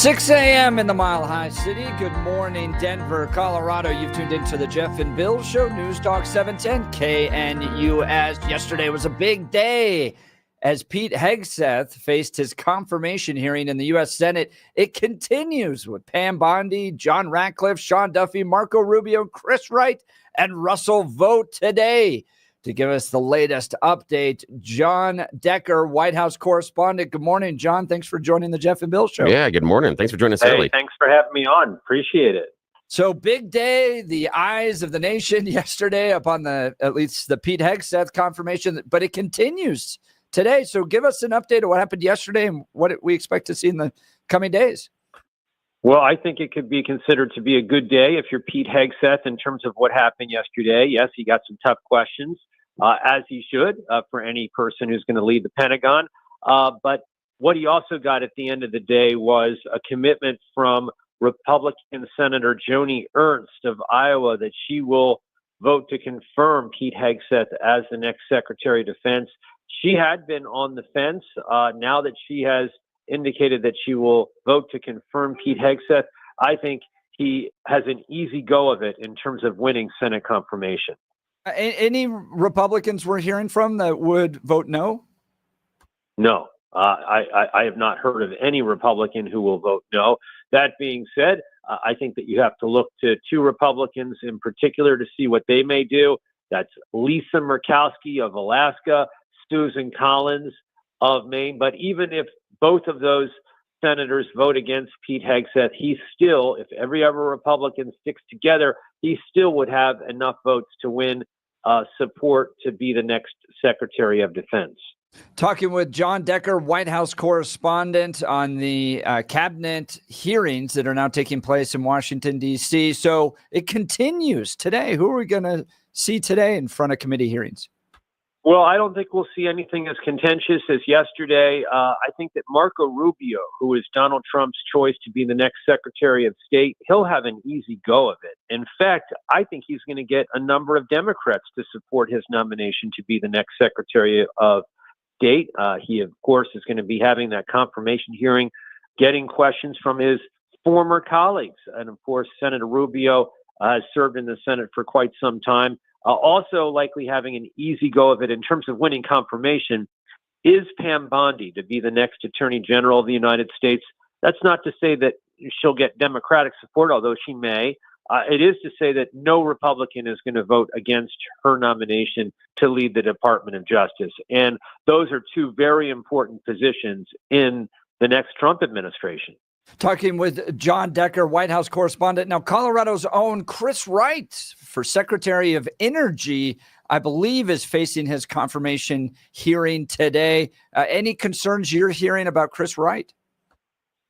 6 a.m. in the Mile High City. Good morning, Denver, Colorado. You've tuned into the Jeff and Bill Show, News Talk 710 KNUS. Yesterday was a big day as Pete Hegseth faced his confirmation hearing in the U.S. Senate. It continues with Pam Bondi, John Ratcliffe, Sean Duffy, Marco Rubio, Chris Wright, and Russell Vogt today. To give us the latest update, John Decker, White House correspondent. Good morning, John. Thanks for joining the Jeff and Bill Show. Yeah, good morning. Thanks for joining us early. Thanks for having me on. Appreciate it. So big day, the eyes of the nation yesterday upon at least the Pete Hegseth confirmation, but it continues today. So give us an update of what happened yesterday and what we expect to see in the coming days. Well, I think it could be considered to be a good day if you're Pete Hegseth in terms of what happened yesterday. Yes, he got some tough questions, as he should, for any person who's going to lead the Pentagon. But what he also got at the end of the day was a commitment from Republican Senator Joni Ernst of Iowa that she will vote to confirm Pete Hegseth as the next Secretary of Defense. She had been on the fence. Now that she has indicated that she will vote to confirm Pete Hegseth, I think he has an easy go of it in terms of winning Senate confirmation. Any Republicans we're hearing from that would vote no? No, I have not heard of any Republican who will vote no. That being said, I think that you have to look to two Republicans in particular to see what they may do. That's Lisa Murkowski of Alaska, Susan Collins of Maine. But even if both of those senators vote against Pete Hegseth, he still, if every other Republican sticks together, he still would have enough votes to win support to be the next Secretary of Defense. Talking with John Decker, White House correspondent, on the cabinet hearings that are now taking place in Washington, D.C. So it continues today. Who are we going to see today in front of committee hearings? Well, I don't think we'll see anything as contentious as yesterday. I think that Marco Rubio, who is Donald Trump's choice to be the next Secretary of State, he'll have an easy go of it. In fact, I think he's going to get a number of Democrats to support his nomination to be the next Secretary of State. He, of course, is going to be having that confirmation hearing, getting questions from his former colleagues. And, of course, Senator Rubio has served in the Senate for quite some time. Also likely having an easy go of it in terms of winning confirmation is Pam Bondi to be the next Attorney General of the United States. That's not to say that she'll get Democratic support, although she may. It is to say that no Republican is going to vote against her nomination to lead the Department of Justice. And those are two very important positions in the next Trump administration. Talking with John Decker, White House correspondent. Now, Colorado's own Chris Wright for Secretary of Energy, I believe, is facing his confirmation hearing today. Any concerns you're hearing about Chris Wright?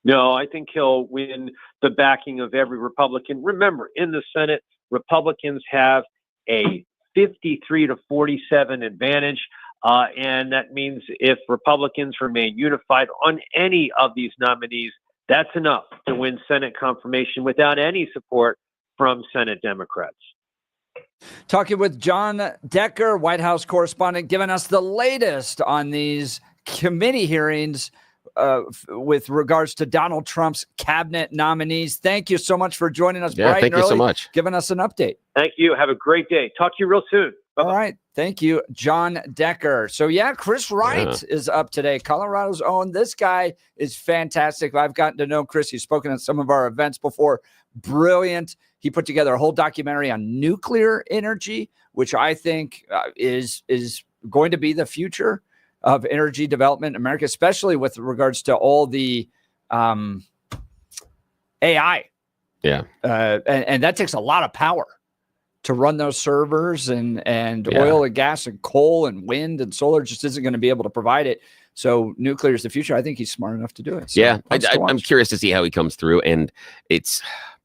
No, I think he'll win the backing of every Republican. Remember, in the Senate, Republicans have a 53-47 advantage. And that means if Republicans remain unified on any of these nominees, that's enough to win Senate confirmation without any support from Senate Democrats. Talking with John Decker, White House correspondent, giving us the latest on these committee hearings with regards to Donald Trump's cabinet nominees. Thank you so much for joining us. Yeah, thank you so much. Giving us an update. Thank you. Have a great day. Talk to you real soon. Bye-bye. All right. Thank you, John Decker. So, yeah, Chris Wright is up today. Colorado's own. This guy is fantastic. I've gotten to know Chris. He's spoken at some of our events before. Brilliant. He put together a whole documentary on nuclear energy, which I think is going to be the future of energy development in America, especially with regards to all the AI. Yeah. And that takes a lot of power to run those servers, and oil and gas and coal and wind and solar just isn't going to be able to provide it. So nuclear is the future. I think he's smart enough to do it. So I'm curious to see how he comes through, and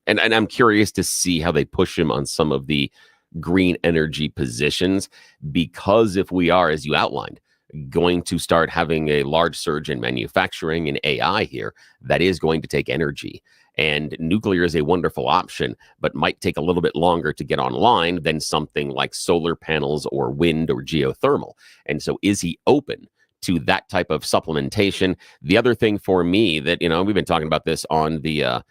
I'm curious to see how they push him on some of the green energy positions, because if we are, as you outlined, going to start having a large surge in manufacturing and AI here, that is going to take energy. And nuclear is a wonderful option, but might take a little bit longer to get online than something like solar panels or wind or geothermal. And so is he open to that type of supplementation. The other thing for me that, we've been talking about this on the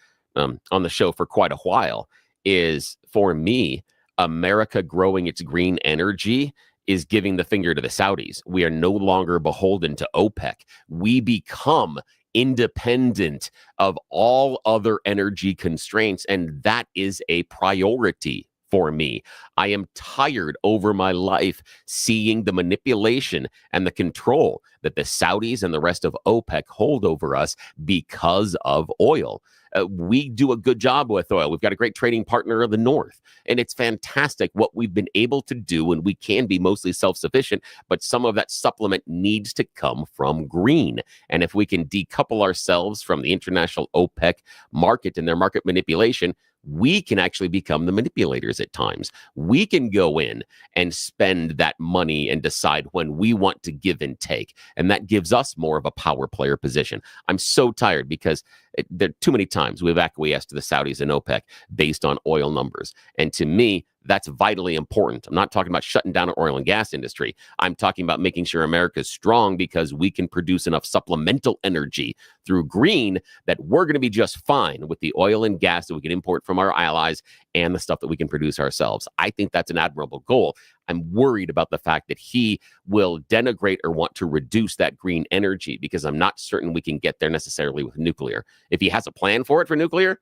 show for quite a while, is for me, America growing its green energy is giving the finger to the Saudis. We are no longer beholden to OPEC. We become independent of all other energy constraints, and that is a priority for me. I am tired over my life seeing the manipulation and the control that the Saudis and the rest of OPEC hold over us because of oil. We do a good job with oil. We've got a great trading partner of the North, and it's fantastic what we've been able to do, and we can be mostly self-sufficient, but some of that supplement needs to come from green. And if we can decouple ourselves from the international OPEC market and their market manipulation, we can actually become the manipulators at times. We can go in and spend that money and decide when we want to give and take. And that gives us more of a power player position. I'm so tired because there are too many times we've acquiesced to the Saudis and OPEC based on oil numbers. And to me, that's vitally important. I'm not talking about shutting down our oil and gas industry. I'm talking about making sure America's strong because we can produce enough supplemental energy through green that we're going to be just fine with the oil and gas that we can import from our allies and the stuff that we can produce ourselves. I think that's an admirable goal. I'm worried about the fact that he will denigrate or want to reduce that green energy because I'm not certain we can get there necessarily with nuclear. If he has a plan for it for nuclear,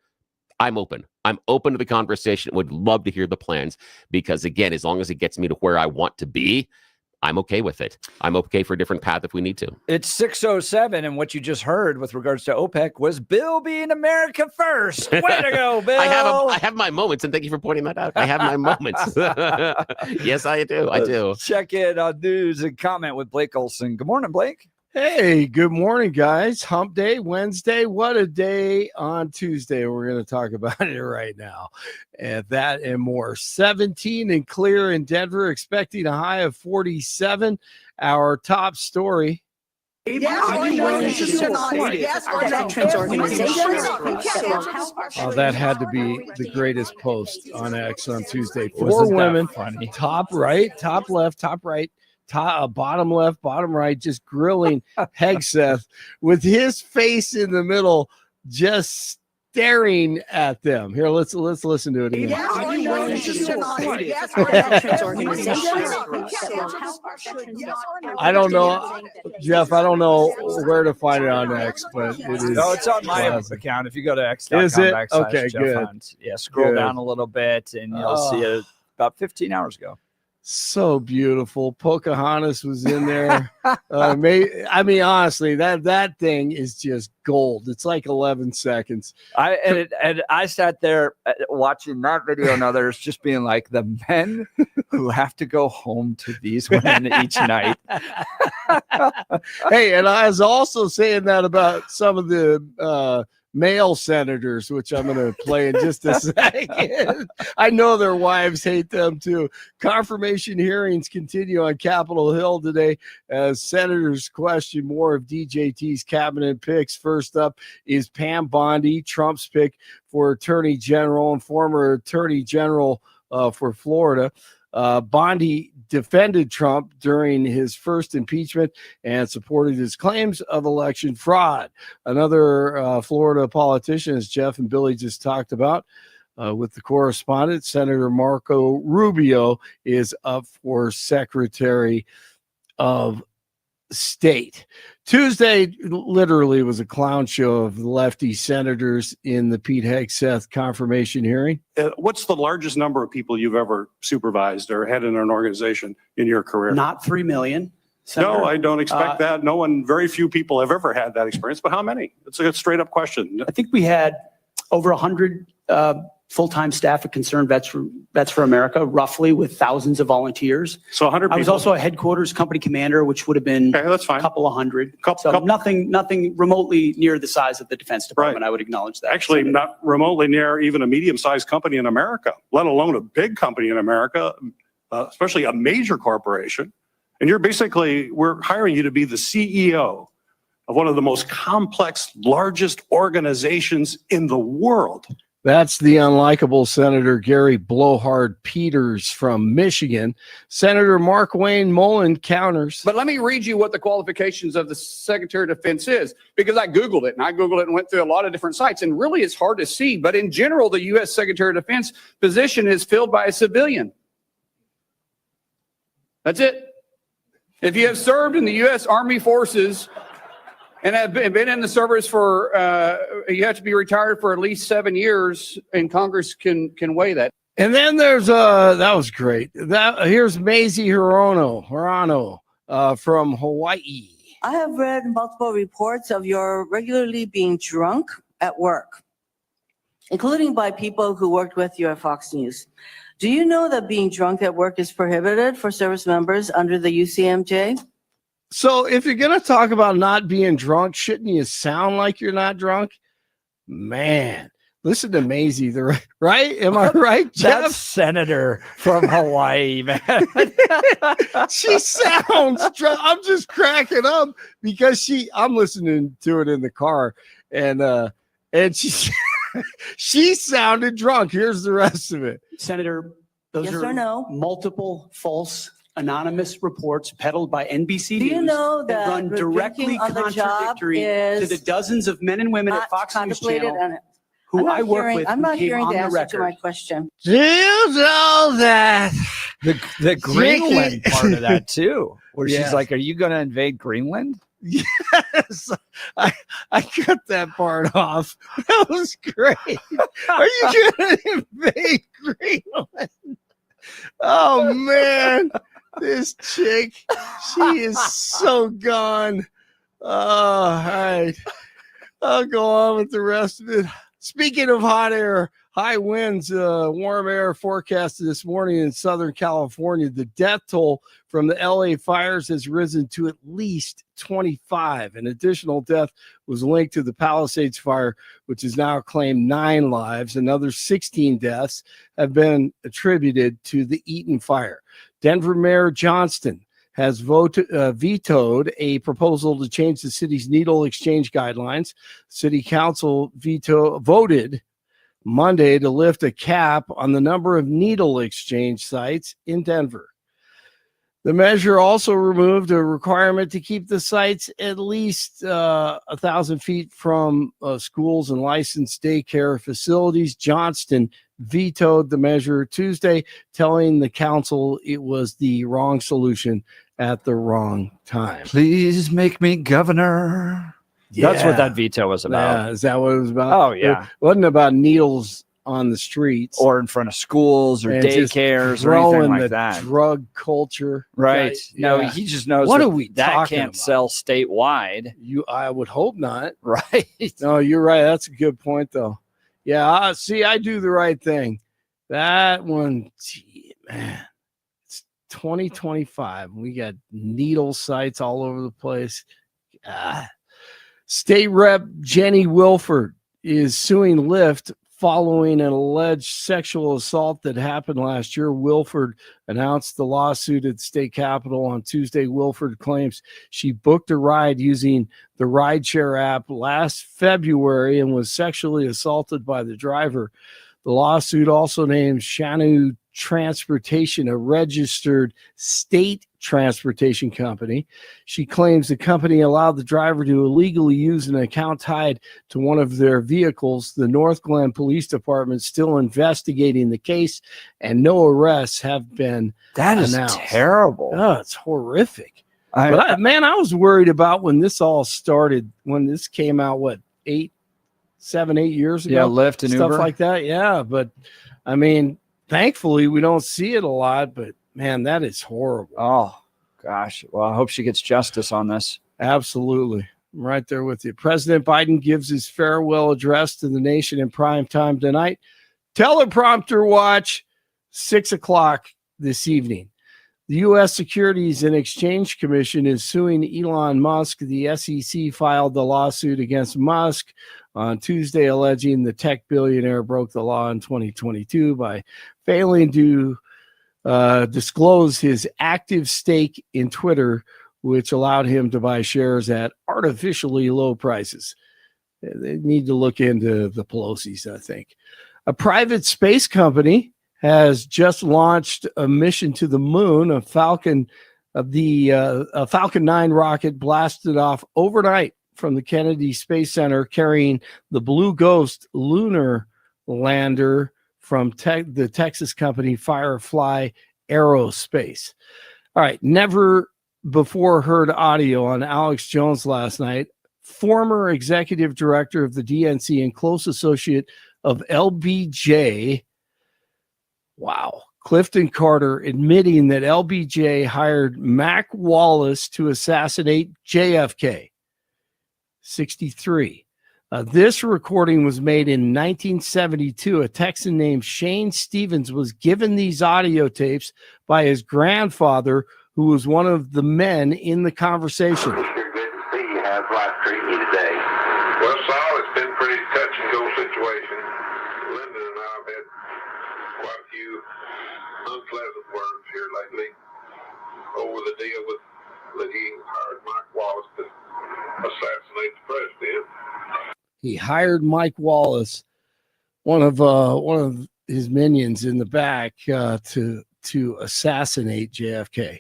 I'm open. I'm open to the conversation. Would love to hear the plans because, again, as long as it gets me to where I want to be, I'm okay with it. I'm okay for a different path if we need to. It's 6:07, and what you just heard with regards to OPEC was Bill being America first. Way to go, Bill! I have my moments, and thank you for pointing that out. I have my moments. Yes, I do. I do. Check in on news and comment with Blake Olson. Good morning, Blake. Hey, good morning, guys. Hump Day, Wednesday. What a day on Tuesday. We're going to talk about it right now. And that and more. 17 and clear in Denver, expecting a high of 47. Our top story. Oh, that had to be the greatest post on X on Tuesday. 4 women, funny? Top right, top left, top right. Bottom left, bottom right, just grilling Hegseth with his face in the middle, just staring at them. Here, let's listen to it again. I don't know, Jeff. I don't know where to find it on X, but it is. No, it's on my account. If you go to x.com, is it? Okay, good. Hunt. Yeah, scroll down a little bit, and you'll see it about 15 hours ago. So beautiful. Pocahontas was in there. I mean, honestly, that thing is just gold. It's like 11 seconds. I sat there watching that video and others, just being like, the men who have to go home to these women each night. Hey, and I was also saying that about some of the male senators, which I'm going to play in just a second. I know their wives hate them too. Confirmation hearings continue on Capitol Hill today as senators question more of DJT's cabinet picks. First up is Pam Bondi, Trump's pick for Attorney General and former Attorney General for Florida. Bondi defended Trump during his first impeachment and supported his claims of election fraud. Another Florida politician, as Jeff and Billy just talked about, with the correspondent, Senator Marco Rubio is up for Secretary of State. Tuesday literally was a clown show of lefty senators in the Pete Hegseth confirmation hearing. What's the largest number of people you've ever supervised or had in an organization in your career? Not 3 million. Senator. No, I don't expect that. Very few people have ever had that experience, but how many? It's a straight up question. I think we had over 100 full-time staff at Concerned Vets for America, roughly, with thousands of volunteers. So 100 people. I was also a headquarters company commander, which would have been that's fine. A couple of hundred. Nothing remotely near the size of the Defense Department. Right. I would acknowledge that. Actually, Senator. Not remotely near even a medium-sized company in America, let alone a big company in America, especially a major corporation. And we're hiring you to be the CEO of one of the most complex, largest organizations in the world. That's the unlikable Senator Gary Blowhard Peters from Michigan. Senator Mark Wayne Mullen counters. But let me read you what the qualifications of the Secretary of Defense is, because I Googled it and went through a lot of different sites, and really it's hard to see. But in general, the U.S. Secretary of Defense position is filled by a civilian. That's it. If you have served in the U.S. Army Forces and have been in the service for, you have to be retired for at least 7 years, and Congress can weigh that. And then there's that was great. Here's Maisie Hirano from Hawaii. I have read multiple reports of your regularly being drunk at work, including by people who worked with you at Fox News. Do you know that being drunk at work is prohibited for service members under the UCMJ? So if you're going to talk about not being drunk, shouldn't you sound like you're not drunk? Man, listen to Maisie, right? Am I right, Jeff? That's Senator from Hawaii, man. She sounds drunk. I'm just cracking up because I'm listening to it in the car, and she sounded drunk. Here's the rest of it. Senator, those Yes are or no? multiple false anonymous reports peddled by NBC Do you News know that run directly drinking on the job contradictory to is the dozens of men and women at not Fox News contemplated? Channel And who I work hearing, with I'm who not came hearing on the the answer to my record. question. Do you know that The Greenland part of that too, where Yeah. she's like, "Are you going to invade Greenland?" Yes, I cut that part off. That was great. Are you going to invade Greenland? Oh man, this chick, she is so gone. All right, I'll go on with the rest of it. Speaking of hot air, high winds, warm air forecasted this morning in Southern California. The death toll from the LA fires has risen to at least 25. An additional death was linked to the Palisades fire, which has now claimed 9 lives. Another 16 deaths have been attributed to the Eaton fire. Denver Mayor Johnston has vetoed a proposal to change the city's needle exchange guidelines. City Council voted Monday to lift a cap on the number of needle exchange sites in Denver. The measure also removed a requirement to keep the sites at least 1,000 feet from schools and licensed daycare facilities. Johnston vetoed the measure Tuesday, telling the council it was the wrong solution at the wrong time. Please make me governor. That's what that veto was about. Yeah, is that what it was about? Oh, yeah. It wasn't about needles on the streets Or in front of schools or and just daycares or anything throwing like the that. drug culture. Right. No, Yeah. he just knows What that are we that talking can't about? sell statewide. I would hope not. Right. No, you're right. That's a good point, though. Yeah, I do the right thing. That one, gee, man, it's 2025. We got needle sites all over the place. State Rep Jenny Wilford is suing Lyft following an alleged sexual assault that happened last year. Wilford announced the lawsuit at the state capitol on Tuesday. Wilford claims she booked a ride using the rideshare app last February and was sexually assaulted by the driver. The lawsuit also names Shanu Transportation, a registered state transportation company. She claims the company allowed the driver to illegally use an account tied to one of their vehicles. The North Glen Police Department is still investigating the case, and no arrests have been That is announced. terrible. Oh, it's horrific. I I was worried about when this all started, when this came out, 7, 8 years ago? yeah, Lyft and Stuff Uber. like that. Yeah. But I mean, thankfully we don't see it a lot, but man, that is horrible. Oh, gosh. Well, I hope she gets justice on this. Absolutely. I'm right there with you. President Biden gives his farewell address to the nation in prime time tonight. Teleprompter watch, 6:00 this evening. The U.S. Securities and Exchange Commission is suing Elon Musk. The SEC filed the lawsuit against Musk on Tuesday, alleging the tech billionaire broke the law in 2022 by failing to disclose his active stake in Twitter, which allowed him to buy shares at artificially low prices. They need to look into the Pelosi's, I think. A private space company has just launched a mission to the moon. A Falcon 9 rocket blasted off overnight from the Kennedy Space Center carrying the Blue Ghost lunar lander from the Texas company Firefly Aerospace. All right, never before heard audio on Alex Jones last night, former executive director of the DNC and close associate of LBJ. Wow. Clifton Carter admitting that LBJ hired Mac Wallace to assassinate JFK. 63. This recording was made in 1972. A Texan named Shane Stevens was given these audio tapes by his grandfather, who was one of the men in the conversation. Sure good to see you. How's life treating you today? Well, Saul, it's been pretty touch and go situation. Linda and I have had quite a few unpleasant words here lately over the deal with that he hired Mike Wallace to assassinate the president. He hired Mike Wallace, one of his minions in the back, to assassinate JFK.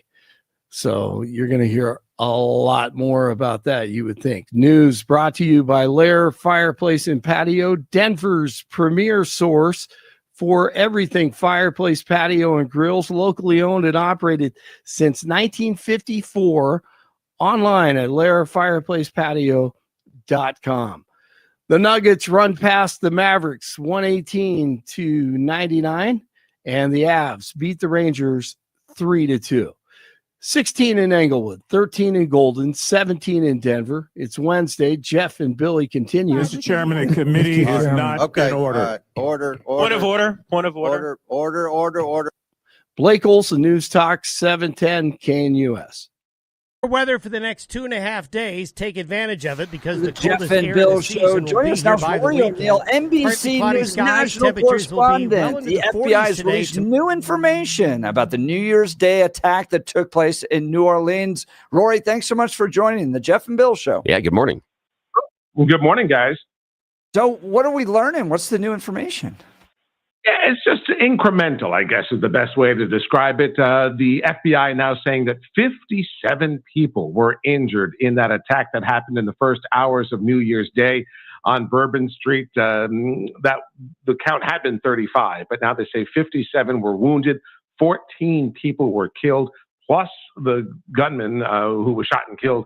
So you're going to hear a lot more about that, you would think. News brought to you by Lair Fireplace and Patio, Denver's premier source for everything fireplace, patio, and grills, locally owned and operated since 1954, online at lairfireplacepatio.com. The Nuggets run past the Mavericks 118-99, and the Avs beat the Rangers 3-2. 16 in Englewood, 13 in Golden, 17 in Denver. It's Wednesday. Jeff and Billy continue. Mr. Chairman, the committee is not in order. Order. Point of order. Order. Blake Olson, News Talk 710 KNUS. Weather for the next 2.5 days. Take advantage of it because the Jeff coldest and air Bill of the Show. season will Joining be us here now, by the Rory weekend. O'Neill, NBC Partly cloudy News skies, national temperatures will be well correspondent. into The the 40s FBI has today. released new information about the New Year's Day attack that took place in New Orleans. Rory, thanks so much for joining the Jeff and Bill Show. Yeah, good morning. Well, good morning, guys. So what are we learning? What's the new information? Yeah, it's just incremental, I guess, is the best way to describe it. The FBI now saying that 57 people were injured in that attack that happened in the first hours of New Year's Day on Bourbon Street. That the count had been 35, but now they say 57 were wounded, 14 people were killed, plus the gunman who was shot and killed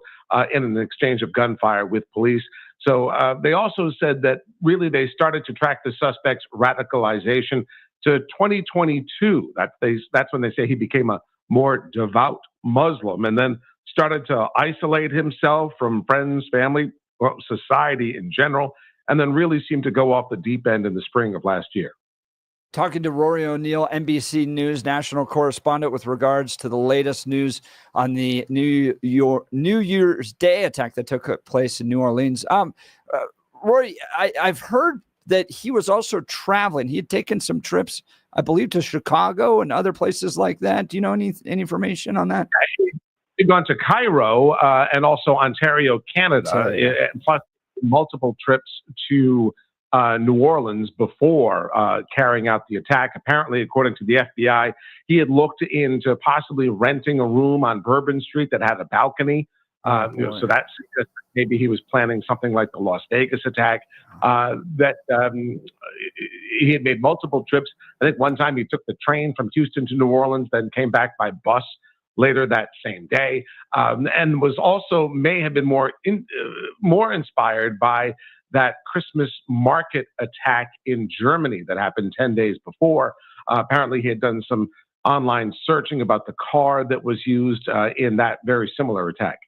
in an exchange of gunfire with police. So they also said that really they started to track the suspect's radicalization to 2022. That's when they say he became a more devout Muslim and then started to isolate himself from friends, family, or society in general, and then really seemed to go off the deep end in the spring of last year. Talking to Rory O'Neill, NBC News national correspondent, with regards to the latest news on the New Year's Day attack that took place in New Orleans. Rory, I've heard that he was also traveling. He had taken some trips, I believe, to Chicago and other places like that. Do you know any information on that? He'd gone to Cairo and also Ontario, Canada, plus multiple trips to New Orleans before carrying out the attack. Apparently, according to the FBI, he had looked into possibly renting a room on Bourbon Street that had a balcony. So that's maybe he was planning something like the Las Vegas attack. He had made multiple trips. I think one time he took the train from Houston to New Orleans, then came back by bus later that same day, and was also may have been more inspired by that Christmas market attack in Germany that happened 10 days before. Apparently, he had done some online searching about the car that was used in that very similar attack.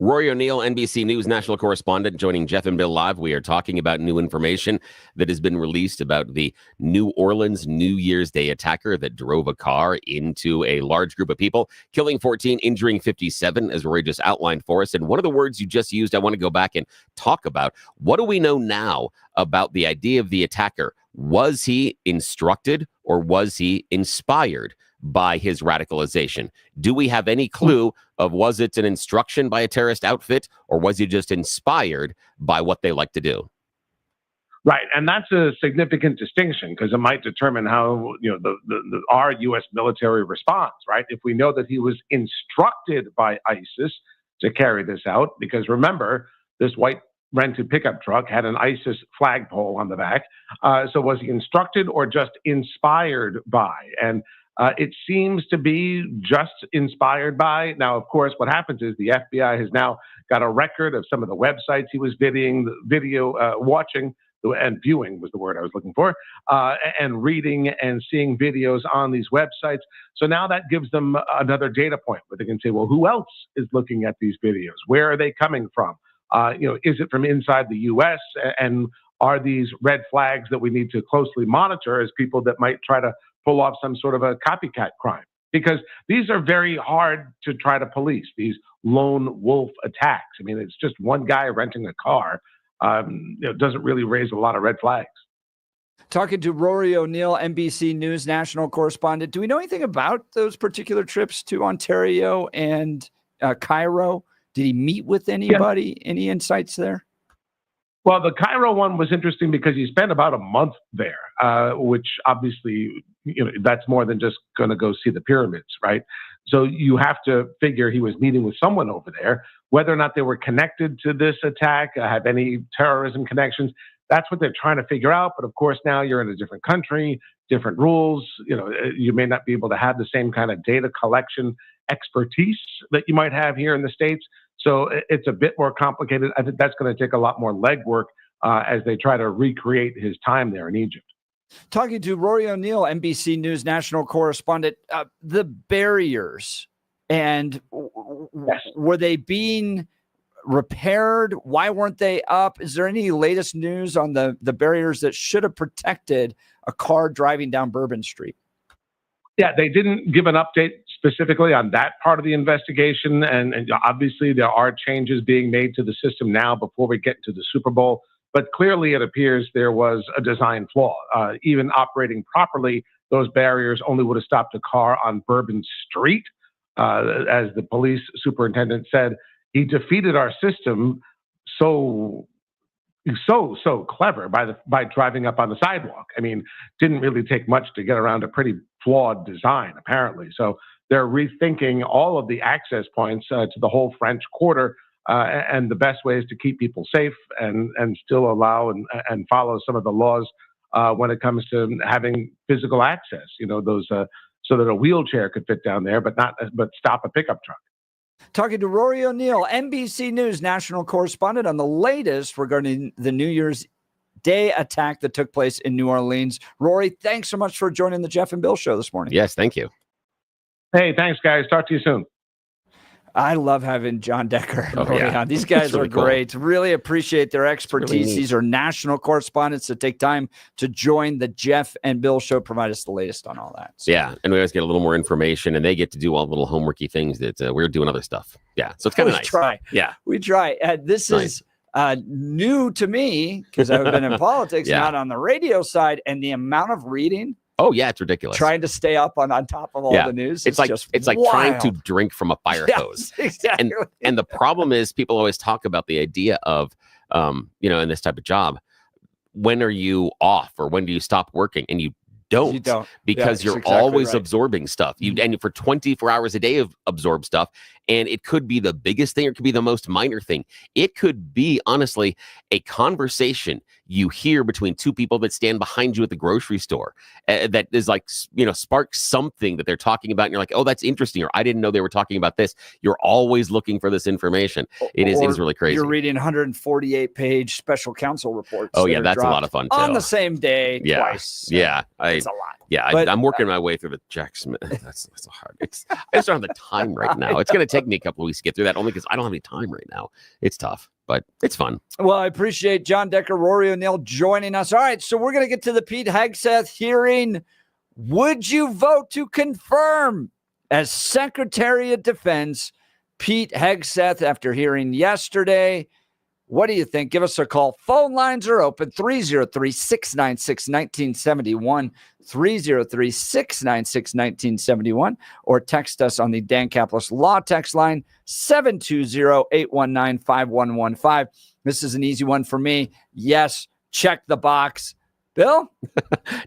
Rory O'Neill, NBC News national correspondent, joining Jeff and Bill live. We are talking about new information that has been released about the New Orleans New Year's Day attacker that drove a car into a large group of people, killing 14, injuring 57, as Rory just outlined for us. And one of the words you just used, I want to go back and talk about. What do we know now about the idea of the attacker? Was he instructed or was he inspired by his radicalization? Do we have any clue of, was it an instruction by a terrorist outfit or was he just inspired by what they like to do? Right, and that's a significant distinction because it might determine how our U.S. military responds. Right, if we know that he was instructed by ISIS to carry this out, because remember, this white rented pickup truck had an ISIS flagpole on the back. So was he instructed or just inspired by? And it seems to be just inspired by. Now, of course, what happens is the FBI has now got a record of some of the websites he was watching. And viewing was the word I was looking for, and reading and seeing videos on these websites. So now that gives them another data point where they can say, well, who else is looking at these videos? Where are they coming from? Is it from inside the U.S.? And are these red flags that we need to closely monitor as people that might try to pull off some sort of a copycat crime? Because these are very hard to try to police, these lone wolf attacks. I mean, it's just one guy renting a car. Doesn't really raise a lot of red flags. Talking to Rory O'Neill, NBC News national correspondent. Do we know anything about those particular trips to Ontario and Cairo? Did he meet with anybody? Yeah. Any insights there? Well, the Cairo one was interesting because he spent about a month there, which obviously, that's more than just going to go see the pyramids, right? So you have to figure he was meeting with someone over there. Whether or not they were connected to this attack, have any terrorism connections, that's what they're trying to figure out. But of course, now you're in a different country, different rules. You may not be able to have the same kind of data collection expertise that you might have here in the States. So it's a bit more complicated. I think that's going to take a lot more legwork as they try to recreate his time there in Egypt. Talking to Rory O'Neill, NBC News national correspondent, the barriers, and were they being repaired? Why weren't they up? Is there any latest news on the barriers that should have protected a car driving down Bourbon Street? Yeah, they didn't give an update specifically on that part of the investigation. And obviously there are changes being made to the system now before we get to the Super Bowl. But clearly it appears there was a design flaw. Even operating properly, those barriers only would have stopped a car on Bourbon Street. As the police superintendent said, he defeated our system so clever by driving up on the sidewalk. I mean, didn't really take much to get around a pretty flawed design, apparently. So they're rethinking all of the access points to the whole French Quarter and the best ways to keep people safe and still allow and follow some of the laws when it comes to having physical access. Those so that a wheelchair could fit down there, but stop a pickup truck. Talking to Rory O'Neill, NBC News national correspondent, on the latest regarding the New Year's Day attack that took place in New Orleans. Rory, thanks so much for joining the Jeff and Bill show this morning. Yes, thank you. Hey, thanks, guys. Talk to you soon. I love having John Decker and Rory on. These guys really are great. Cool. Really appreciate their expertise. Really These are national correspondents that take time to join the Jeff and Bill show, provide us the latest on all that. So. Yeah, and we always get a little more information, and they get to do all the little homeworky things that we're doing other stuff. Yeah, so it's kind of nice. Try. Yeah, we try. This is new to me because I've been in politics, not on the radio side, and the amount of reading. Oh yeah, it's ridiculous. Trying to stay up on top of all the news. It's like trying to drink from a fire hose. Exactly. And the problem is people always talk about the idea of in this type of job, when are you off or when do you stop working? And you don't because you're always absorbing stuff. And for 24 hours a day absorb stuff. And it could be the biggest thing or it could be the most minor thing. It could be, honestly, a conversation you hear between two people that stand behind you at the grocery store that is like, sparks something that they're talking about. And you're like, oh, that's interesting. Or I didn't know they were talking about this. You're always looking for this information. It is really crazy. You're reading 148-page special counsel reports. Oh, yeah, that's a lot of fun, too. On the same day, twice. Yeah. It's a lot. Yeah, I'm working my way through the Jack Smith. That's hard. I just don't have the time right now. It's going to take me a couple of weeks to get through that only because I don't have any time right now. It's tough, but it's fun. Well, I appreciate John Decker, Rory O'Neill joining us. All right, so we're going to get to the Pete Hegseth hearing. Would you vote to confirm as Secretary of Defense Pete Hegseth after hearing yesterday? What do you think? Give us a call. Phone lines are open. 303-696-1971, 303-696-1971, or text us on the Dan Caplis Law text line, 720-819-5115. This is an easy one for me. Yes check the box. Bill?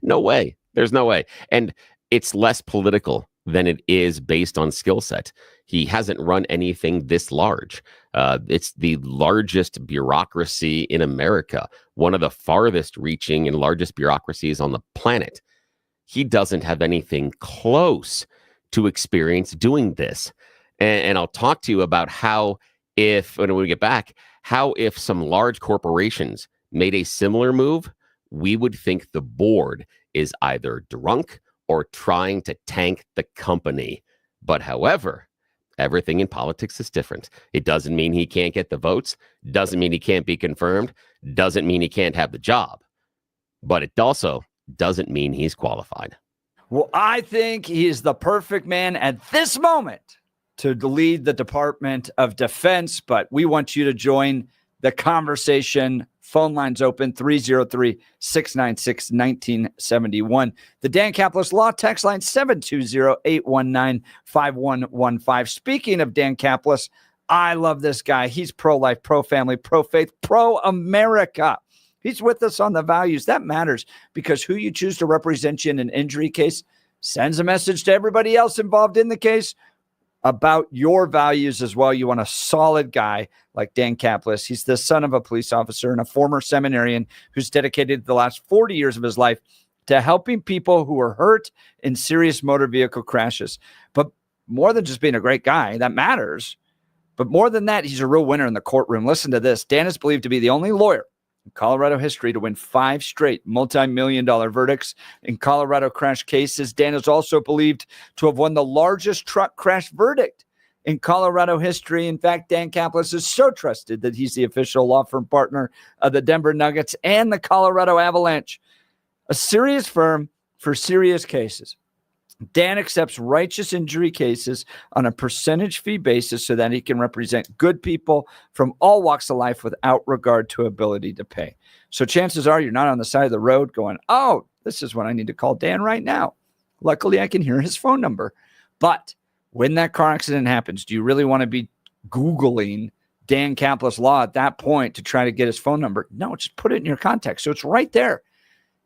No way. There's no way. And it's less political than it is based on skill set. He hasn't run anything this large. It's the largest bureaucracy in America, one of the farthest reaching and largest bureaucracies on the planet. He doesn't have anything close to experience doing this. And I'll talk to you about how when we get back, how if some large corporations made a similar move, we would think the board is either drunk or trying to tank the company. But however, everything in politics is different. It doesn't mean he can't get the votes, doesn't mean he can't be confirmed, doesn't mean he can't have the job. But it also doesn't mean he's qualified. Well, I think he is the perfect man at this moment to lead the Department of Defense, but we want you to join the conversation. Phone lines open, 303-696-1971. The Dan Caplis Law text line, 720-819-5115. Speaking of Dan Caplis, I love this guy. He's pro-life, pro-family, pro-faith, pro-America. He's with us on the values. That matters because who you choose to represent you in an injury case sends a message to everybody else involved in the case about your values as well. You want a solid guy like Dan Caplis. He's the son of a police officer and a former seminarian who's dedicated the last 40 years of his life to helping people who are hurt in serious motor vehicle crashes. But more than just being a great guy, that matters. But more than that, he's a real winner in the courtroom. Listen to this. Dan is believed to be the only lawyer in Colorado history to win 5 straight multi-million-dollar verdicts in Colorado crash cases. Dan is also believed to have won the largest truck crash verdict in Colorado history. In fact, Dan Caplis is so trusted that he's the official law firm partner of the Denver Nuggets and the Colorado Avalanche, a serious firm for serious cases. Dan accepts righteous injury cases on a percentage fee basis so that he can represent good people from all walks of life without regard to ability to pay. So chances are you're not on the side of the road going, oh, this is when I need to call Dan right now. Luckily, I can hear his phone number. But when that car accident happens, do you really want to be Googling Dan Caplis Law at that point to try to get his phone number? No, just put it in your contacts. So it's right there.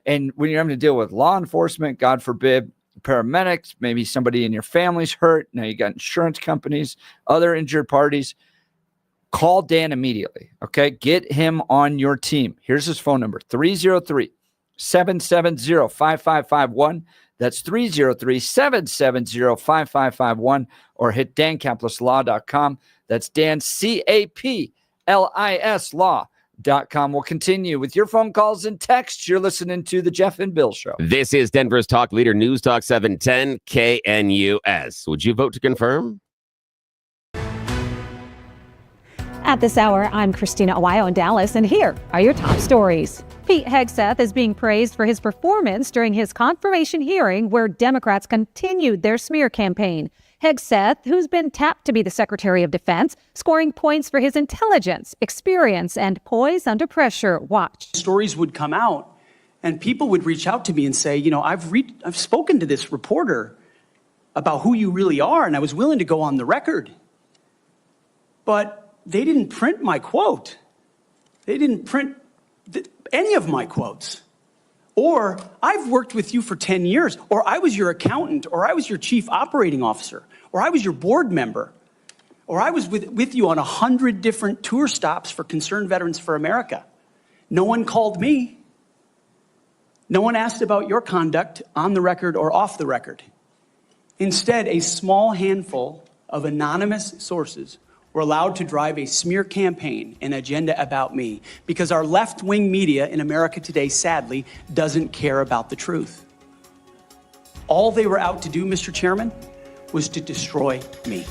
And when you're having to deal with law enforcement, God forbid, paramedics, maybe somebody in your family's hurt. Now you got insurance companies, other injured parties. Call Dan immediately. Okay. Get him on your team. Here's his phone number, 303-770-5551. That's 303-770-5551 or hit dancaplisLaw.com. That's Dan, CAPLIS Law.com. We'll continue with your phone calls and texts. You're listening to the Jeff and Bill Show. This is Denver's talk leader, News Talk 710 KNUS. Would you vote to confirm? At this hour, I'm Christina Awayo in Dallas, and here are your top stories. Pete Hegseth is being praised for his performance during his confirmation hearing where Democrats continued their smear campaign. Hegseth, who's been tapped to be the Secretary of Defense, scoring points for his intelligence, experience, and poise under pressure. Watch. Stories would come out, and people would reach out to me and say, I've spoken to this reporter about who you really are, and I was willing to go on the record. But they didn't print my quote. They didn't print any of my quotes. Or I've worked with you for 10 years, or I was your accountant, or I was your chief operating officer, or I was your board member, or I was with you on 100 different tour stops for Concerned Veterans for America. No one called me. No one asked about your conduct on the record or off the record. Instead, a small handful of anonymous sources were allowed to drive a smear campaign, an agenda about me, because our left-wing media in America today, sadly, doesn't care about the truth. All they were out to do, Mr. Chairman, was to destroy me.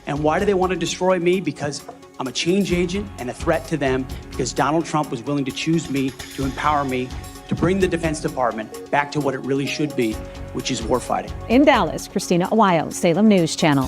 And why do they want to destroy me? Because I'm a change agent and a threat to them, because Donald Trump was willing to choose me, to empower me, to bring the Defense Department back to what it really should be, which is warfighting. In Dallas, Christina Awayo, Salem News Channel.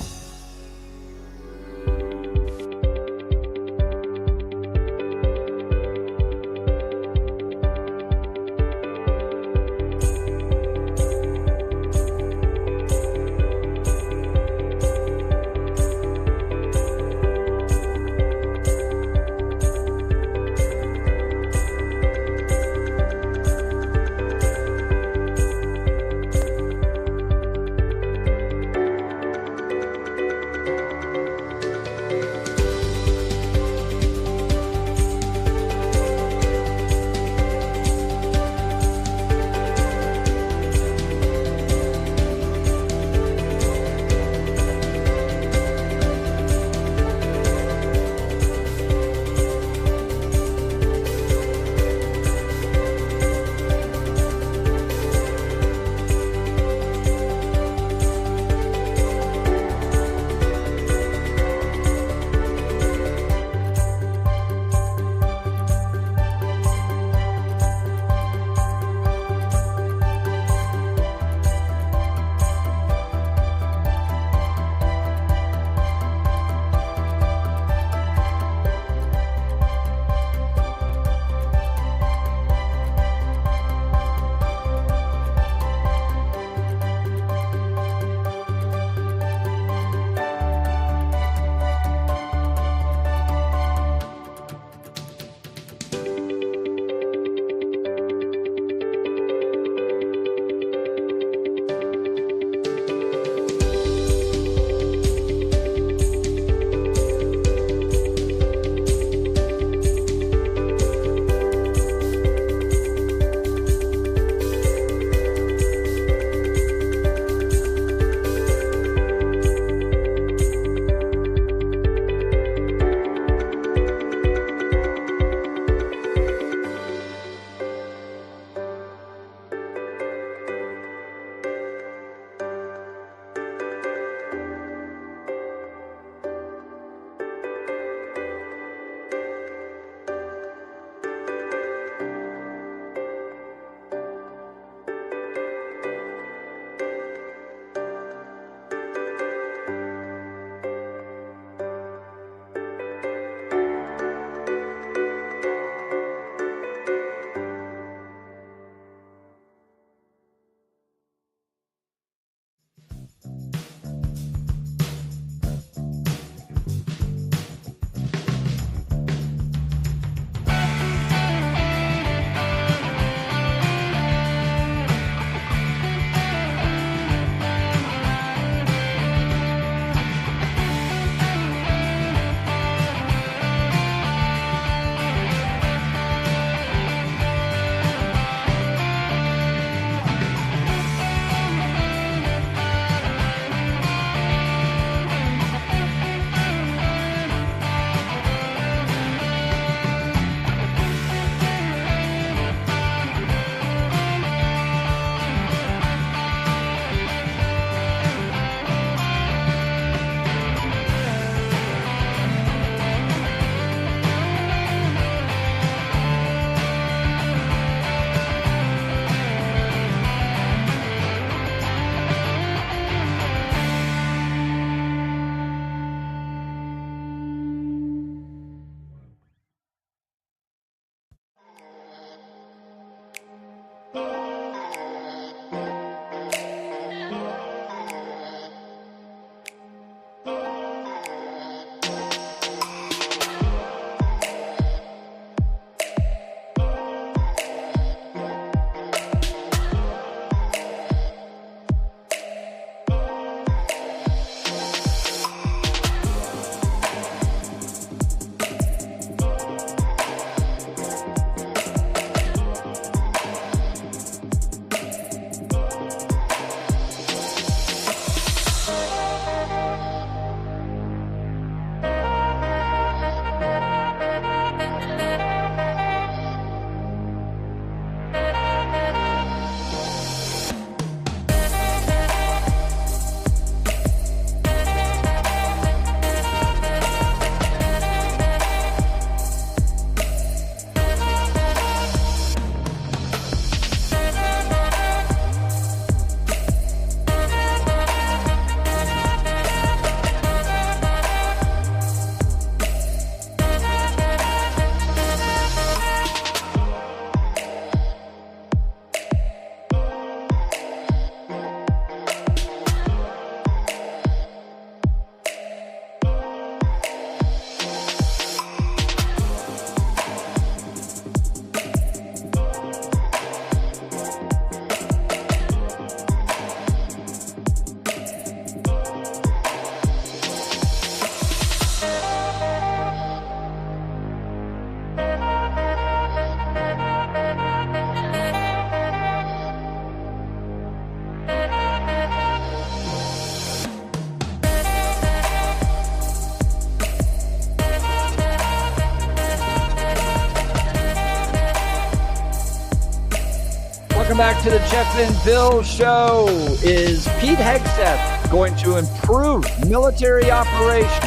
Welcome back to the Jeff and Bill Show. Is Pete Hegseth going to improve military operations?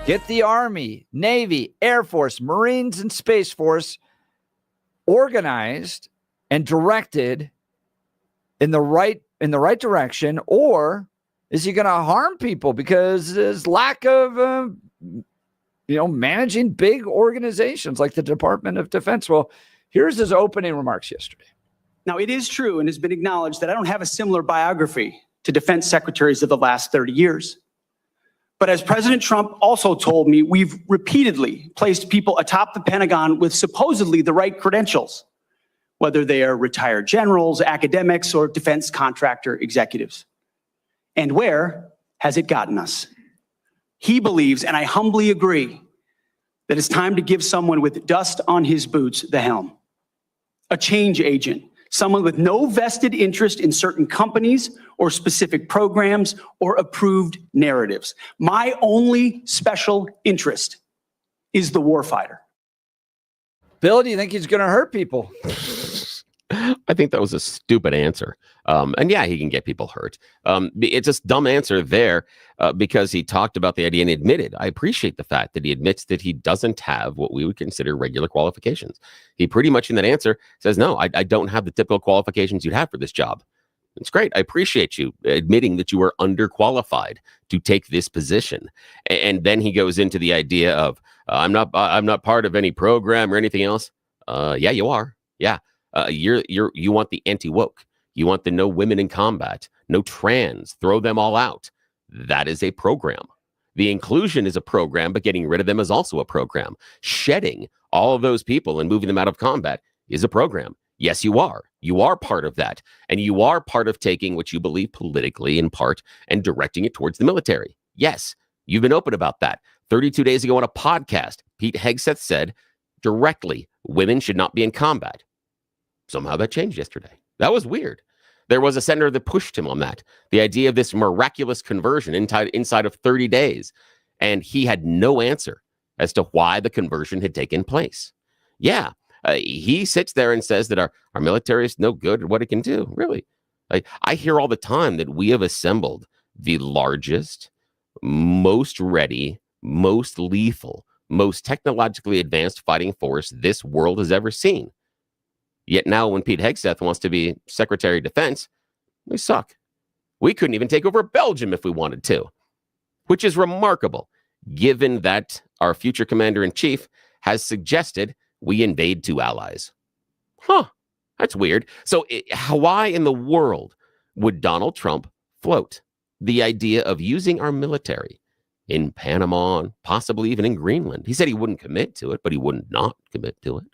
Get the Army, Navy, Air Force, Marines, and Space Force organized and directed in the right direction, or is he going to harm people because his lack of managing big organizations like the Department of Defense? Well, here's his opening remarks yesterday. Now, it is true and has been acknowledged that I don't have a similar biography to defense secretaries of the last 30 years. But as President Trump also told me, we've repeatedly placed people atop the Pentagon with supposedly the right credentials, whether they are retired generals, academics, or defense contractor executives. And where has it gotten us? He believes, and I humbly agree, that it's time to give someone with dust on his boots the helm. A change agent, someone with no vested interest in certain companies or specific programs or approved narratives. My only special interest is the warfighter. Bill, do you think he's going to hurt people? I think that was a stupid answer. And yeah, he can get people hurt. It's a dumb answer there because he talked about the idea and admitted. I appreciate the fact that he admits that he doesn't have what we would consider regular qualifications. He pretty much in that answer says, no, I don't have the typical qualifications you'd have for this job. It's great. I appreciate you admitting that you are underqualified to take this position. And then he goes into the idea of I'm not part of any program or anything else. Yeah, you are. Yeah. You want the anti-woke. You want the no women in combat, no trans, throw them all out. That is a program. The inclusion is a program, but getting rid of them is also a program. Shedding all of those people and moving them out of combat is a program. Yes, you are. You are part of that. And you are part of taking what you believe politically in part and directing it towards the military. Yes, you've been open about that. 32 days ago on a podcast, Pete Hegseth said directly, women should not be in combat. Somehow that changed yesterday. That was weird. There was a senator that pushed him on that. The idea of this miraculous conversion inside of 30 days. And he had no answer as to why the conversion had taken place. Yeah, he sits there and says that our military is no good at what it can do. Really? I hear all the time that we have assembled the largest, most ready, most lethal, most technologically advanced fighting force this world has ever seen. Yet now when Pete Hegseth wants to be Secretary of Defense, we suck. We couldn't even take over Belgium if we wanted to, which is remarkable, given that our future commander-in-chief has suggested we invade two allies. That's weird. So why in the world would Donald Trump float the idea of using our military in Panama and possibly even in Greenland? He said he wouldn't commit to it, but he wouldn't not commit to it.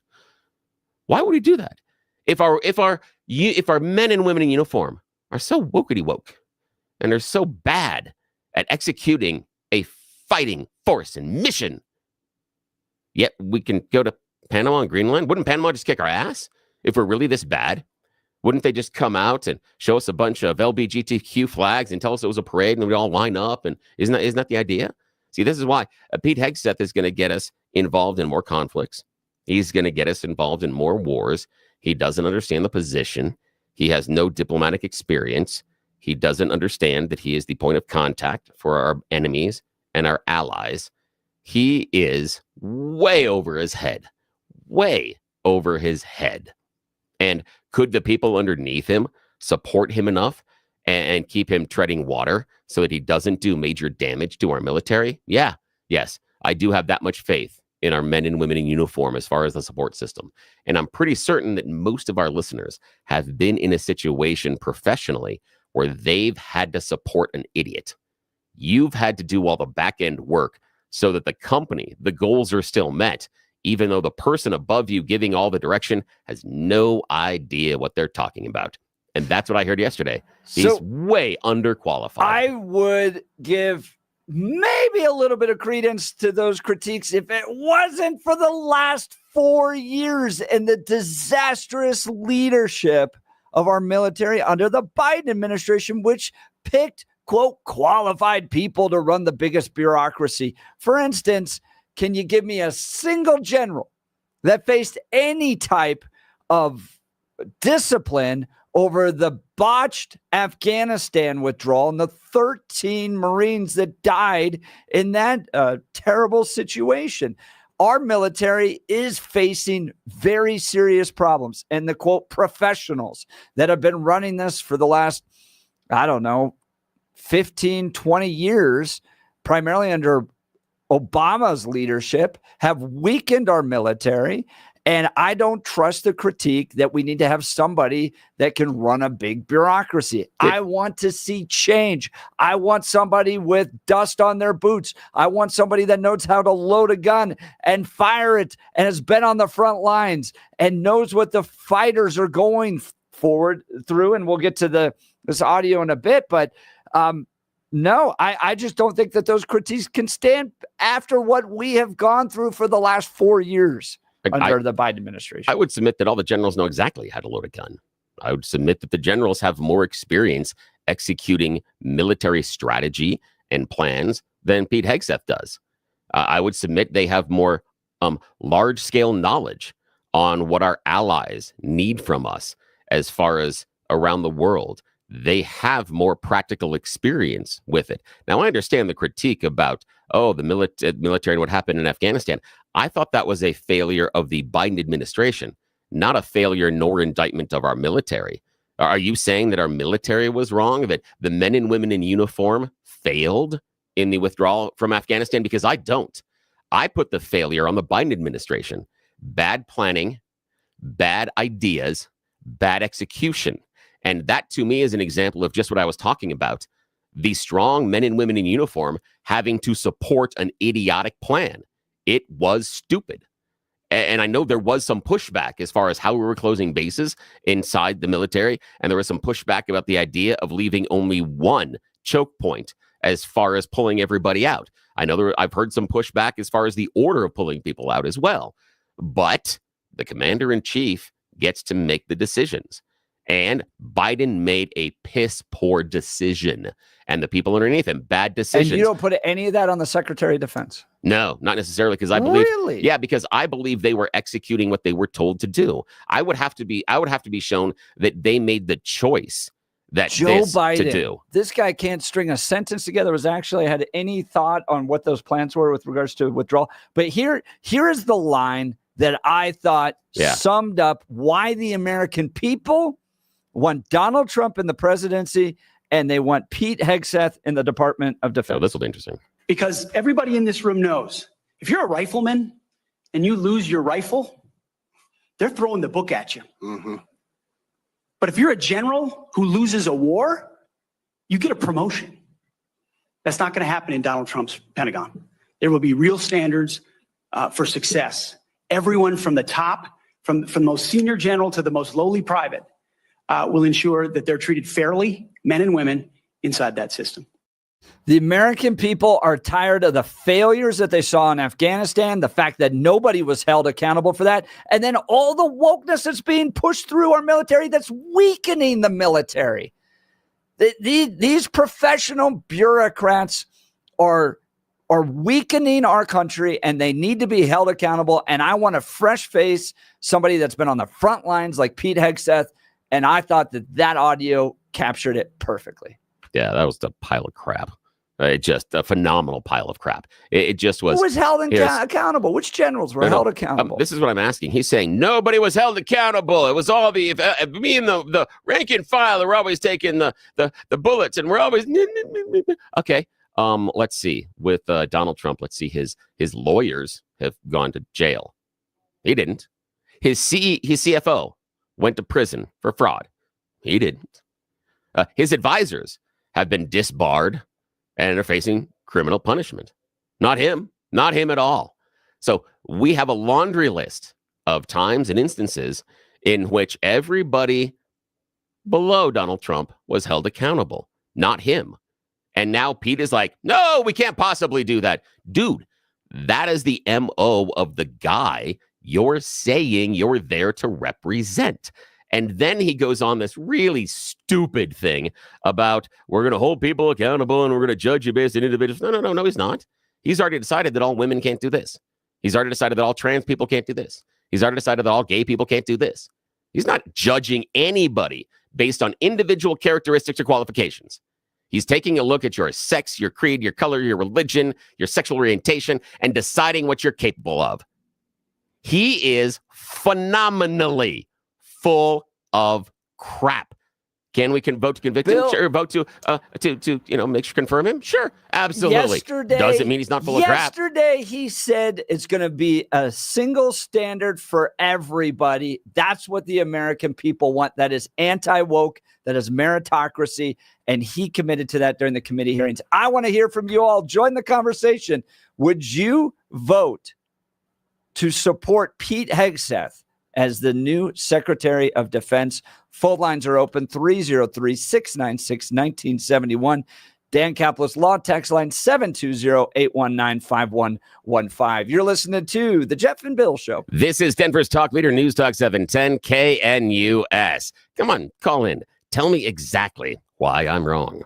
Why would he do that? If our men and women in uniform are so wokety woke and are so bad at executing a fighting force and mission, yet we can go to Panama and Greenland, wouldn't Panama just kick our ass if we're really this bad? Wouldn't they just come out and show us a bunch of LGBTQ flags and tell us it was a parade and we'd all line up? And isn't that the idea? See, this is why Pete Hegseth is going to get us involved in more conflicts. He's going to get us involved in more wars. He doesn't understand the position. He has no diplomatic experience. He doesn't understand that he is the point of contact for our enemies and our allies. He is way over his head. And could the people underneath him support him enough and keep him treading water so that he doesn't do major damage to our military? Yes, I do have that much faith in our men and women in uniform as far as the support system. And I'm pretty certain that most of our listeners have been in a situation professionally where they've had to support an idiot. You've had to do all the back end work so that the company, the goals are still met, even though the person above you giving all the direction has no idea what they're talking about. And that's what I heard yesterday. He's way underqualified. I would give maybe a little bit of credence to those critiques if it wasn't for the last 4 years and the disastrous leadership of our military under the Biden administration, which picked, quote, qualified people to run the biggest bureaucracy. For instance, can you give me a single general that faced any type of discipline over the botched Afghanistan withdrawal and the 13 Marines that died in that terrible situation. Our military is facing very serious problems. And the quote professionals that have been running this for the last, 15, 20 years, primarily under Obama's leadership, have weakened our military. And I don't trust the critique that we need to have somebody that can run a big bureaucracy. I want to see change. I want somebody with dust on their boots. I want somebody that knows how to load a gun and fire it and has been on the front lines and knows what the fighters are going forward through. And we'll get to this audio in a bit, but no, I just don't think that those critiques can stand after what we have gone through for the last 4 years. Under the Biden administration. I would submit that all the generals know exactly how to load a gun. I would submit that the generals have more experience executing military strategy and plans than Pete Hegseth does. I would submit they have more large-scale knowledge on what our allies need from us as far as around the world. They have more practical experience with it. Now, I understand the critique about, the military and what happened in Afghanistan. I thought that was a failure of the Biden administration, not a failure nor indictment of our military. Are you saying that our military was wrong, that the men and women in uniform failed in the withdrawal from Afghanistan? Because I don't. I put the failure on the Biden administration. Bad planning, bad ideas, bad execution. And that, to me, is an example of just what I was talking about. The strong men and women in uniform having to support an idiotic plan. It was stupid. And I know there was some pushback as far as how we were closing bases inside the military. And there was some pushback about the idea of leaving only one choke point as far as pulling everybody out. I know I've heard some pushback as far as the order of pulling people out as well. But the commander-in-chief gets to make the decisions. And Biden made a piss poor decision. And the people underneath him, bad decisions. And you don't put any of that on the Secretary of Defense? No, not necessarily, because I believe. Really? Yeah, because I believe they were executing what they were told to do. I would have to be shown that they made the choice that Joe Biden, to do. This guy can't string a sentence together. Was actually had any thought on what those plans were with regards to withdrawal. But here is the line that I thought summed up why the American people want Donald Trump in the presidency and they want Pete Hegseth in the Department of Defense. Oh, this will be interesting. Because everybody in this room knows if you're a rifleman and you lose your rifle, they're throwing the book at you. Mm-hmm. But if you're a general who loses a war, you get a promotion. That's not going to happen in Donald Trump's Pentagon. There will be real standards for success. Everyone from the top, from the most senior general to the most lowly private, will ensure that they're treated fairly, men and women, inside that system. The American people are tired of the failures that they saw in Afghanistan, the fact that nobody was held accountable for that, and then all the wokeness that's being pushed through our military that's weakening the military. These professional bureaucrats are weakening our country, and they need to be held accountable. And I want a fresh face, somebody that's been on the front lines like Pete Hegseth, and I thought that audio captured it perfectly. Yeah, that was a pile of crap. Just a phenomenal pile of crap. It just was. Who was held accountable? Which generals were held accountable? This is what I'm asking. He's saying nobody was held accountable. It was all me and the rank and file are always taking the bullets, and we're always okay. Let's see. With Donald Trump, let's see. His lawyers have gone to jail. He didn't. His CFO went to prison for fraud. He didn't. His advisors have been disbarred and are facing criminal punishment. Not him. Not him at all. So we have a laundry list of times and instances in which everybody below Donald Trump was held accountable, not him. And now Pete is like, no, we can't possibly do that. Dude, that is the MO of the guy you're saying you're there to represent. And then he goes on this really stupid thing about we're going to hold people accountable and we're going to judge you based on individuals. No, he's not. He's already decided that all women can't do this. He's already decided that all trans people can't do this. He's already decided that all gay people can't do this. He's not judging anybody based on individual characteristics or qualifications. He's taking a look at your sex, your creed, your color, your religion, your sexual orientation, and deciding what you're capable of. He is phenomenally full of crap. Can we vote to convict him? Sure. Vote to make sure confirm him? Sure, absolutely. Doesn't mean he's not full of crap. Yesterday, he said it's going to be a single standard for everybody. That's what the American people want. That is anti-woke. That is meritocracy. And he committed to that during the committee hearings. I want to hear from you all. Join the conversation. Would you vote to support Pete Hegseth as the new Secretary of Defense? Phone lines are open, 303-696-1971. Dan Kaplan's Law text line, 720-819-5115. You're listening to The Jeff and Bill Show. This is Denver's Talk Leader, News Talk 710 KNUS. Come on, call in. Tell me exactly why I'm wrong.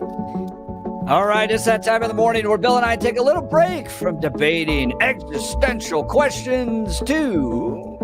All right, it's that time of the morning where Bill and I take a little break from debating existential questions to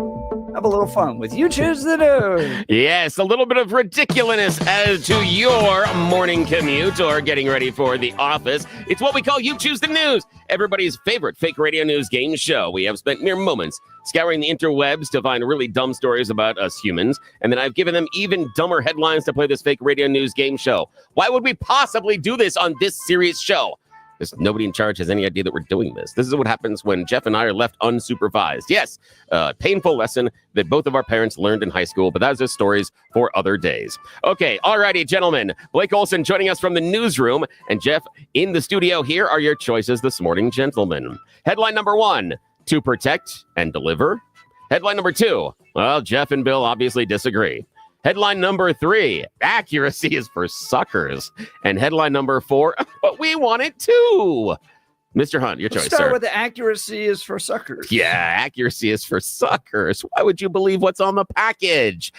have a little fun with You Choose the News. Yes, a little bit of ridiculousness as to your morning commute or getting ready for the office. It's what we call You Choose the News, everybody's favorite fake radio news game show. We have spent mere moments scouring the interwebs to find really dumb stories about us humans, and then I've given them even dumber headlines to play this fake radio news game show. Why would we possibly do this on this serious show? Because nobody in charge has any idea that we're doing this. This is what happens when Jeff and I are left unsupervised. Yes, a painful lesson that both of our parents learned in high school, but that's just stories for other days. Okay, alrighty, gentlemen. Blake Olson joining us from the newsroom, and Jeff in the studio. Here are your choices this morning, gentlemen. Headline number 1, to protect and deliver. Headline number 2, well, Jeff and Bill obviously disagree. Headline number 3, accuracy is for suckers. And headline number 4, but we want it too. Mr. Hunt, your choice, Let's start sir. with the accuracy is for suckers. Yeah, accuracy is for suckers. Why would you believe what's on the package?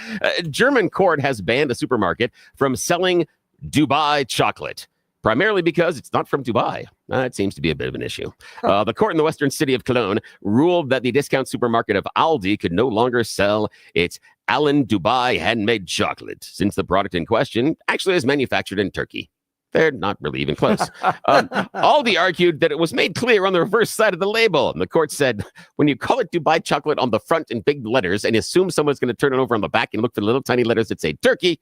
German court has banned a supermarket from selling Dubai chocolate, primarily because it's not from Dubai. It seems to be a bit of an issue. The court in the western city of Cologne ruled that the discount supermarket of Aldi could no longer sell its Allen Dubai handmade chocolate, since the product in question actually is manufactured in Turkey. They're not really even close. Aldi argued that it was made clear on the reverse side of the label. And the court said, when you call it Dubai chocolate on the front in big letters and assume someone's going to turn it over on the back and look for the little tiny letters that say Turkey,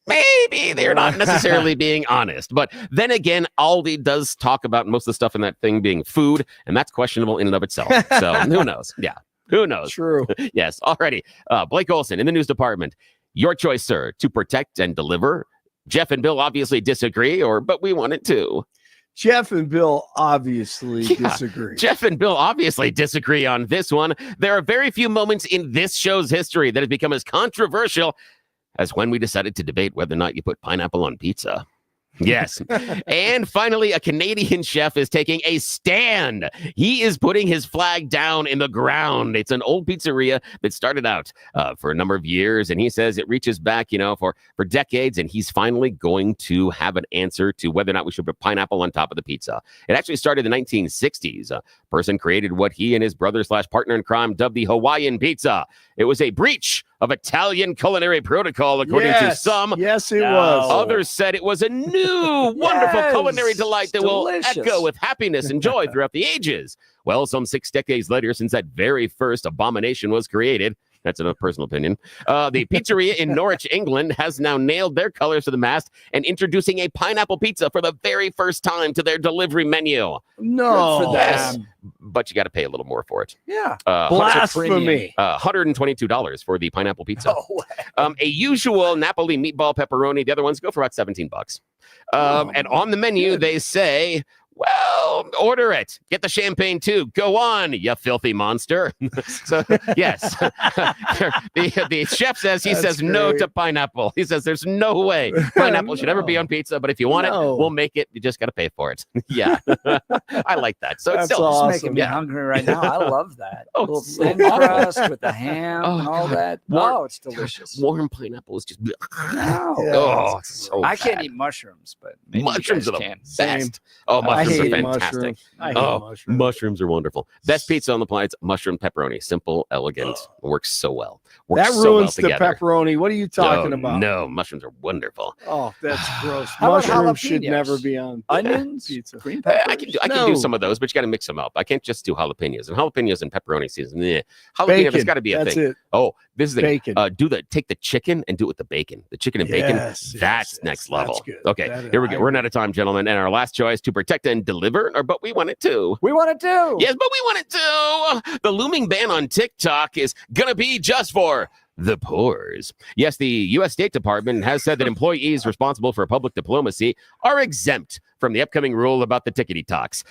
maybe they're not necessarily being honest. But then again, Aldi does talk about most of the stuff in that thing being food, and that's questionable in and of itself. So who knows? Yeah, who knows? True. Yes. Alrighty. Blake Olson in the news department. Your choice, sir, to protect and deliver. Jeff and Bill obviously disagree, but we want it too. Jeff and Bill obviously disagree. Jeff and Bill obviously disagree on this one. There are very few moments in this show's history that have become as controversial as when we decided to debate whether or not you put pineapple on pizza. Yes. And finally, a Canadian chef is taking a stand. He is putting his flag down in the ground. It's an old pizzeria that started out for a number of years, and he says it reaches back, for decades, and he's finally going to have an answer to whether or not we should put pineapple on top of the pizza. It actually started in the 1960s. A person created what he and his brother/partner in crime dubbed the Hawaiian pizza. It was a breach of Italian culinary protocol, according to some. Yes, it was. Others said it was a new, wonderful culinary delight that will echo with happiness and joy throughout the ages. Well, some 6 decades later, since that very first abomination was created, that's a personal opinion, the pizzeria in Norwich, England, has now nailed their colors to the mast and introducing a pineapple pizza for the very first time to their delivery menu. No. Good for Yes, them. but you got to pay a little more for it. Yeah. Blasphemy. $122 for the pineapple pizza. Oh, A usual Napoli meatball pepperoni. The other ones go for about $17. And on the menu, they say, well, order it. Get the champagne too. Go on, you filthy monster. So, yes. the chef says, he says no to pineapple. He says there's no way pineapple should ever be on pizza, but if you want it, we'll make it. You just got to pay for it. Yeah. I like that. So it's still awesome. making me hungry right now. I love that. Little thin crust with the ham and all that. It's delicious. Warm pineapple is just. No. It's so I can't bad. eat mushrooms, but maybe Mushrooms you are guys the can. best. Oh, I mushrooms hate are fantastic. mushrooms. I hate mushrooms. Mushrooms are wonderful. Best pizza on the planet, mushroom pepperoni. Simple, elegant. Works so well. That so ruins well the together. pepperoni. What are you talking about? No, mushrooms are wonderful. Oh, that's gross. How about Mushrooms should jalapenos? never be on Onions, pizza. green peppers. I can do some of those, but you got to mix them up. I can't just do jalapenos. And jalapenos and pepperoni season. Jalapeno, Bacon. there's got to be a That's thing. it. Oh, this is the Bacon. take the chicken and do it with the bacon. The chicken and bacon. Yes, That's yes, next that's level. good. Okay, here we go. We're running out of time, gentlemen. And our last choice, to protect and deliver, but we want it too. We want it too. Yes, but we want it too. The looming ban on TikTok is going to be just for the pores. Yes, the U.S. State Department has said that employees responsible for public diplomacy are exempt from the upcoming rule about the tickety talks.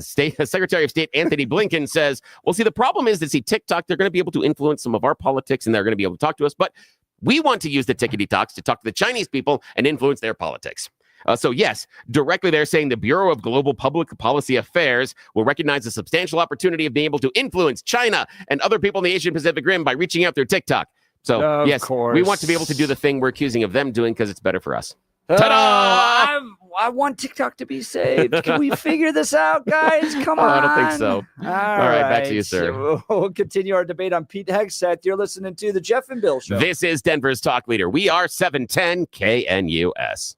Secretary of State Anthony Blinken says, well, see, the problem is that, TikTok, they're going to be able to influence some of our politics and they're going to be able to talk to us, but we want to use the tickety talks to talk to the Chinese people and influence their politics. So yes, directly they're saying the Bureau of Global Public Policy Affairs will recognize the substantial opportunity of being able to influence China and other people in the Asian Pacific Rim by reaching out through TikTok. So yes, we want to be able to do the thing we're accusing of them doing because it's better for us. Ta-da! I want TikTok to be saved. Can we figure this out, guys? Come on. I don't think so. All right, back to you, sir. So we'll continue our debate on Pete Hegseth. You're listening to the Jeff and Bill Show. This is Denver's talk leader. We are 710 KNUS.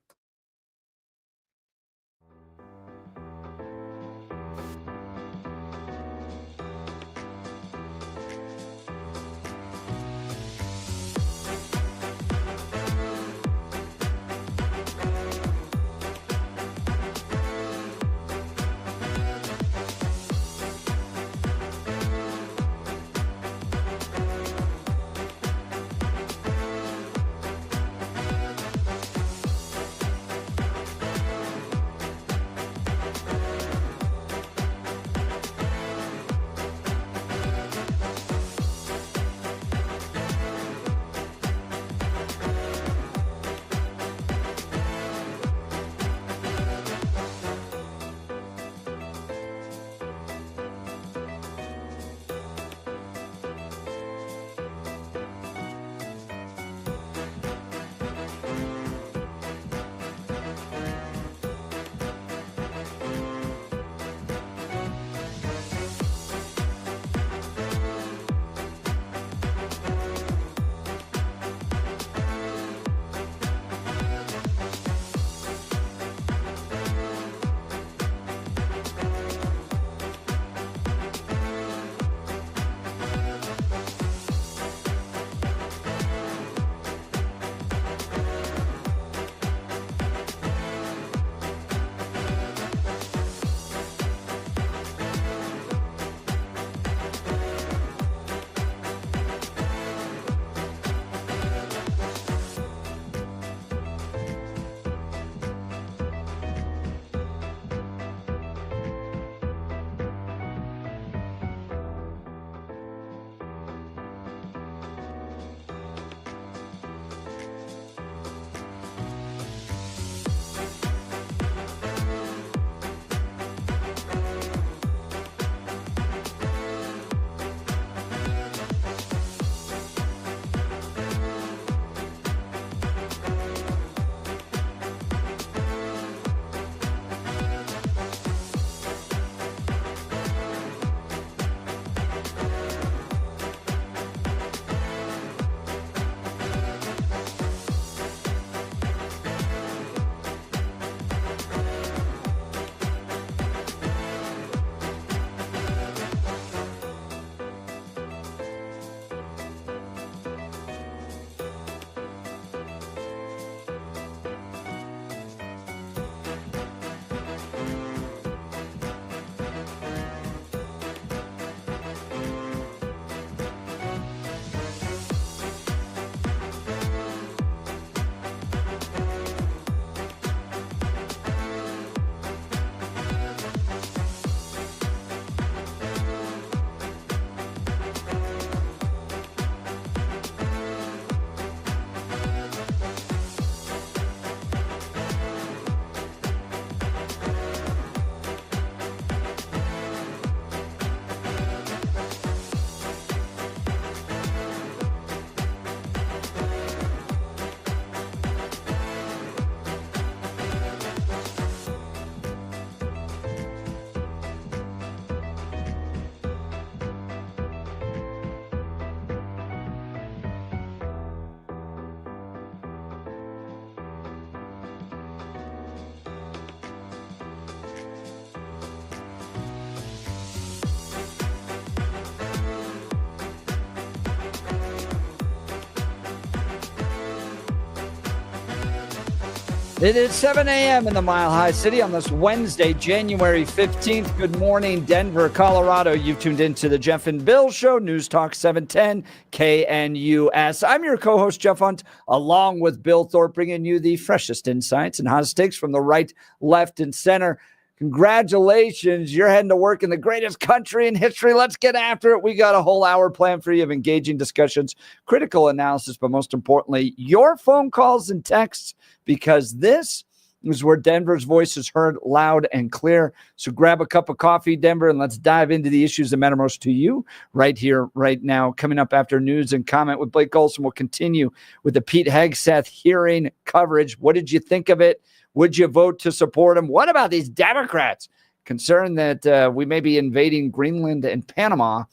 It is 7 a.m. in the Mile High City on this Wednesday, January 15th. Good morning, Denver, Colorado. You've tuned into the Jeff and Bill Show, News Talk 710 KNUS. I'm your co-host, Jeff Hunt, along with Bill Thorpe, bringing you the freshest insights and hot takes from the right, left, and center. Congratulations. You're heading to work in the greatest country in history. Let's get after it. We got a whole hour planned for you of engaging discussions, critical analysis, but most importantly, your phone calls and texts, because this is where Denver's voice is heard loud and clear. So grab a cup of coffee, Denver, and let's dive into the issues that matter most to you right here, right now. Coming up after news and comment with Blake Olson, we'll continue with the Pete Hegseth hearing coverage. What did you think of it? Would you vote to support him? What about these Democrats concerned that we may be invading Greenland and Panama,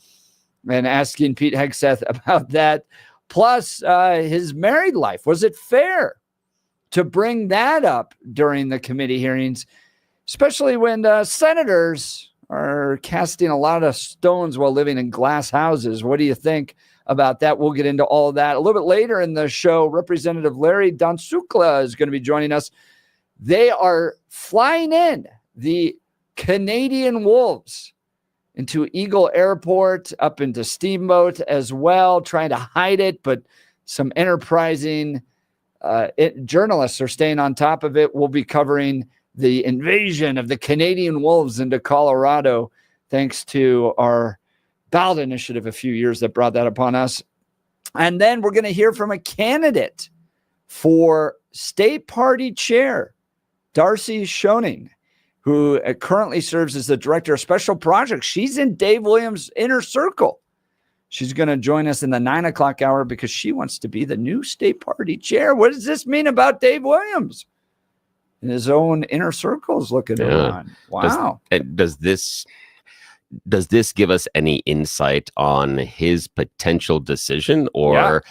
and asking Pete Hegseth about that? Plus, his married life. Was it fair to bring that up during the committee hearings, especially when senators are casting a lot of stones while living in glass houses? What do you think about that? We'll get into all of that a little bit later in the show. Representative Larry Donsukla is going to be joining us. They are flying in the Canadian Wolves into Eagle Airport, up into Steamboat as well, trying to hide it, but some enterprising journalists are staying on top of it. We'll be covering the invasion of the Canadian Wolves into Colorado, thanks to our ballot initiative a few years that brought that upon us. And then we're going to hear from a candidate for state party chair, Darcy Schoening, who currently serves as the director of special projects. She's in Dave Williams' inner circle. She's going to join us in the 9 o'clock hour because she wants to be the new state party chair. What does this mean about Dave Williams? In his own inner circles looking around. Wow. Does this give us any insight on his potential decision or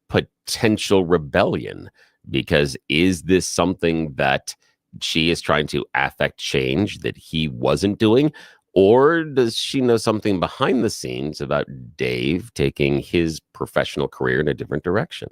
potential rebellion? Because is this something that she is trying to affect change that he wasn't doing? Or does she know something behind the scenes about Dave taking his professional career in a different direction?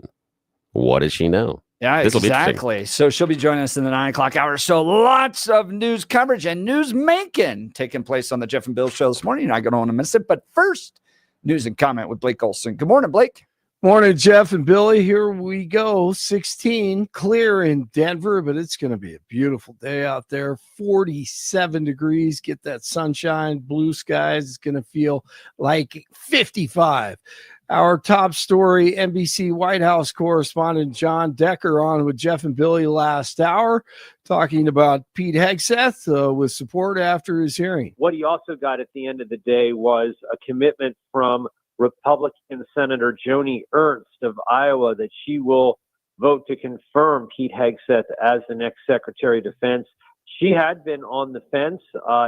What does she know? Yeah, exactly. So she'll be joining us in the 9 o'clock hour. So lots of news coverage and news making taking place on the Jeff and Bill show this morning. You're not going to want to miss it. But first, news and comment with Blake Olson. Good morning, Blake. Morning, Jeff and Billy. Here we go. 16 clear in Denver, but it's going to be a beautiful day out there. 47 degrees. Get that sunshine, blue skies. It's going to feel like 55. Our top story, NBC White House correspondent John Decker on with Jeff and Billy last hour, talking about Pete Hegseth with support after his hearing. What he also got at the end of the day was a commitment from Republican Senator Joni Ernst of Iowa that she will vote to confirm Pete Hegseth as the next Secretary of Defense. She had been on the fence.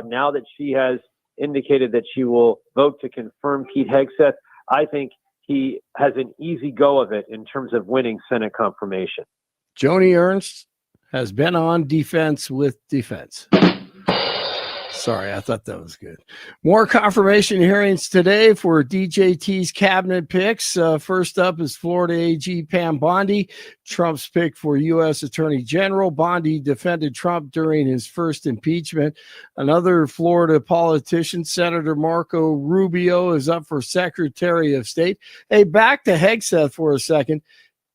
Now that she has indicated that she will vote to confirm Pete Hegseth, I think he has an easy go of it in terms of winning Senate confirmation. Joni Ernst has been on defense with defense. Sorry, I thought that was good. More confirmation hearings today for DJT's cabinet picks. First up is Florida AG Pam Bondi, Trump's pick for U.S. Attorney General. Bondi defended Trump during his first impeachment. Another Florida politician, Senator Marco Rubio, is up for Secretary of State. Hey, back to Hegseth for a second.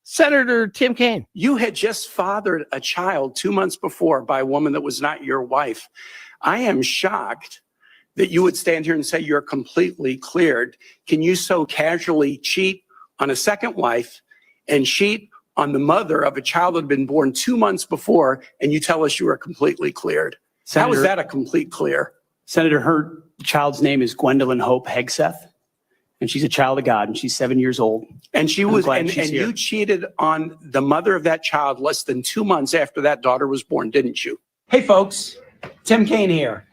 Senator Tim Kaine. You had just fathered a child 2 months before by a woman that was not your wife. I am shocked that you would stand here and say you're completely cleared. Can you so casually cheat on a second wife and cheat on the mother of a child that had been born 2 months before, and you tell us you are completely cleared? How is that a complete clear? Senator, her child's name is Gwendolyn Hope Hegseth, and she's a child of God, and she's 7 years old. And she was, and here. You cheated on the mother of that child less than 2 months after that daughter was born, didn't you? Hey, folks. Tim Kaine here.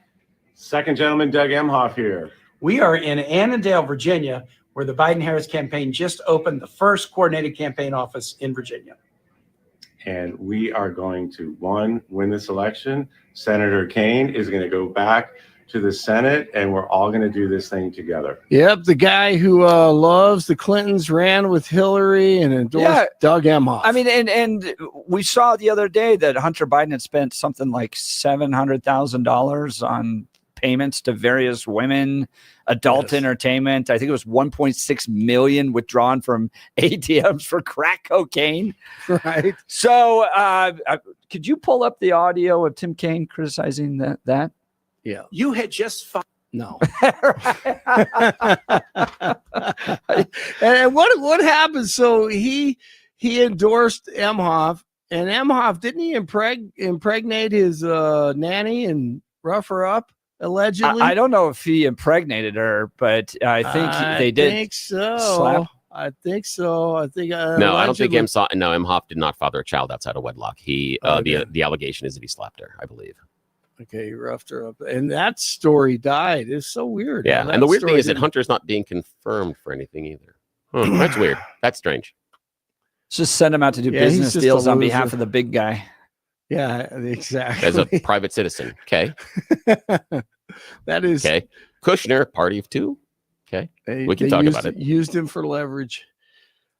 Second gentleman, Doug Emhoff here. We are in Annandale, Virginia, where the Biden-Harris campaign just opened the first coordinated campaign office in Virginia. And we are going to, win this election. Senator Kaine is going to go back to the Senate, and we're all going to do this thing together. Yep, the guy who loves the Clintons ran with Hillary and endorsed Doug Emhoff. I mean, and we saw the other day that Hunter Biden had spent something like $700,000 on payments to various women, adult entertainment. I think it was 1.6 million withdrawn from ATMs for crack cocaine. Right. So could you pull up the audio of Tim Kaine criticizing that? Yeah. You had just No. And what happened? So he endorsed Emhoff, And Emhoff, didn't he impregnate his nanny and rough her up, allegedly? I don't know if he impregnated her, but I think they did. I think so. Slap. I think so. I think No, I don't think Emhoff did not father a child outside of wedlock. He Okay. the allegation is that he slapped her, I believe. Okay, he roughed her up. And that story died. It's so weird. Yeah, That and the weird story thing is that didn't- Hunter's not being confirmed for anything either. That's weird. That's strange. Just send him out to do Yeah, he's business just a deals on loser. behalf of the big guy. Yeah, exactly. As a private citizen. Okay. That is Okay. Kushner, party of two. Okay. We can talk about it. Used him for leverage.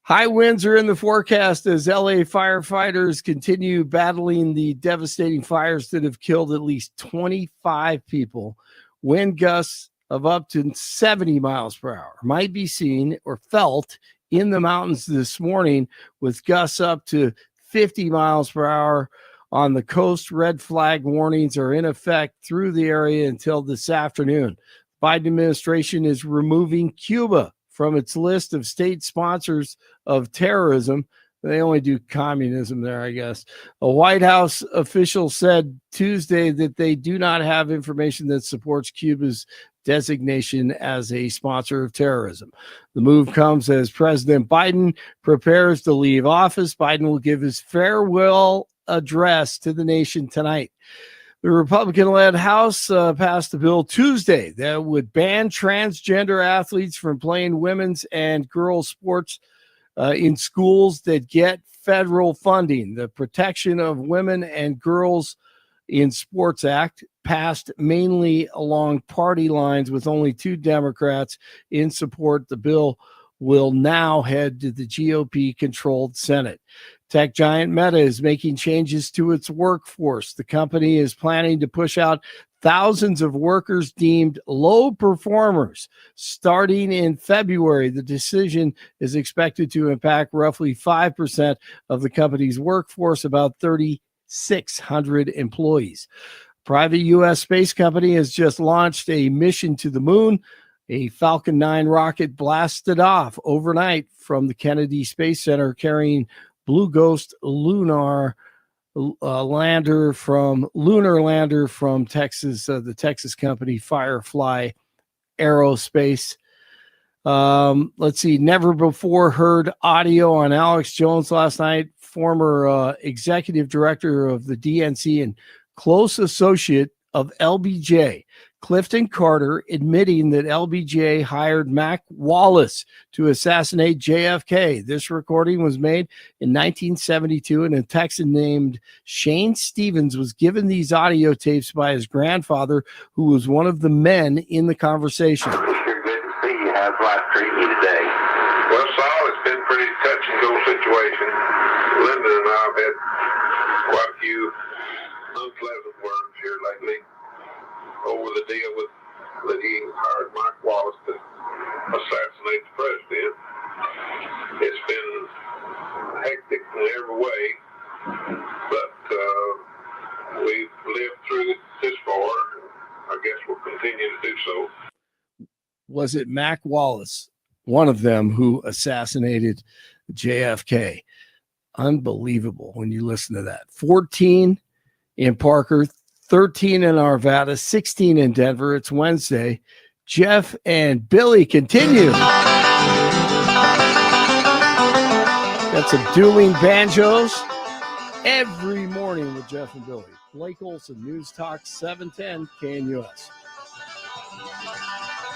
High winds are in the forecast as LA firefighters continue battling the devastating fires that have killed at least 25 people. Wind gusts of up to 70 miles per hour might be seen or felt in the mountains this morning, with gusts up to 50 miles per hour on the coast. Red flag warnings are in effect through the area until this afternoon. Biden administration is removing Cuba from its list of state sponsors of terrorism. They only do communism there, I guess. A White House official said Tuesday that they do not have information that supports Cuba's designation as a sponsor of terrorism. The move comes as President Biden prepares to leave office. Biden will give his farewell address to the nation tonight. The Republican-led House passed a bill Tuesday that would ban transgender athletes from playing women's and girls' sports in schools that get federal funding. The Protection of Women and Girls in Sports Act passed mainly along party lines with only 2 Democrats in support. The bill will now head to the GOP-controlled Senate. Tech giant Meta is making changes to its workforce. The company is planning to push out thousands of workers deemed low performers starting in February. The decision is expected to impact roughly 5% of the company's workforce, about 3,600 employees. Private U.S. space company has just launched a mission to the moon. A Falcon 9 rocket blasted off overnight from the Kennedy Space Center carrying Blue Ghost lunar lander from Texas, the Texas company Firefly Aerospace. Let's see, never before heard audio on Alex Jones last night, former executive director of the DNC and close associate of LBJ, Clifton Carter, admitting that LBJ hired Mac Wallace to assassinate JFK. This recording was made in 1972, and a Texan named Shane Stevens was given these audio tapes by his grandfather, who was one of the men in the conversation. Sure good to see you. How's life treating you today? Well, Saul, it's been a pretty touch and go situation. Linda and I have had quite a few unpleasant words here lately over the deal with that he hired Mike Wallace to assassinate the president. It's been hectic in every way, but we've lived through this far. I guess we'll continue to do so. Was it Mac Wallace, one of them, who assassinated JFK? Unbelievable when you listen to that. 14 in Parker, 13 in Arvada, 16 in Denver. It's Wednesday. Jeff and Billy continue. Got some dueling banjos every morning with Jeff and Billy. Blake Olson, News Talk 710 KNUS.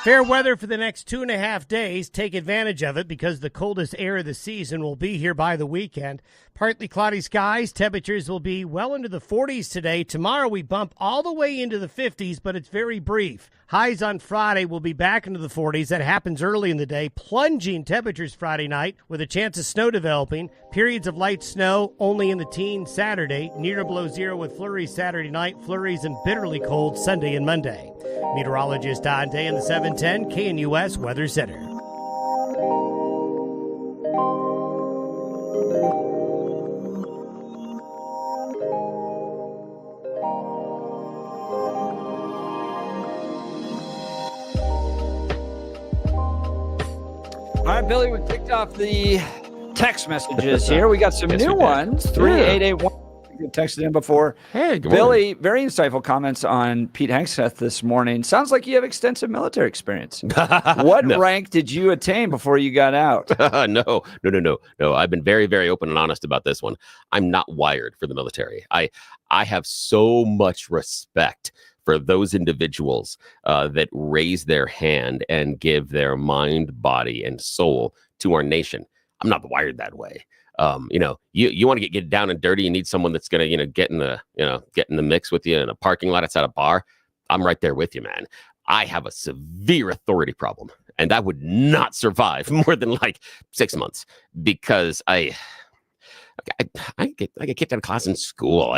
Fair weather for the next 2.5 days. Take advantage of it because the coldest air of the season will be here by the weekend. Partly cloudy skies. Temperatures will be well into the 40s today. Tomorrow we bump all the way into the 50s, but it's very brief. Highs on Friday will be back into the 40s. That happens early in the day. Plunging temperatures Friday night with a chance of snow developing. Periods of light snow only in the teens Saturday. Near or below zero with flurries Saturday night. Flurries and bitterly cold Sunday and Monday. Meteorologist Don Day in the 710 KNUS Weather Center. All right, Billy, we kicked off the text messages here. We got some new ones. 3881. You texted in before. Hey, good Billy, very insightful comments on Pete Hegseth this morning. Sounds like you have extensive military experience. What rank did you attain before you got out? No. I've been very, very open and honest about this one. I'm not wired for the military. I have so much respect for those individuals that raise their hand and give their mind, body, and soul to our nation. I'm not wired that way. You want to get down and dirty. You need someone that's going to, get in the mix with you in a parking lot outside a bar. I'm right there with you, man. I have a severe authority problem, and I would not survive more than like 6 months because I get kicked out of class in school.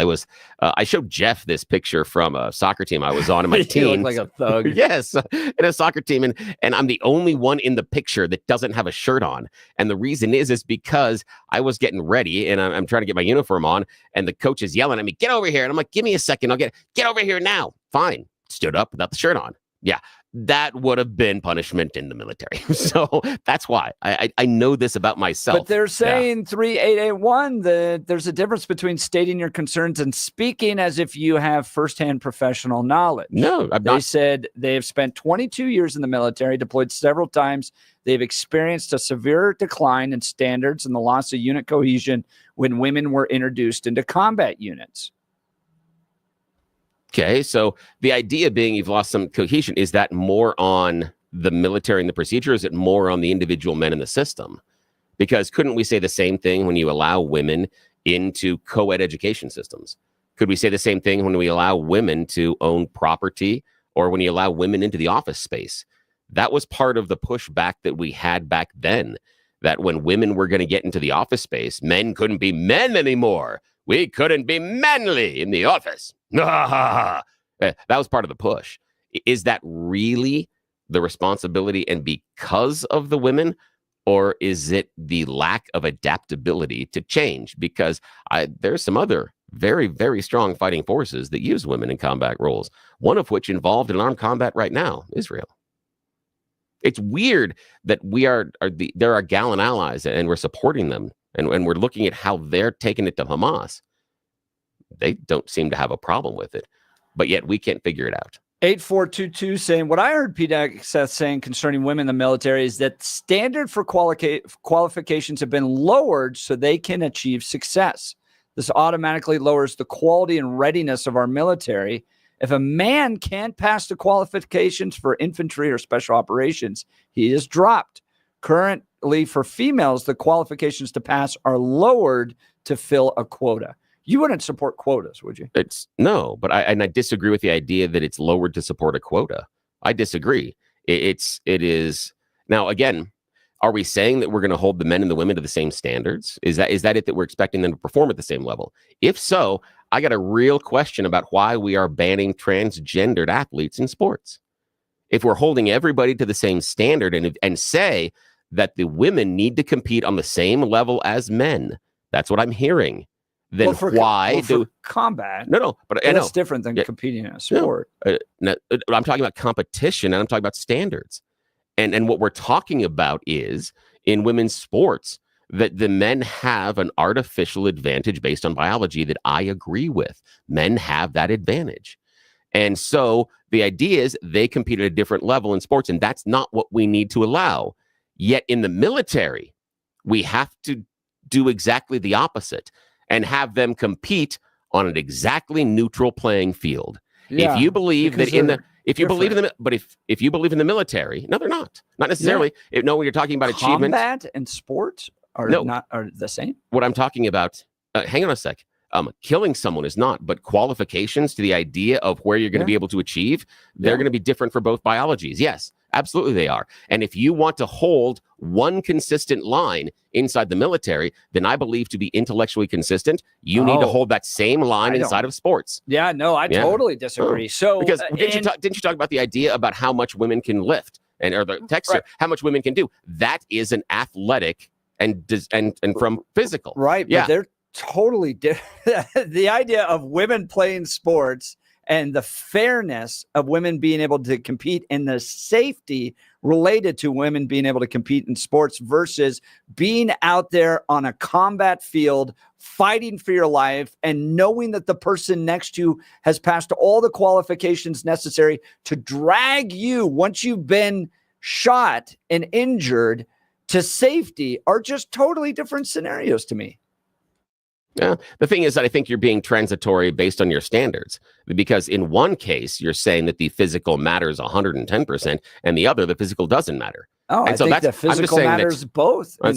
I showed Jeff this picture from a soccer team I was on in my teens. You look like a thug. Yes, in a soccer team, and I'm the only one in the picture that doesn't have a shirt on. And the reason is because I was getting ready and I'm trying to get my uniform on, and the coach is yelling at me, "Get over here!" And I'm like, "Give me a second, I'll get over here now." Fine, stood up without the shirt on. Yeah, that would have been punishment in the military. So that's why I know this about myself. But they're saying 3881 that there's a difference between stating your concerns and speaking as if you have firsthand professional knowledge. No, I'm not. They said they have spent 22 years in the military, deployed several times. They've experienced a severe decline in standards and the loss of unit cohesion when women were introduced into combat units. Okay, so the idea being you've lost some cohesion, is that more on the military and the procedure? Or is it more on the individual men in the system? Because couldn't we say the same thing when you allow women into co-ed education systems? Could we say the same thing when we allow women to own property or when you allow women into the office space? That was part of the pushback that we had back then, that when women were going to get into the office space, men couldn't be men anymore. We couldn't be manly in the office. That was part of the push. Is that really the responsibility and because of the women, or is it the lack of adaptability to change? Because there's some other very, very strong fighting forces that use women in combat roles, one of which involved in armed combat right now, Israel. It's weird that they're our gallant allies and we're supporting them. And we're looking at how they're taking it to Hamas. They don't seem to have a problem with it, but yet we can't figure it out. 8422 saying, what I heard Pete Hegseth saying concerning women in the military is that standard for qualifications have been lowered so they can achieve success. This automatically lowers the quality and readiness of our military. If a man can't pass the qualifications for infantry or special operations, he is dropped. Currently, for females, the qualifications to pass are lowered to fill a quota. You wouldn't support quotas, would you? No, but I disagree with the idea that it's lowered to support a quota. I disagree. It is now, again, are we saying that we're going to hold the men and the women to the same standards? Is that it that we're expecting them to perform at the same level? If so, I got a real question about why we are banning transgendered athletes in sports. If we're holding everybody to the same standard and say that the women need to compete on the same level as men, that's what I'm hearing. Then for combat? No, but that's different than competing in a sport. No, I'm talking about competition and I'm talking about standards. And what we're talking about is in women's sports that the men have an artificial advantage based on biology that I agree with. Men have that advantage. And so the idea is they compete at a different level in sports, and that's not what we need to allow. Yet in the military, we have to do exactly the opposite and have them compete on an exactly neutral playing field. Yeah, if you believe that if you believe in the military, no, they're not necessarily. Yeah. When you're talking about achievement, combat and sports are the same. What I'm talking about, hang on a sec. Killing someone is not, but qualifications to the idea of where you're going to be able to achieve, they're going to be different for both biologies. Yes, absolutely they are. And if you want to hold one consistent line inside the military, then I believe to be intellectually consistent, you need to hold that same line inside of sports. Yeah, no, I totally disagree. So because didn't you talk about the idea about how much women can lift or the text here, how much women can do? That is an athletic and from physical. Right. Yeah. But they're totally different. The idea of women playing sports and the fairness of women being able to compete and the safety related to women being able to compete in sports versus being out there on a combat field, fighting for your life and knowing that the person next to you has passed all the qualifications necessary to drag you once you've been shot and injured to safety are just totally different scenarios to me. Yeah. The thing is that I think you're being transitory based on your standards, because in one case, you're saying that the physical matters 110%, and the other, the physical doesn't matter. Oh, and I think the physical matters both. But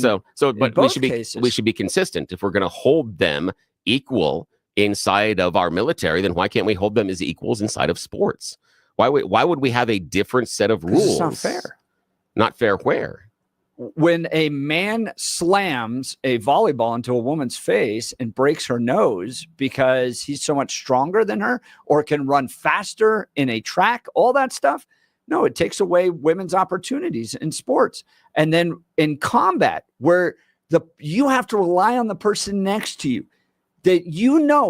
we should be consistent. If we're going to hold them equal inside of our military, then why can't we hold them as equals inside of sports? Why would we have a different set of rules? It's not fair. Not fair where? When a man slams a volleyball into a woman's face and breaks her nose because he's so much stronger than her or can run faster in a track, all that stuff, no, it takes away women's opportunities in sports. And then in combat, where you have to rely on the person next to you that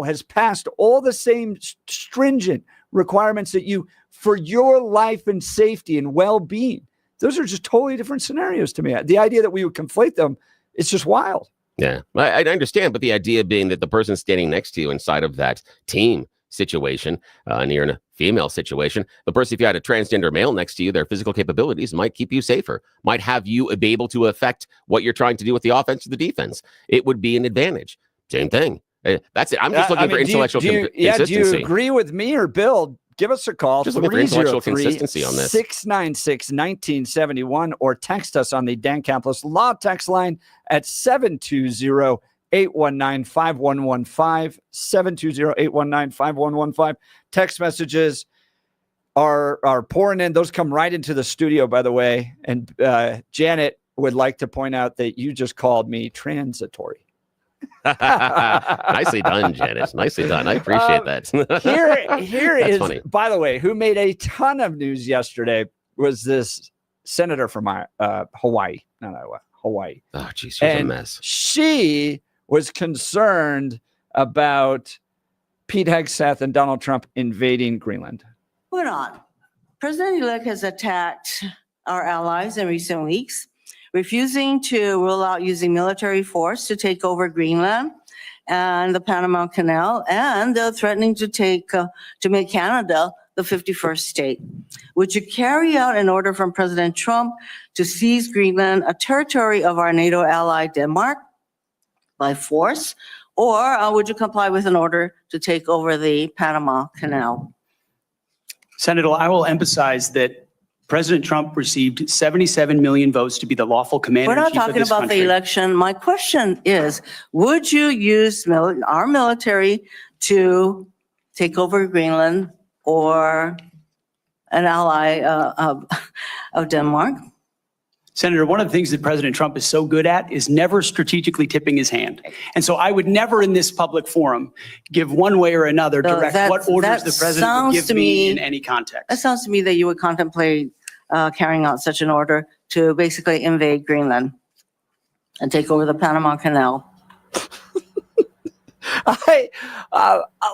has passed all the same stringent requirements that you for your life and safety and well-being. Those are just totally different scenarios to me. The idea that we would conflate them, it's just wild. Yeah, I understand. But the idea being that the person standing next to you inside of that team situation, and you're in a female situation, the person, if you had a transgender male next to you, their physical capabilities might keep you safer, might have you be able to affect what you're trying to do with the offense or the defense. It would be an advantage. Same thing. That's it. I'm just looking for intellectual consistency. Do you agree with me or Bill? Give us a call. Just looking for intellectual consistency on this. 696-1971 or text us on the Dan Campos Law text line at 720-819-5115. 720-819-5115. Text messages are pouring in. Those come right into the studio, by the way. And Janet would like to point out that you just called me transitory. Nicely done, Janice. Nicely done. I appreciate that. Here is funny. By the way, who made a ton of news yesterday was this senator from Hawaii, not Iowa, Hawaii. Oh, geez, she's a mess. She was concerned about Pete Hegseth and Donald Trump invading Greenland. Moving on. President-elect has attacked our allies in recent weeks, refusing to rule out using military force to take over Greenland and the Panama Canal, and threatening to make Canada the 51st state. Would you carry out an order from President Trump to seize Greenland, a territory of our NATO ally Denmark, by force, or would you comply with an order to take over the Panama Canal? Senator, I will emphasize that President Trump received 77 million votes to be the lawful commander-in-chief of this country. We're not talking about the election. My question is, would you use our military to take over Greenland or an ally of Denmark? Senator, one of the things that President Trump is so good at is never strategically tipping his hand. And so I would never in this public forum give one way or another direct what orders the president would give me in any context. That sounds to me that you would contemplate carrying out such an order to basically invade Greenland and take over the Panama Canal.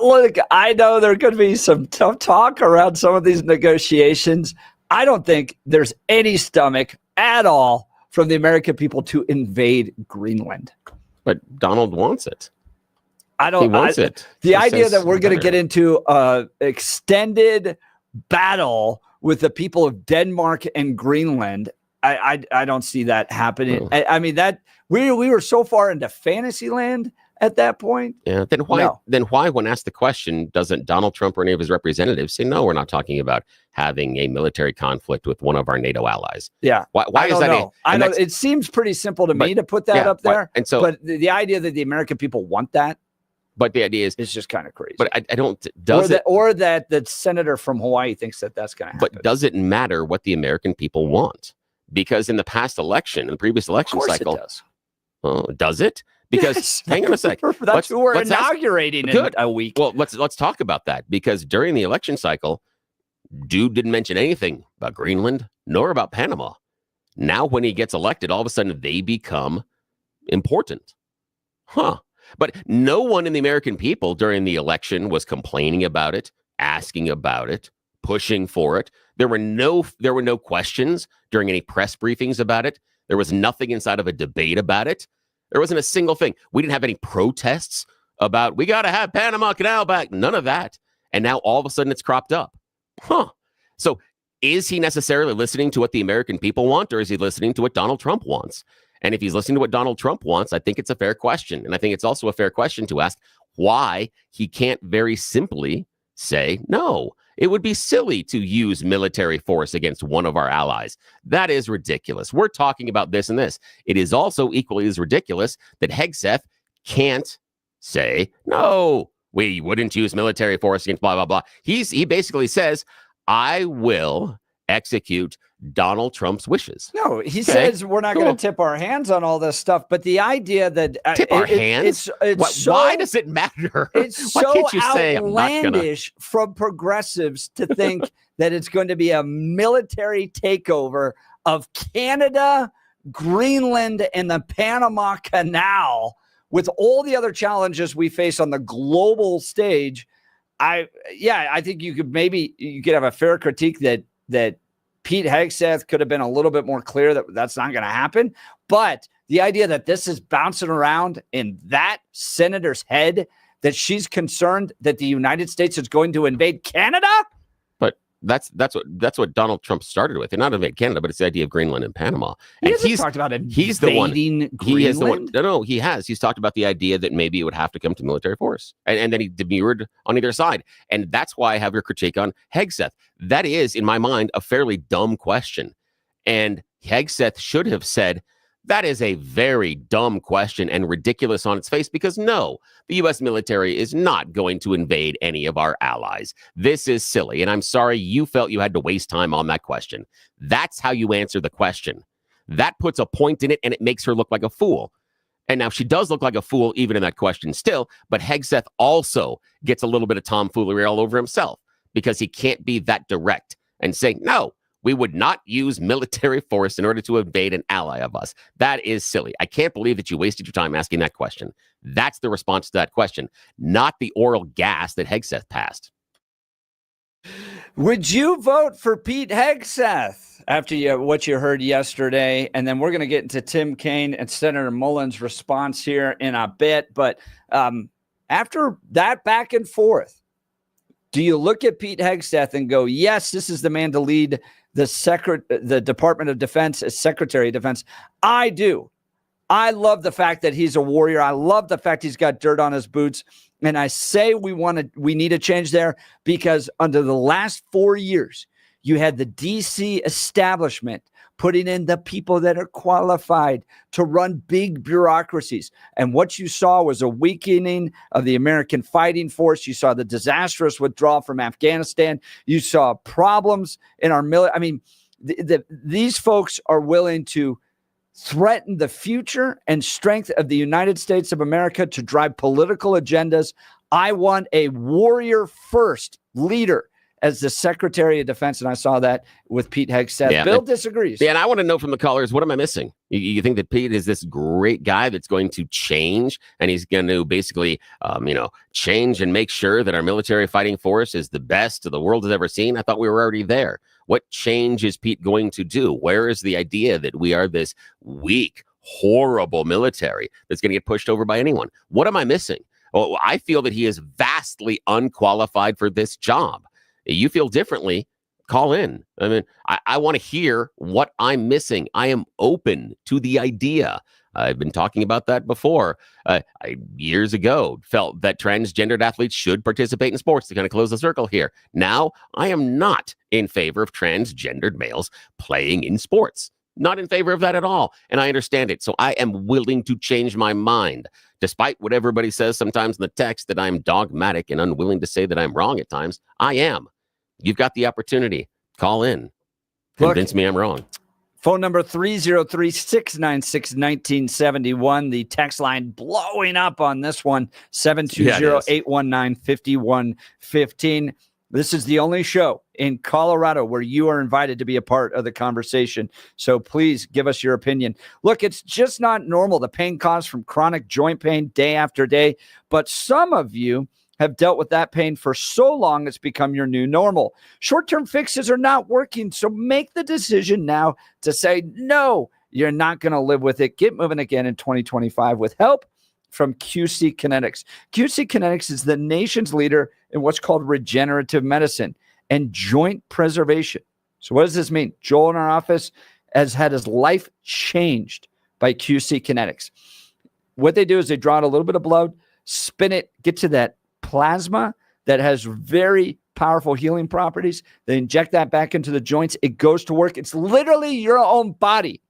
Look, I know there could be some tough talk around some of these negotiations. I don't think there's any stomach at all from the American people to invade Greenland. But Donald wants it. He wants it. The idea that we're going to get into an extended battle with the people of Denmark and Greenland, I don't see that happening. Oh. I mean, that we were so far into fantasy land at that point. Yeah. Then why, when asked the question, doesn't Donald Trump or any of his representatives say, no, we're not talking about having a military conflict with one of our NATO allies? Yeah. Why is that? I know it seems pretty simple to me to put that up there. And so, but the idea that the American people want that, but the idea is it's just kind of crazy. But I don't. Or that the senator from Hawaii thinks that that's going to happen. But does it matter what the American people want? Because in the past election, in the previous election cycle, it does. Does it? Because hang on a sec. That's who we're inaugurating in a week. Well, let's talk about that, because during the election cycle, dude didn't mention anything about Greenland nor about Panama. Now, when he gets elected, all of a sudden they become important. Huh. But no one in the American people during the election was complaining about it, asking about it, pushing for it. There were no questions during any press briefings about it. There was nothing inside of a debate about it. There wasn't a single thing. We didn't have any protests about, we got to have Panama Canal back. None of that. And now all of a sudden it's cropped up. So is he necessarily listening to what the American people want, or is he listening to what Donald Trump wants? And if he's listening to what Donald Trump wants, I think it's a fair question. And I think it's also a fair question to ask why he can't very simply say no. It would be silly to use military force against one of our allies. That is ridiculous. We're talking about this and this. It is also equally as ridiculous that Hegseth can't say, no, we wouldn't use military force against blah, blah, blah. He basically says, I will execute Donald Trump's wishes. No, he says we're not going to tip our hands on all this stuff. But the idea that tip our hands, why does it matter? It's why so can't you say outlandish from progressives to think that it's going to be a military takeover of Canada, Greenland, and the Panama Canal with all the other challenges we face on the global stage. I think you could have a fair critique that Pete Hegseth could have been a little bit more clear that that's not going to happen. But the idea that this is bouncing around in that senator's head, that she's concerned that the United States is going to invade Canada. But that's what Donald Trump started with. And not invade Canada, but it's the idea of Greenland and Panama. And he's talked about invading he's the one. Greenland. He is the one. No, he has. He's talked about the idea that maybe it would have to come to military force. And then he demurred on either side. And that's why I have your critique on Hegseth. That is, in my mind, a fairly dumb question. And Hegseth should have said, that is a very dumb question and ridiculous on its face, because no, the U.S. military is not going to invade any of our allies. This is silly. And I'm sorry you felt you had to waste time on that question. That's how you answer the question. That puts a point in it, and it makes her look like a fool. And now she does look like a fool even in that question still, but Hegseth also gets a little bit of tomfoolery all over himself, because he can't be that direct and say, no, we would not use military force in order to invade an ally of us. That is silly. I can't believe that you wasted your time asking that question. That's the response to that question, not the oral gas that Hegseth passed. Would you vote for Pete Hegseth after what you heard yesterday? And then we're going to get into Tim Kaine and Senator Mullins' response here in a bit. But after that back and forth, do you look at Pete Hegseth and go, yes, this is the man to lead the Department of Defense as Secretary of Defense? I do. I love the fact that he's a warrior. I love the fact he's got dirt on his boots. And I say we need a change there, because under the last 4 years, you had the DC establishment putting in the people that are qualified to run big bureaucracies. And what you saw was a weakening of the American fighting force. You saw the disastrous withdrawal from Afghanistan. You saw problems in our military. I mean, these folks are willing to threaten the future and strength of the United States of America to drive political agendas. I want a warrior first leader as the Secretary of Defense, and I saw that with Pete Hegseth. Yeah, Bill disagrees. Yeah, and I want to know from the callers, what am I missing? You think that Pete is this great guy that's going to change, and he's going to basically, change and make sure that our military fighting force is the best the world has ever seen? I thought we were already there. What change is Pete going to do? Where is the idea that we are this weak, horrible military that's going to get pushed over by anyone? What am I missing? Well, I feel that he is vastly unqualified for this job. You feel differently, call in. I mean, I want to hear what I'm missing. I am open to the idea. I've been talking about that before. I years ago felt that transgendered athletes should participate in sports, to kind of close the circle here. Now, I am not in favor of transgendered males playing in sports. Not in favor of that at all. And I understand it. So I am willing to change my mind, despite what everybody says sometimes in the text that I'm dogmatic and unwilling to say that I'm wrong at times. I am. You've got the opportunity. Call in. Convince me I'm wrong. Phone number 303-696-1971. The text line blowing up on this one, 720-819-5115. This is the only show in Colorado where you are invited to be a part of the conversation. So please give us your opinion. Look, it's just not normal, the pain caused from chronic joint pain day after day. But some of you have dealt with that pain for so long, it's become your new normal. Short-term fixes are not working, so make the decision now to say, no, you're not going to live with it. Get moving again in 2025 with help from QC Kinetics. QC Kinetics is the nation's leader in what's called regenerative medicine and joint preservation. So what does this mean? Joel in our office has had his life changed by QC Kinetics. What they do is they draw out a little bit of blood, spin it, get to that plasma that has very powerful healing properties. They inject that back into the joints. It goes to work. It's literally your own body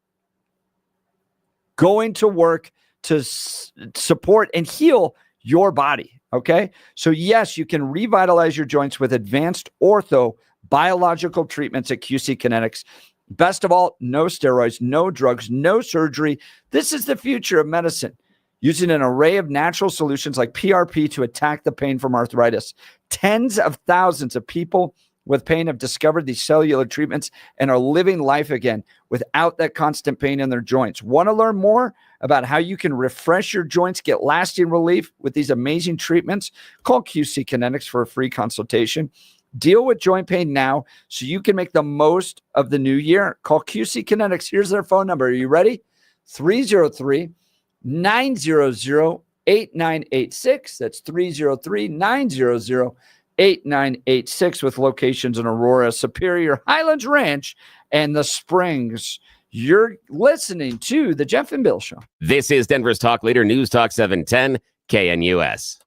going to work to support and heal your body. Okay. So yes, you can revitalize your joints with advanced ortho biological treatments at QC Kinetics. Best of all, no steroids, no drugs, no surgery. This is the future of medicine. Using an array of natural solutions like PRP to attack the pain from arthritis. Tens of thousands of people with pain have discovered these cellular treatments and are living life again without that constant pain in their joints. Want to learn more about how you can refresh your joints, get lasting relief with these amazing treatments? Call QC Kinetics for a free consultation. Deal with joint pain now so you can make the most of the new year. Call QC Kinetics. Here's their phone number. Are you ready? 303-900-8986. That's 303-900-8986 with locations in Aurora, Superior, Highlands Ranch, and the Springs. You're listening to The Jeff and Bill Show. This is Denver's Talk Leader, News Talk 710 KNUS.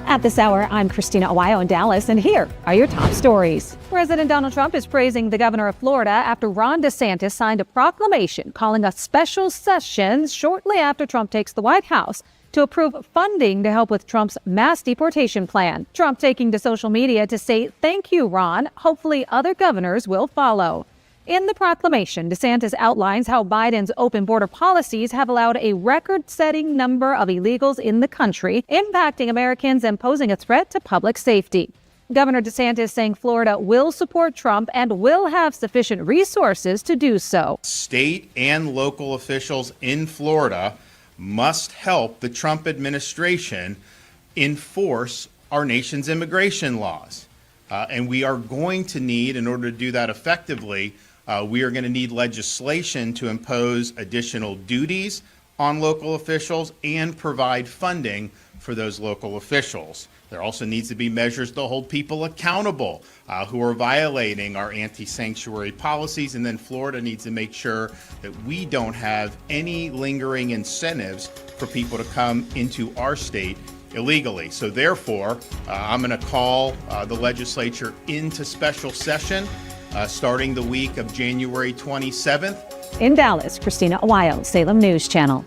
At this hour, I'm Christina Awayo in Dallas, and here are your top stories. President Donald Trump is praising the governor of Florida after Ron DeSantis signed a proclamation calling a special session shortly after Trump takes the White House to approve funding to help with Trump's mass deportation plan. Trump taking to social media to say, "Thank you, Ron. Hopefully other governors will follow." In the proclamation, DeSantis outlines how Biden's open border policies have allowed a record-setting number of illegals in the country, impacting Americans and posing a threat to public safety. Governor DeSantis saying Florida will support Trump and will have sufficient resources to do so. State and local officials in Florida must help the Trump administration enforce our nation's immigration laws. And we are going to need, in order to do that effectively, we are going to need legislation to impose additional duties on local officials and provide funding for those local officials. There also needs to be measures to hold people accountable who are violating our anti-sanctuary policies. And then Florida needs to make sure that we don't have any lingering incentives for people to come into our state illegally. So therefore, I'm going to call the legislature into special session starting the week of January 27th. In Dallas, Christina Awayo, Salem News Channel.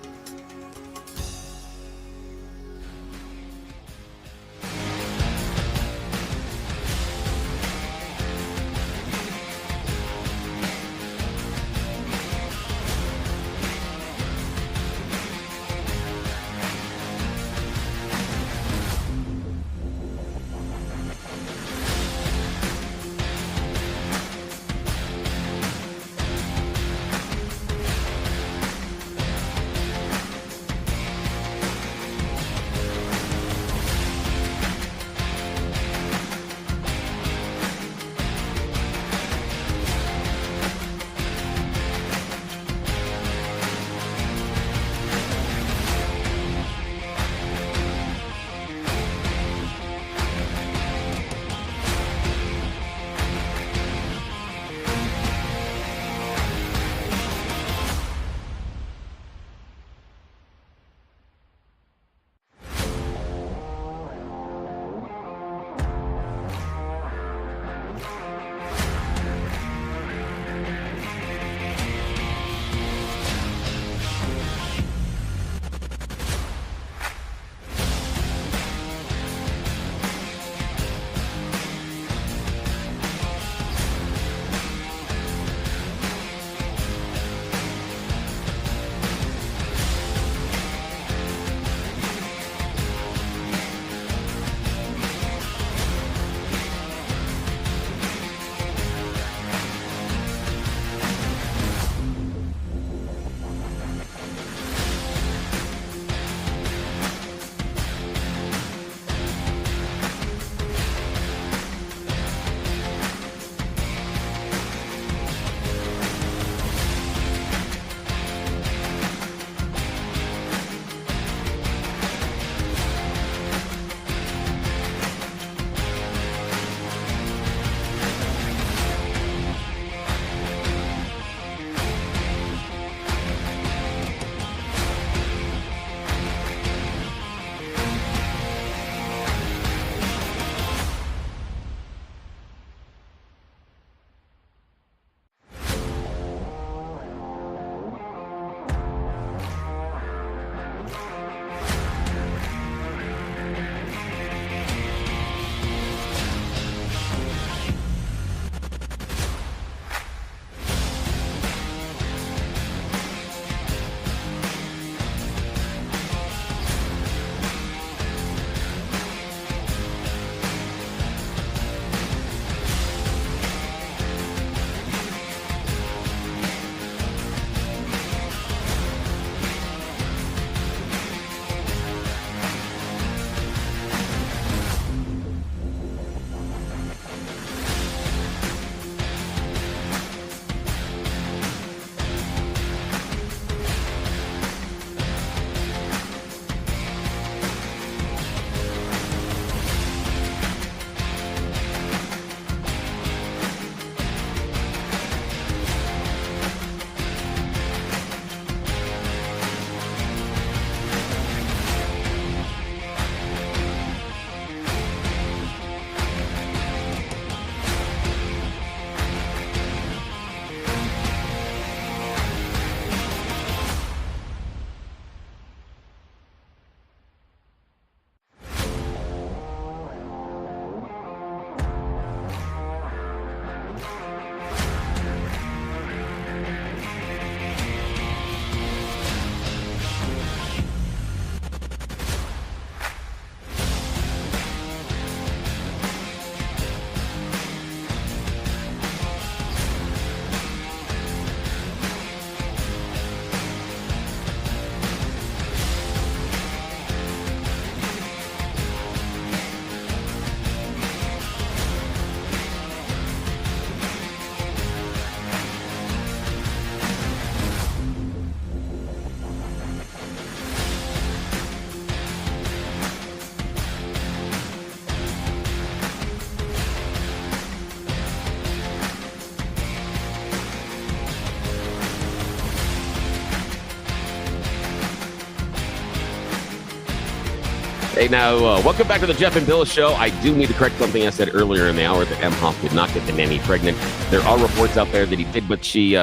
Hey, now, welcome back to the Jeff and Bill Show. I do need to correct something I said earlier in the hour that Emhoff did not get the nanny pregnant. There are reports out there that he did, but she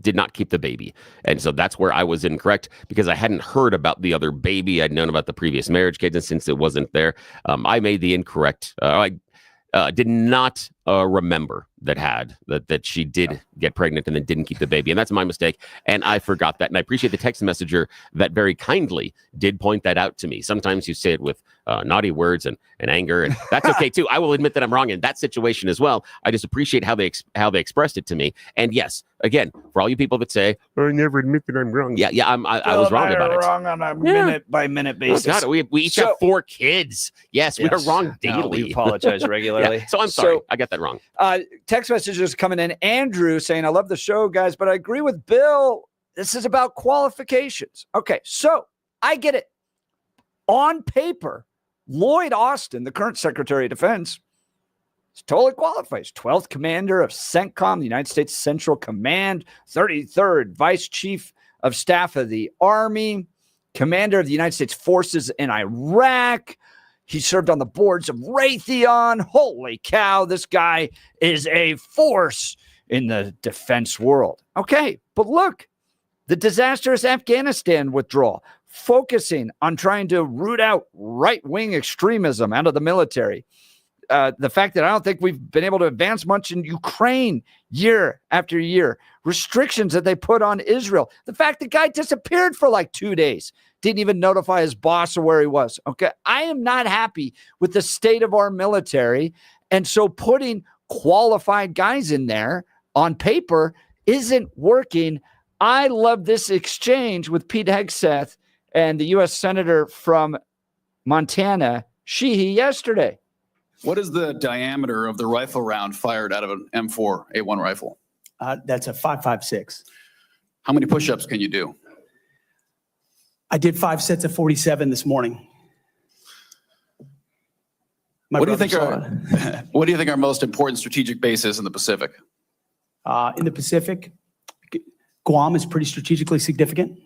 did not keep the baby. And so that's where I was incorrect because I hadn't heard about the other baby. I'd known about the previous marriage kids, and since it wasn't there, I made the incorrect. I did not remember that she did get pregnant and then didn't keep the baby. And that's my mistake. And I forgot that. And I appreciate the text messenger that very kindly did point that out to me. Sometimes you say it with naughty words and anger, and that's okay too. I will admit that I'm wrong in that situation as well. I just appreciate how they expressed it to me. And yes, again, for all you people that say, I never admit that I'm wrong. Yeah, I was wrong about it. Wrong on a minute by minute basis. Oh, God, we each have 4 kids. Yes, we are wrong daily. No, we apologize regularly. So I'm sorry. I got that wrong. Text messages coming in. Andrew saying, I love the show, guys, but I agree with Bill. This is about qualifications. Okay, so I get it. On paper, Lloyd Austin, the current Secretary of Defense, is totally qualifies. 12th Commander of CENTCOM, the United States Central Command, 33rd Vice Chief of Staff of the Army, Commander of the United States Forces in Iraq. He served on the boards of Raytheon. Holy cow, this guy is a force in the defense world. Okay, but look, the disastrous Afghanistan withdrawal, focusing on trying to root out right-wing extremism out of the military. The fact that I don't think we've been able to advance much in Ukraine year after year. Restrictions that they put on Israel. The fact the guy disappeared for like 2 days. Didn't even notify his boss of where he was. Okay, I am not happy with the state of our military. And so putting qualified guys in there on paper isn't working. I love this exchange with Pete Hegseth and the U.S. Senator from Montana, Sheehy, yesterday. What is the diameter of the rifle round fired out of an M4A1 rifle? That's a 5.56. How many push-ups can you do? I did 5 sets of 47 this morning. What do you think are most important strategic bases in the Pacific? In the Pacific, Guam is pretty strategically significant.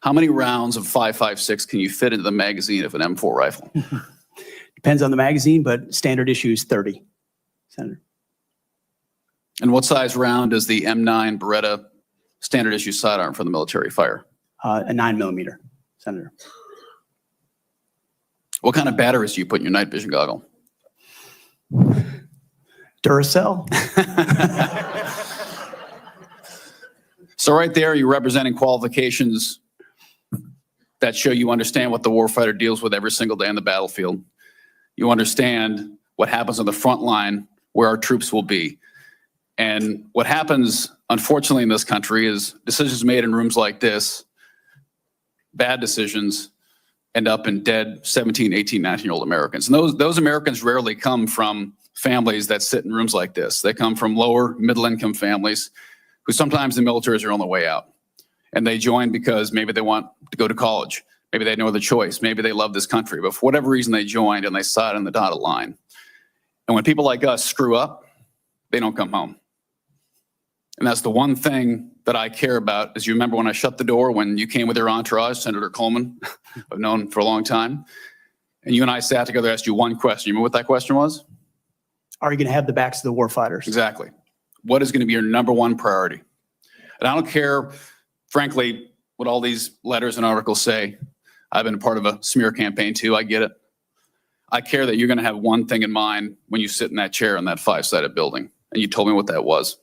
How many rounds of 5.56 can you fit into the magazine of an M4 rifle? Depends on the magazine, but standard issue is 30, Senator. And what size round does the M9 Beretta standard issue sidearm for the military fire? A 9mm, Senator. What kind of batteries do you put in your night vision goggle? Duracell. So right there, you're representing qualifications that show you understand what the warfighter deals with every single day on the battlefield. You understand what happens on the front line, where our troops will be. And what happens, unfortunately, in this country is decisions made in rooms like this, bad decisions, end up in dead 17, 18, 19-year-old Americans. And those Americans rarely come from families that sit in rooms like this. They come from lower, middle-income families who sometimes the military is their only way out. And they join because maybe they want to go to college. Maybe they had no other choice. Maybe they love this country. But for whatever reason, they joined and they sat on the dotted line. And when people like us screw up, they don't come home. And that's the one thing that I care about. As you remember when I shut the door, when you came with your entourage, Senator Coleman, I've known for a long time, and you and I sat together, asked you one question. You remember what that question was? Are you going to have the backs of the war fighters? Exactly. What is going to be your number one priority? And I don't care, frankly, what all these letters and articles say. I've been a part of a smear campaign too. I get it. I care that you're going to have one thing in mind when you sit in that chair in that 5-sided building. And you told me what that was.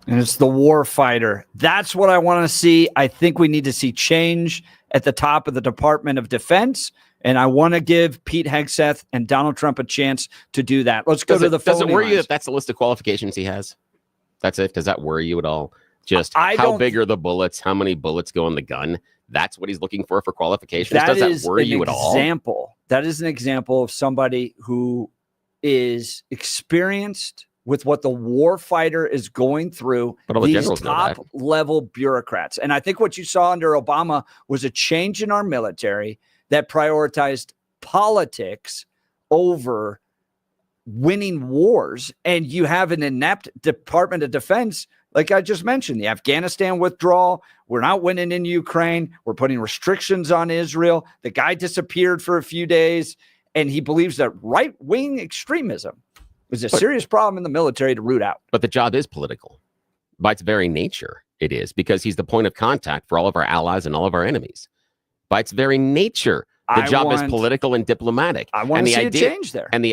And it's the war fighter. That's what I want to see. I think we need to see change at the top of the Department of Defense. And I want to give Pete Hegseth and Donald Trump a chance to do that. Let's go to the phone. Does it worry you that that's the list of qualifications he has? That's it? Does that worry you at all? Just how big are the bullets? How many bullets go in the gun? That's what he's looking for qualifications. Does that worry you at all? That is an example of somebody who is experienced with what the war fighter is going through, but all the these top level bureaucrats. And I think what you saw under Obama was a change in our military that prioritized politics over winning wars. And you have an inept Department of Defense Like I just mentioned, the Afghanistan withdrawal, we're not winning in Ukraine. We're putting restrictions on Israel. The guy disappeared for a few days, and he believes that right-wing extremism is a serious problem in the military to root out. But the job is political. By its very nature, it is, because he's the point of contact for all of our allies and all of our enemies. By its very nature, the job is political and diplomatic. I want to see a change there. And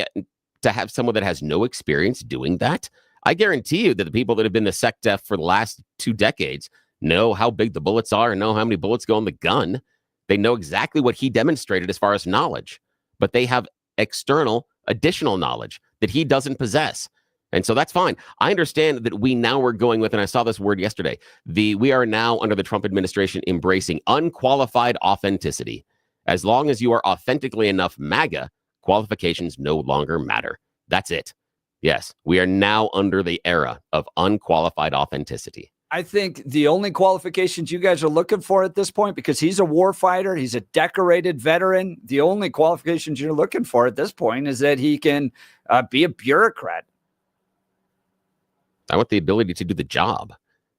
to have someone that has no experience doing that, I guarantee you that the people that have been the SecDef for the last 2 decades know how big the bullets are and know how many bullets go in the gun. They know exactly what he demonstrated as far as knowledge, but they have external, additional knowledge that he doesn't possess. And so that's fine. I understand that we now are going with, and I saw this word yesterday, we are now under the Trump administration embracing unqualified authenticity. As long as you are authentically enough MAGA, qualifications no longer matter. That's it. Yes, we are now under the era of unqualified authenticity. I think the only qualifications you guys are looking for at this point, because he's a war fighter, he's a decorated veteran, the only qualifications you're looking for at this point is that he can be a bureaucrat. I want the ability to do the job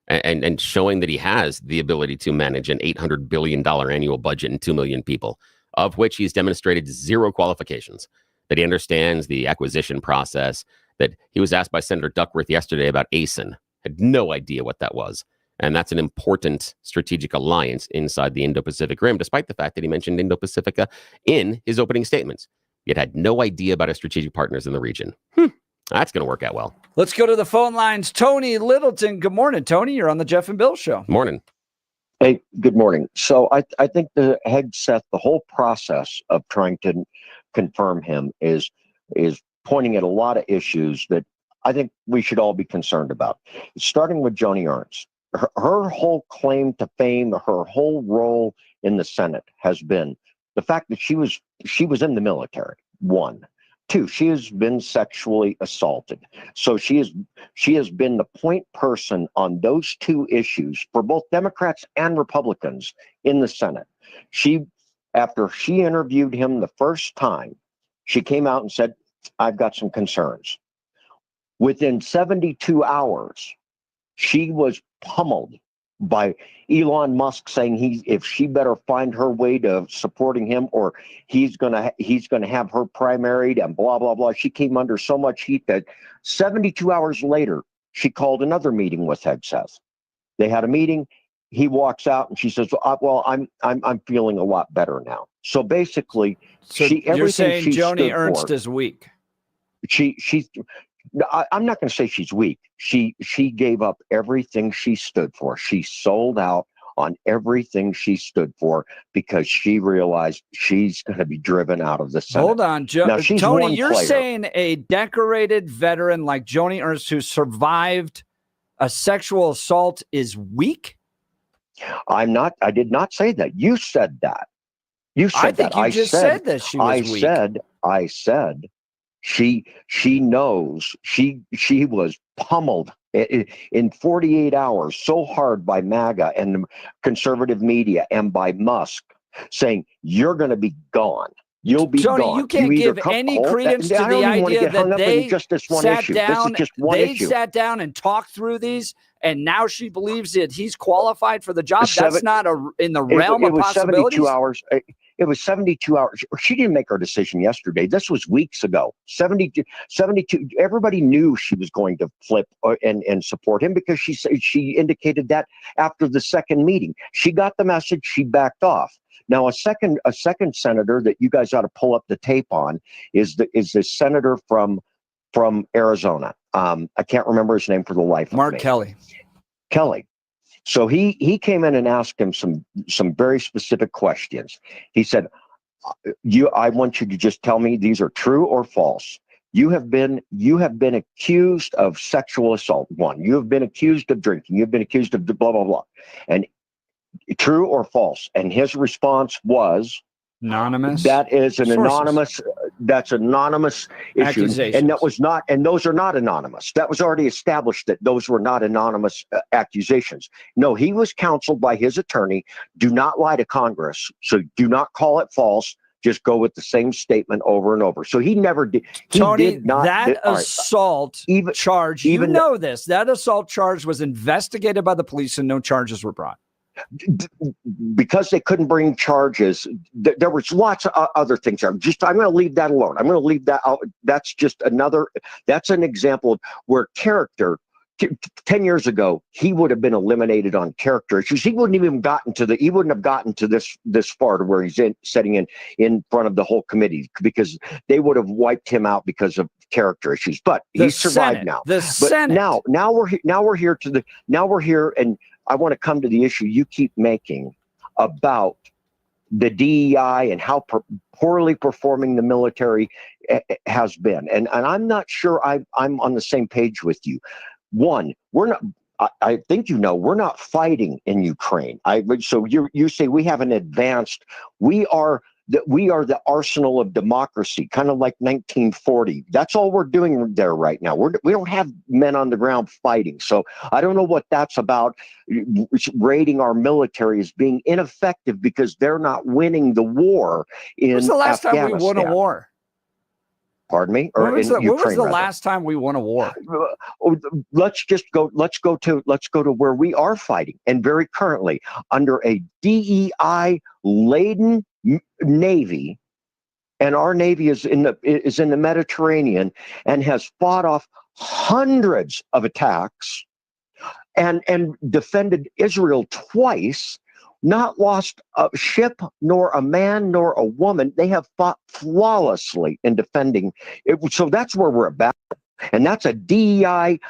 and showing that he has the ability to manage an $800 billion annual budget and 2 million people, of which he's demonstrated zero qualifications, that he understands the acquisition process, that he was asked by Senator Duckworth yesterday about ASIN, had no idea what that was. And that's an important strategic alliance inside the Indo-Pacific Rim, despite the fact that he mentioned Indo-Pacifica in his opening statements. Yet had no idea about his strategic partners in the region. That's going to work out well. Let's go to the phone lines. Tony Littleton. Good morning, Tony. You're on the Jeff and Bill Show. Morning. Hey, good morning. So I think the whole process of trying to confirm him is pointing at a lot of issues that I think we should all be concerned about. Starting with Joni Ernst. Her whole claim to fame, her whole role in the Senate has been the fact that she was in the military. 1. 2, she has been sexually assaulted. So she has been the point person on those 2 issues for both Democrats and Republicans in the Senate. After she interviewed him the first time, she came out and said, I've got some concerns. Within 72 hours, she was pummeled by Elon Musk saying if she better find her way to supporting him or he's gonna have her primaried and blah blah blah. She came under so much heat that 72 hours later she called another meeting with Hegseth. They had a meeting. He walks out and she says, "Well, I'm feeling a lot better now." So basically, you're saying Joni Ernst is weak. I'm not going to say she's weak. She gave up everything she stood for. She sold out on everything she stood for because she realized she's going to be driven out of the Senate. Hold on, Tony, you're saying a decorated veteran like Joni Ernst who survived a sexual assault is weak? I did not say that. You said that. You said that. I think you just said that she was weak. I said she knows she was pummeled in 48 hours so hard by MAGA and the conservative media and by Musk saying you're going to be gone. You'll be Tony, gone. You can't give any credence to the idea that they sat down and talked through these, and now she believes that he's qualified for the job. That's not in the realm of possibilities. 72 hours. It was 72 hours. She didn't make her decision yesterday. This was weeks ago. 72. Everybody knew she was going to flip and support him because she indicated that after the second meeting. She got the message. She backed off. Now, a second senator that you guys ought to pull up the tape on is the senator from Arizona. I can't remember his name for the life of me. Mark Kelly. So he came in and asked him some very specific questions. He said, I want you to just tell me these are true or false. You have been accused of sexual assault. 1, you have been accused of drinking. You've been accused of blah, blah, blah. And true or false? And his response was anonymous. That is an anonymous. That's anonymous issue, and those are not anonymous. That was already established that those were not anonymous accusations. No, he was counseled by his attorney. Do not lie to Congress. So do not call it false. just go with the same statement over and over. So he never did. He Tony, did not. that assault charge, you know this, that assault charge was investigated by the police and no charges were brought. Because they couldn't bring charges. There was lots of other things. I'm going to leave that alone. I'm going to leave that out. That's an example of where character, 10 years ago, he would have been eliminated on character issues. He wouldn't have gotten to this far to where he's sitting in front of the whole committee, because they would have wiped him out because of character issues. But he's survived now. Now we're here, and I want to come to the issue you keep making about the DEI and how poorly performing the military has been. And I'm not sure I'm on the same page with you. One, we're not. I think we're not fighting in Ukraine. So you say we haven't advanced. We are the arsenal of democracy, kind of like 1940. That's all we're doing there right now. We don't have men on the ground fighting. So I don't know what that's about, rating our military as being ineffective because they're not winning the war in Afghanistan. When's the last time we won a war? Pardon me? When was the last time we won a war? Let's go to where we are fighting, and very currently under a DEI laden Navy, and our Navy is in the Mediterranean and has fought off hundreds of attacks and defended Israel twice, not lost a ship, nor a man, nor a woman. They have fought flawlessly in defending it. So that's where we're at. And that's a DEI-laden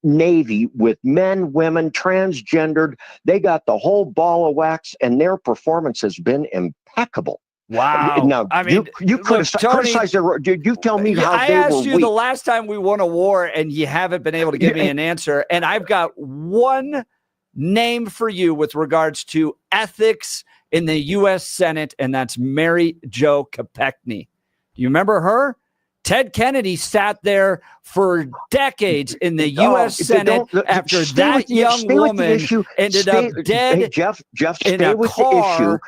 Navy with men, women, transgendered. They got the whole ball of wax, and their performance has been impeccable. Wow. Now, I mean, you criticize their. You tell me how I they asked were you weak. the last time we won a war, and you haven't been able to give me an answer. And I've got one name for you with regards to ethics in the U.S. Senate, and that's Mary Jo Kopechne. Do you remember her? Ted Kennedy sat there for decades in the U.S. Senate after that young woman ended up dead in a car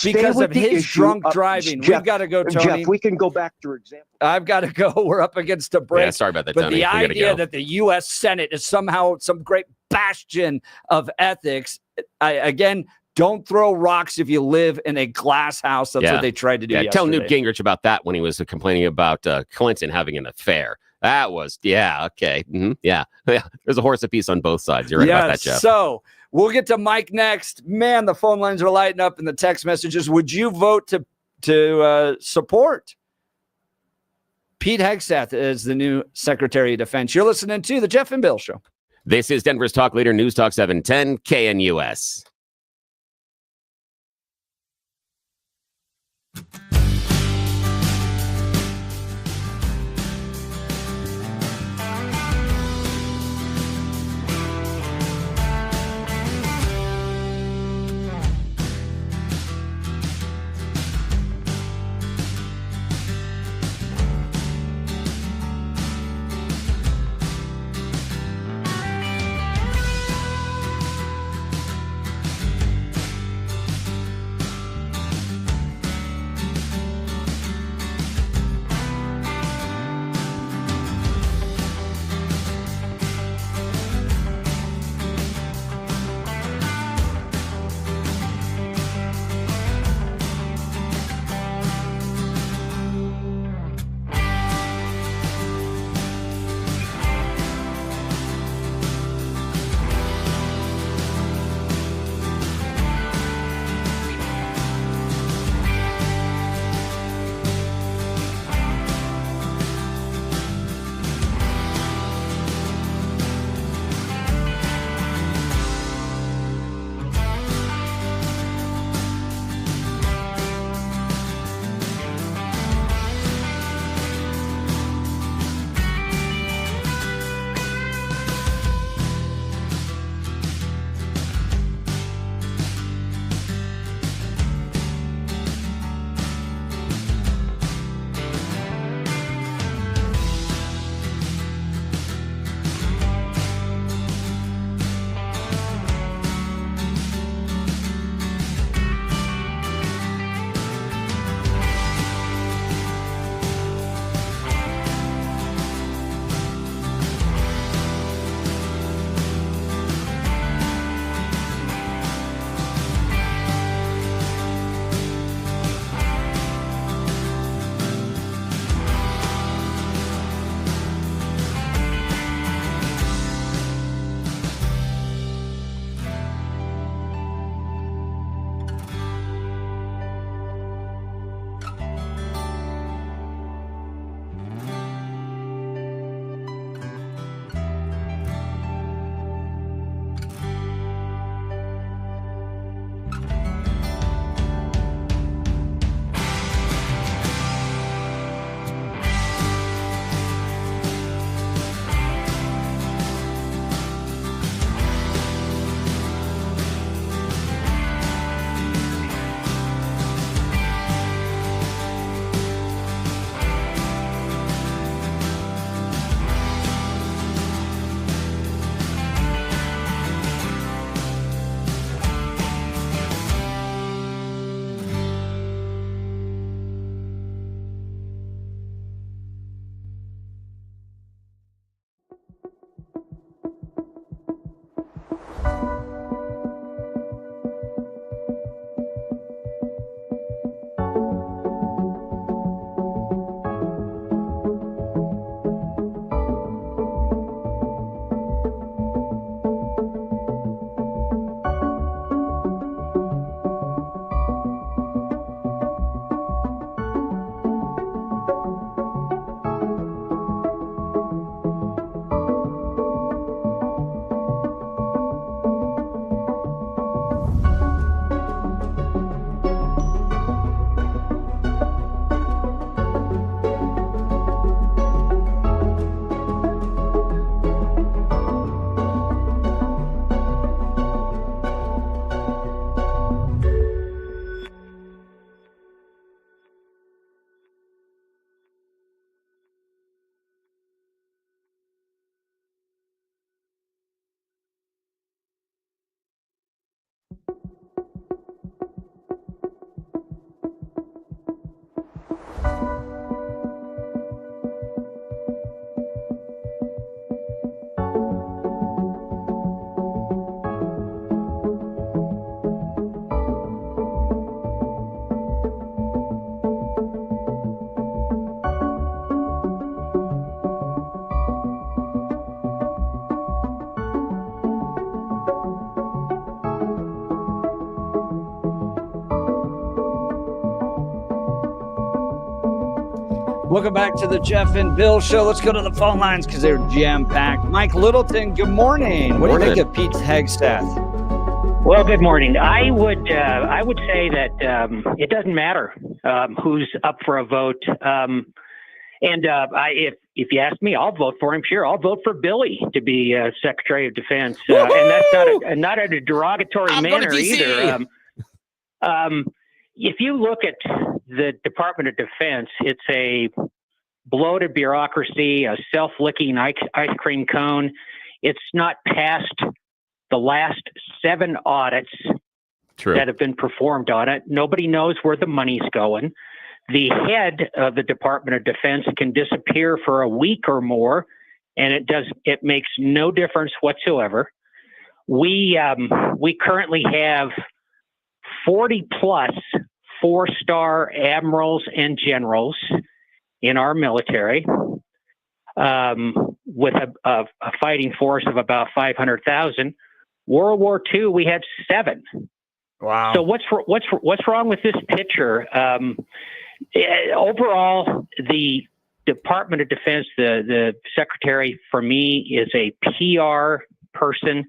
because of his drunk driving. We've got to go, Tony. Jeff, we can go back to example. I've got to go. We're up against a break. Yeah, sorry about that, But Tony. the idea that the U.S. Senate is somehow some great bastion of ethics, again, don't throw rocks if you live in a glass house. That's what they tried to do yesterday. Tell Newt Gingrich about that when he was complaining about Clinton having an affair. That was, okay. Yeah. There's a horse apiece on both sides. You're right about that, Jeff. So we'll get to Mike next. Man, the phone lines are lighting up and the text messages. Would you vote to support Pete Hegseth as the new Secretary of Defense? You're listening to The Jeff and Bill Show. This is Denver's Talk Leader, News Talk 710, KNUS. Welcome back to the Jeff and Bill Show. Let's go to the phone lines because they're jam-packed. Mike Littleton, good morning. What do you think of Pete Hegseth? Well, good morning. I would say that it doesn't matter who's up for a vote. If you ask me, I'll vote for him. Sure, I'll vote for Billy to be Secretary of Defense, and that's not in a derogatory manner either. If you look at the Department of Defense, it's a bloated bureaucracy, a self-licking ice cream cone. It's not passed the last 7 audits that have been performed on it. Nobody knows where the money's going. The head of the Department of Defense can disappear for a week or more, and it makes no difference whatsoever. We currently have 40 plus 4-star admirals and generals in our military, with a fighting force of about 500,000. World War II, we had 7. Wow. So what's wrong with this picture? Overall, the Department of Defense, the secretary, for me, is a PR person.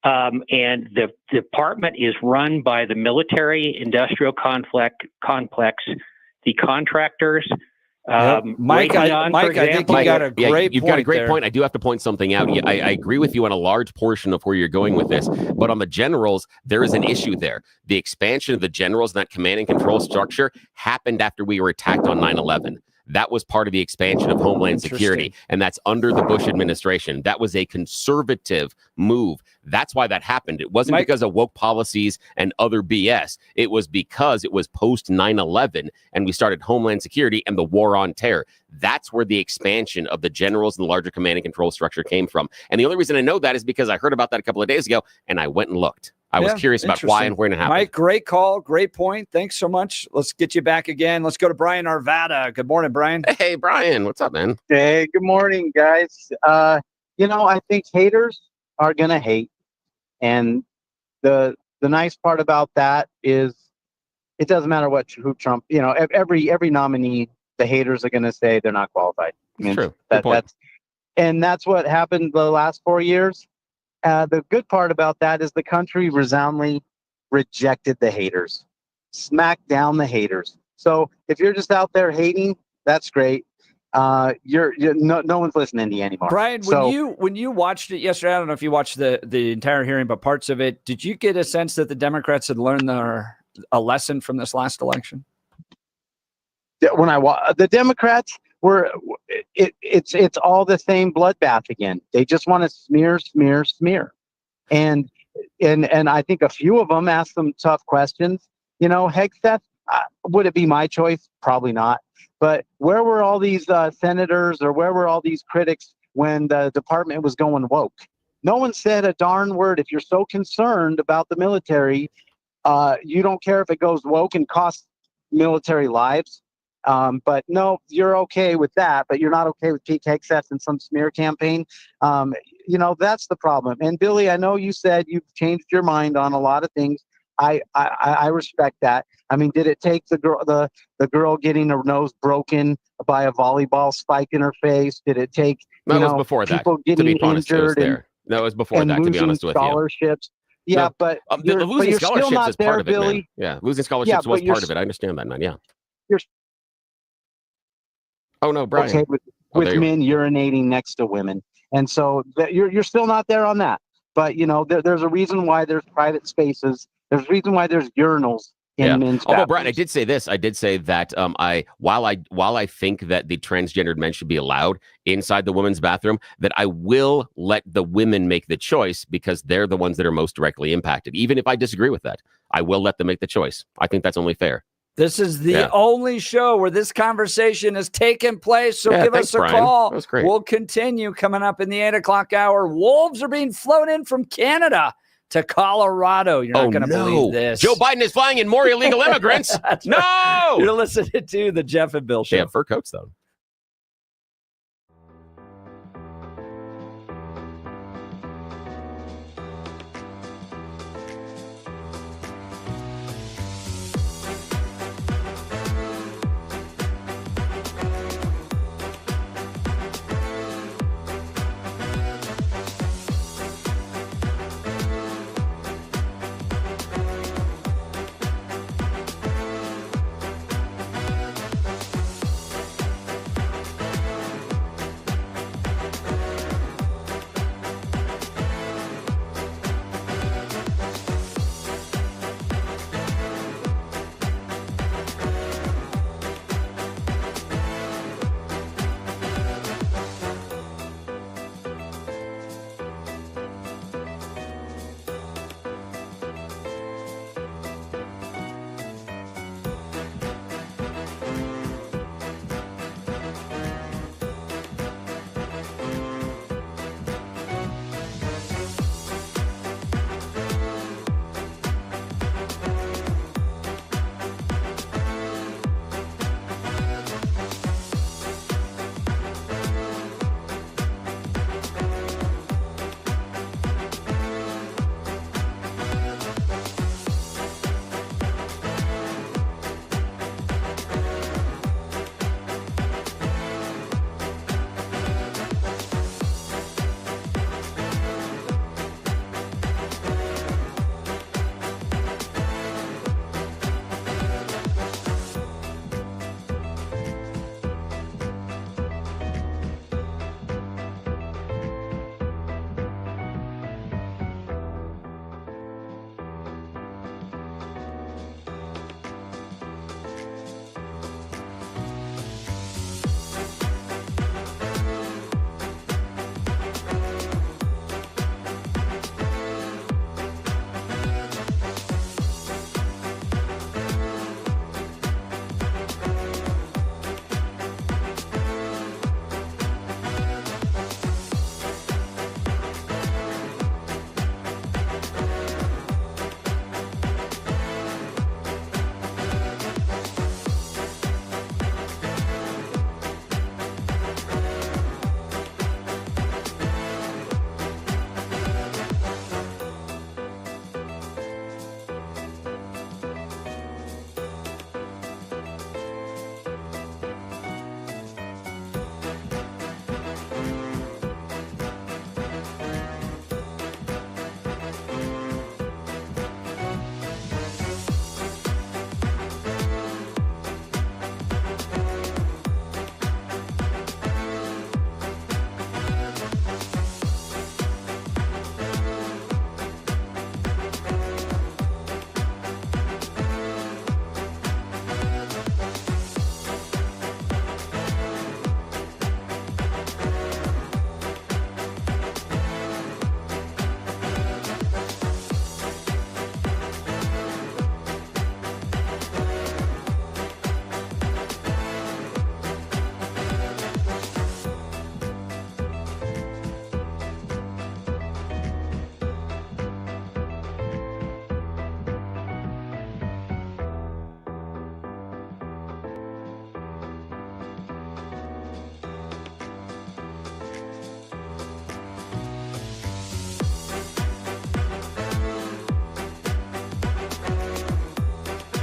And the department is run by the military-industrial complex, the contractors. Mike, I think you got a great point. You've got a great point. I do have to point something out. I agree with you on a large portion of where you're going with this, but on the generals, there is an issue there. The expansion of the generals in that command and control structure happened after we were attacked on 9/11. That was part of the expansion of Homeland Security, and that's under the Bush administration. That was a conservative move. That's why that happened. It wasn't because of woke policies and other BS. It was because it was post 9/11, and we started Homeland Security and the war on terror. That's where the expansion of the generals and the larger command and control structure came from. And the only reason I know that is because I heard about that a couple of days ago, and I went and looked. I was curious about why and when it happened. Mike, great call. Great point. Thanks so much. Let's get you back again. Let's go to Brian Arvada. Good morning, Brian. Hey, Brian. What's up, man? Hey, good morning, guys. I think haters are going to hate. And the nice part about that is it doesn't matter who Trump, every nominee, the haters are going to say they're not qualified. I mean, true. That's what happened the last 4 years. The good part about that is the country resoundingly rejected the haters, smacked down the haters. So if you're just out there hating, that's great. No one's listening to you anymore. Brian, when you watched it yesterday, I don't know if you watched the entire hearing, but parts of it, did you get a sense that the Democrats had learned a lesson from this last election? When the Democrats it's all the same bloodbath again. They just want to smear. And I think a few of them asked some tough questions. Hegseth, would it be my choice? Probably not. But where were all these senators, or where were all these critics when the department was going woke? No one said a darn word. If you're so concerned about the military, you don't care if it goes woke and costs military lives. But no, you're okay with that, but you're not okay with Pete Hegseth and some smear campaign. That's the problem. And Billy, I know you said you've changed your mind on a lot of things. I respect that. I mean, did it take the girl getting her nose broken by a volleyball spike in her face? Did it take it was before people that, getting to be honest, injured? No, it was before that, to be honest with you. Scholarships. Yeah, no, but the losing scholarships still not is part of it, Billy. man. Yeah, losing scholarships was part of it. I understand that, man. Yeah. Oh no, Brian. Okay, with men urinating next to women, and so you're still not there on that. But there's a reason why there's private spaces. There's a reason why there's urinals in men's bathrooms. Although, Brian, I did say this. I did say that while I think that the transgendered men should be allowed inside the women's bathroom, that I will let the women make the choice because they're the ones that are most directly impacted. Even if I disagree with that, I will let them make the choice. I think that's only fair. This is the only show where this conversation has taken place. So give us a call. That was great. We'll continue coming up in the 8 o'clock hour. Wolves are being flown in from Canada to Colorado. You're not going to believe this. Joe Biden is flying in more illegal immigrants. No! Right. You're listening to the Jeff and Bill Show. They have fur coats, though.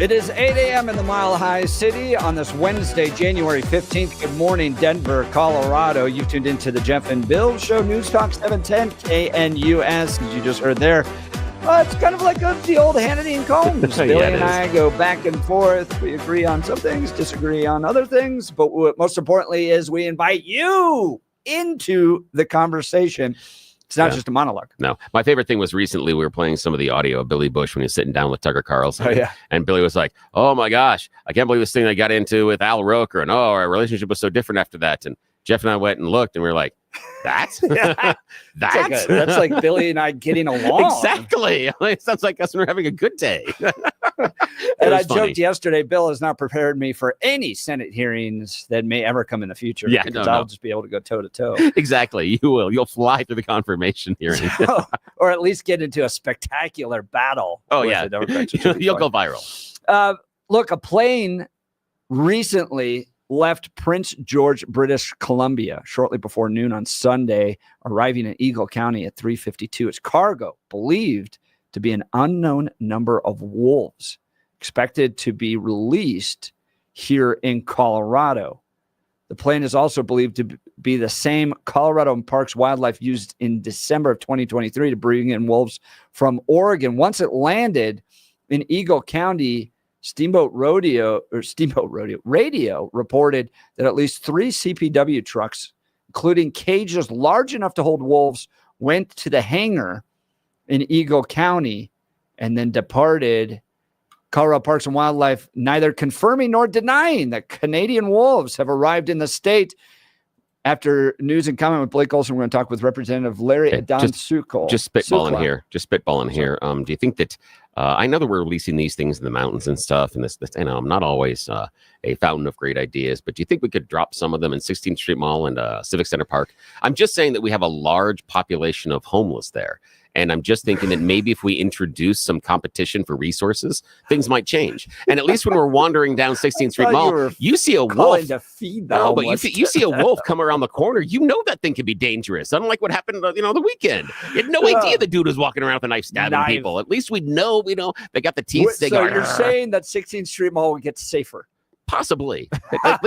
It is 8 a.m. in the Mile High City on this Wednesday, January 15th. Good morning, Denver, Colorado. You've tuned into the Jeff and Bill Show, News Talk 710 KNUS, as you just heard there. It's kind of like the old Hannity and Combs. Yeah, Billy it and is. I go back and forth. We agree on some things, disagree on other things. But what most importantly is we invite you into the conversation. It's not just a monologue. No. My favorite thing was recently we were playing some of the audio of Billy Bush when he was sitting down with Tucker Carlson. Oh, yeah. And Billy was like, oh, my gosh, I can't believe this thing I got into with Al Roker. And, our relationship was so different after that. And Jeff and I went and looked, and we were like, that's? That's like Billy and I getting along. Exactly. It sounds like us and we're having a good day. And I joked yesterday, Bill has not prepared me for any Senate hearings that may ever come in the future. Yeah, because no. I'll just be able to go toe to toe. Exactly. You will. You'll fly through the confirmation hearing. Or at least get into a spectacular battle. Oh, with yeah. the Democrats, which would be You'll fun. go viral. Look, a plane recently left Prince George, British Columbia, shortly before noon on Sunday, arriving in Eagle County at 3:52. Its cargo believed to be an unknown number of wolves, expected to be released here in Colorado. The plane is also believed to be the same Colorado and Parks Wildlife used in December of 2023 to bring in wolves from Oregon. Once it landed in Eagle County, Steamboat Radio reported that at least 3 CPW trucks, including cages large enough to hold wolves, went to the hangar in Eagle County and then departed. Colorado Parks and Wildlife neither confirming nor denying that Canadian wolves have arrived in the state. After news and comment with Blake Olson, we're going to talk with Representative Larry Adon-Sukol. Just spitballing here. Do you think that I know that we're releasing these things in the mountains and stuff, and this I'm not always a fountain of great ideas, but do you think we could drop some of them in 16th Street Mall and Civic Center Park? I'm just saying that we have a large population of homeless there. And I'm just thinking that maybe if we introduce some competition for resources, things might change. And at least when we're wandering down 16th Street Mall, you see a wolf. To feed the No, but homeless. you see a wolf come around the corner. You know that thing could be dangerous. Unlike what happened, the weekend. You had no idea the dude was walking around with a knife stabbing people. At least we know, they got the teeth. They So go, you're saying that 16th Street Mall would get safer? Possibly. At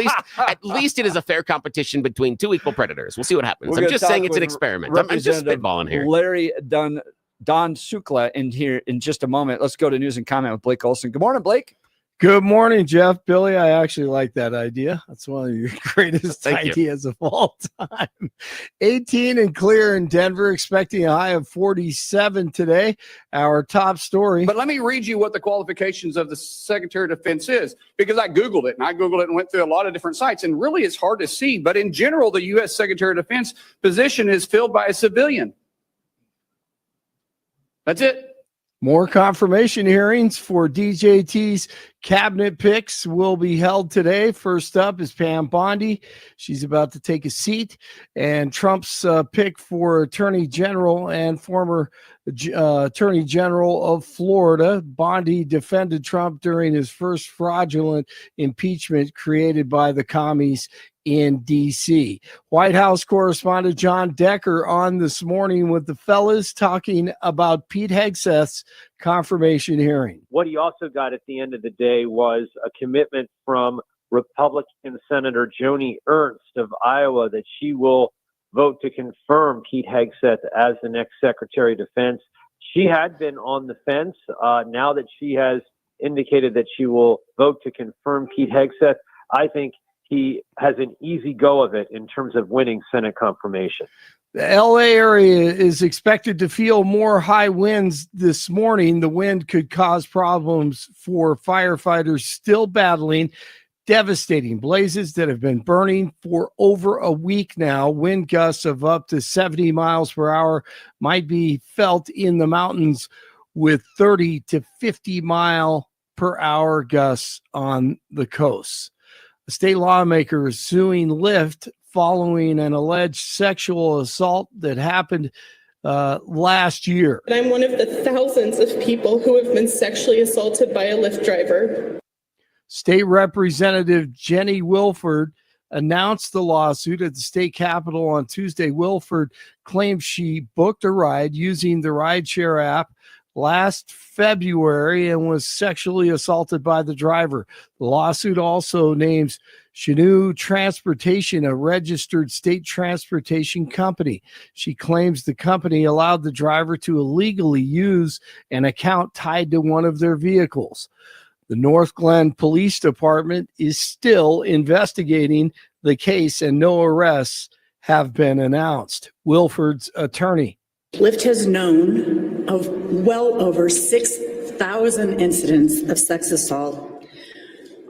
least it is a fair competition between two equal predators. We'll see what happens. We're I'm gonna just saying talk it's an with experiment. I'm just Representative spitballing here. Larry Adon-Sukol in here in just a moment. Let's go to news and comment with Blake Olson. Good morning, Blake. Good morning, Jeff. Billy, I actually like that idea. That's one of your greatest Thank you. ideas of all time. 18 and clear in Denver, expecting a high of 47 today. Our top story. But let me read you what the qualifications of the Secretary of Defense is, because I Googled it and went through a lot of different sites, and really it's hard to see. But in general, the U.S. Secretary of Defense position is filled by a civilian. That's it. More confirmation hearings for DJT's cabinet picks will be held today. First up is Pam Bondi. She's about to take a seat. And Trump's pick for Attorney General and former Attorney General of Florida. Bondi defended Trump during his first fraudulent impeachment created by the commies in D.C. White House correspondent John Decker on this morning with the fellas talking about Pete Hegseth's confirmation hearing. What he also got at the end of the day was a commitment from Republican Senator Joni Ernst of Iowa that she will vote to confirm Pete Hegseth as the next Secretary of Defense. She had been on the fence. Now that she has indicated that she will vote to confirm Pete Hegseth, I think he has an easy go of it in terms of winning Senate confirmation. The LA area is expected to feel more high winds this morning. The wind could cause problems for firefighters still battling devastating blazes that have been burning for over a week now. Wind gusts of up to 70 miles per hour might be felt in the mountains, with 30 to 50 mile per hour gusts on the coast. A state lawmaker is suing Lyft following an alleged sexual assault that happened last year. And I'm one of the thousands of people who have been sexually assaulted by a Lyft driver. State Representative Jenny Wilford announced the lawsuit at the state capitol on Tuesday. Wilford claims she booked a ride using the rideshare app last February and was sexually assaulted by the driver. The lawsuit also names Chinook Transportation, a registered state transportation company. She claims the company allowed the driver to illegally use an account tied to one of their vehicles. The North Glen Police Department is still investigating the case and no arrests have been announced. Wilford's attorney. Lyft has known of well over 6,000 incidents of sex assault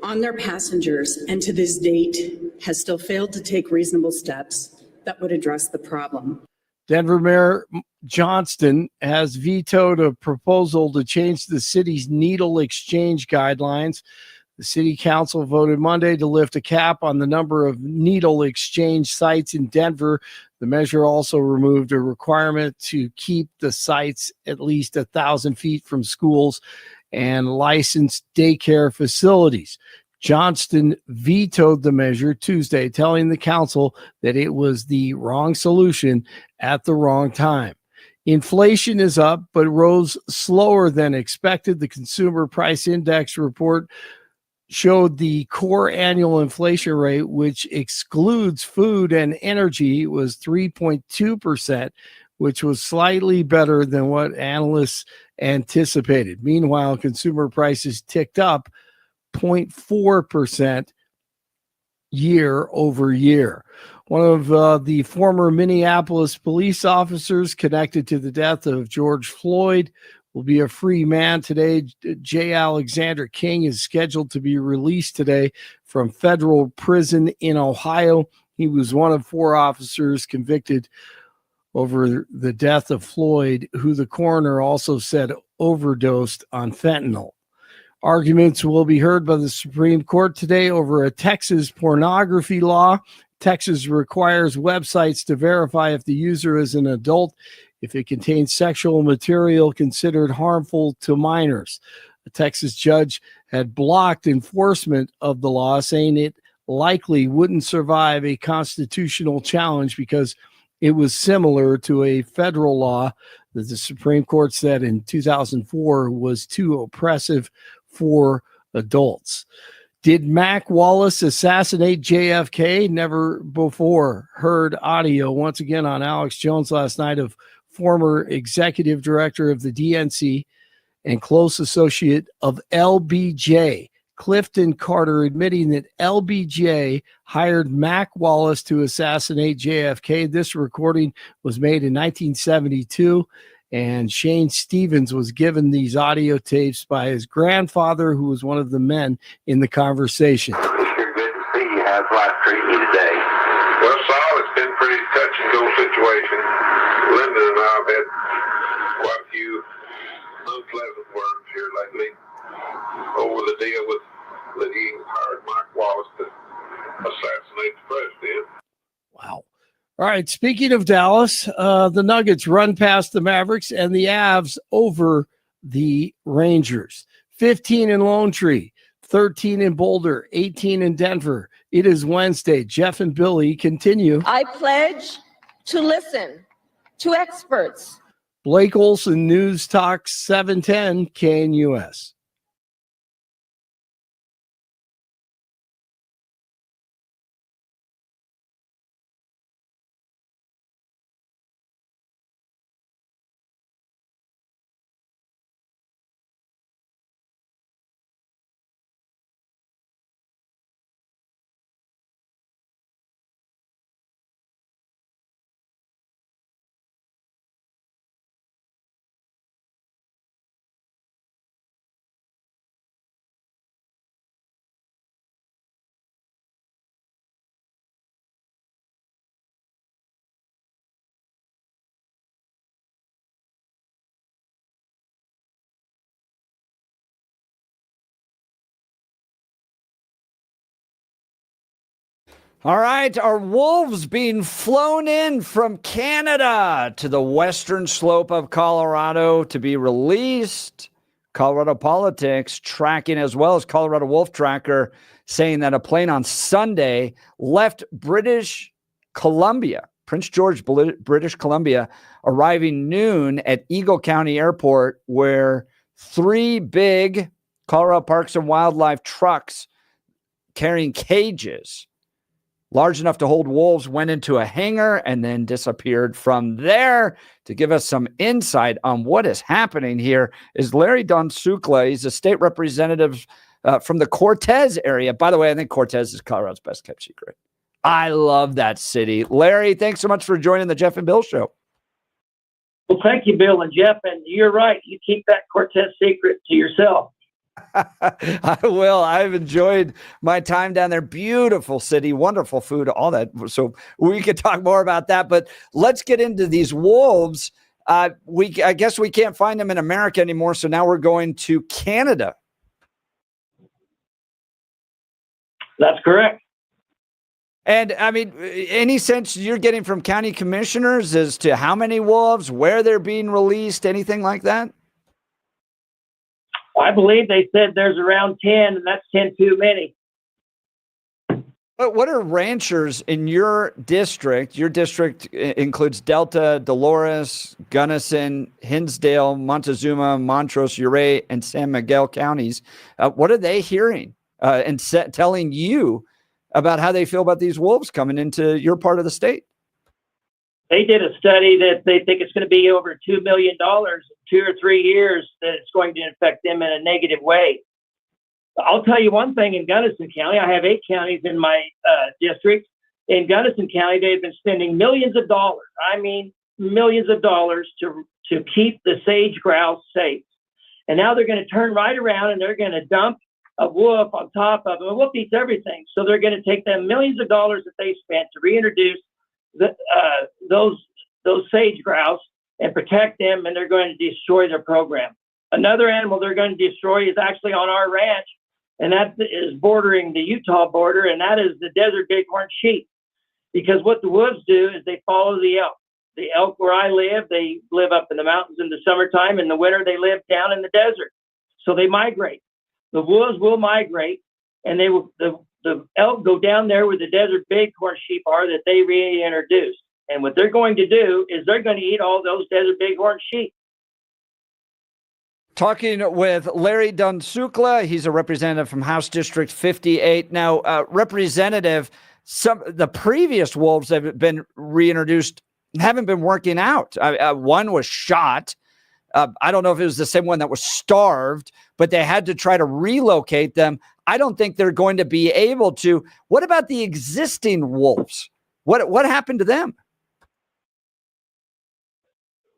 on their passengers, and to this date has still failed to take reasonable steps that would address the problem. Denver Mayor Johnston has vetoed a proposal to change the city's needle exchange guidelines. The city council voted Monday to lift a cap on the number of needle exchange sites in Denver. The measure also removed a requirement to keep the sites at least 1,000 feet from schools and licensed daycare facilities. Johnston vetoed the measure Tuesday, telling the council that it was the wrong solution at the wrong time. Inflation is up, but rose slower than expected. The Consumer Price Index report showed the core annual inflation rate, which excludes food and energy, was 3.2%, which was slightly better than what analysts anticipated. Meanwhile, consumer prices ticked up 0.4% year over year. One of the former Minneapolis police officers connected to the death of George Floyd will be a free man today. J. Alexander King is scheduled to be released today from federal prison in Ohio. He was one of 4 officers convicted over the death of Floyd, who the coroner also said overdosed on fentanyl. Arguments will be heard by the Supreme Court today over a Texas pornography law. Texas requires websites to verify if the user is an adult if it contains sexual material considered harmful to minors. A Texas judge had blocked enforcement of the law, saying it likely wouldn't survive a constitutional challenge because it was similar to a federal law that the Supreme Court said in 2004 was too oppressive for adults. Did Mac Wallace assassinate JFK? Never before heard audio once again on Alex Jones last night of former executive director of the DNC and close associate of LBJ, Clifton Carter, admitting that LBJ hired Mac Wallace to assassinate JFK. This recording was made in 1972, and Shane Stevens was given these audio tapes by his grandfather, who was one of the men in the conversation. It's sure good to see you. How's life treating you today? Well, Saul, it's been a pretty touch and go situation. Linda and I have had quite a few unpleasant words here lately over the deal with that he hired Mike Wallace to assassinate the president. Wow. All right. Speaking of Dallas, the Nuggets run past the Mavericks and the Avs over the Rangers. 15 in Lone Tree, 13 in Boulder, 18 in Denver. It is Wednesday. Jeff and Billy continue. I pledge to listen to experts. Blake Olson, News Talk 710 KNUS. All right, are wolves being flown in from Canada to the western slope of Colorado to be released? Colorado Politics tracking, as well as Colorado Wolf Tracker, saying that a plane on Sunday left British Columbia, Prince George, British Columbia, arriving noon at Eagle County Airport, where 3 big Colorado Parks and Wildlife trucks carrying cages large enough to hold wolves went into a hangar and then disappeared from there. To give us some insight on what is happening here is Larry Donsukla. He's a state representative from the Cortez area. By the way, I think Cortez is Colorado's best kept secret. I love that city. Larry, thanks so much for joining the Jeff and Bill Show. Well, thank you, Bill and Jeff. And you're right. You keep that Cortez secret to yourself. I will. I've enjoyed my time down there. Beautiful city, wonderful food, all that. So we could talk more about that. But let's get into these wolves. I guess we can't find them in America anymore. So now we're going to Canada. That's correct. And I mean, any sense you're getting from county commissioners as to how many wolves, where they're being released, anything like that? I believe they said there's around 10, and that's 10 too many. But what are ranchers in your district? Your district includes Delta, Dolores, Gunnison, Hinsdale, Montezuma, Montrose, Ouray, and San Miguel counties. What are they hearing and telling you about how they feel about these wolves coming into your part of the state? They did a study that they think it's going to be over $2 million in 2 or 3 years, that it's going to affect them in a negative way. I'll tell you one thing, in Gunnison County, I have 8 counties in my district. In Gunnison County, they've been spending millions of dollars. I mean, millions of dollars to keep the sage grouse safe. And now they're going to turn right around and they're going to dump a wolf on top of them. A wolf eats everything. So they're going to take them millions of dollars that they spent to reintroduce those sage grouse and protect them, and they're going to destroy their program. Another animal they're going to destroy is actually on our ranch, and that is bordering the Utah border, and that is the desert bighorn sheep. Because what the wolves do is they follow the elk. The elk where I live, they live up in the mountains in the summertime. In the winter, they live down in the desert. So they migrate. The wolves will migrate, and they will, the elk go down there where the desert bighorn sheep are that they reintroduced. And what they're going to do is they're going to eat all those desert bighorn sheep. Talking with Larry Donsukla. He's a representative from House District 58. Now, Representative, the previous wolves that have been reintroduced haven't been working out. One was shot. I don't know if it was the same one that was starved, but they had to try to relocate them. I don't think they're going to be able to. What about the existing wolves? What happened to them?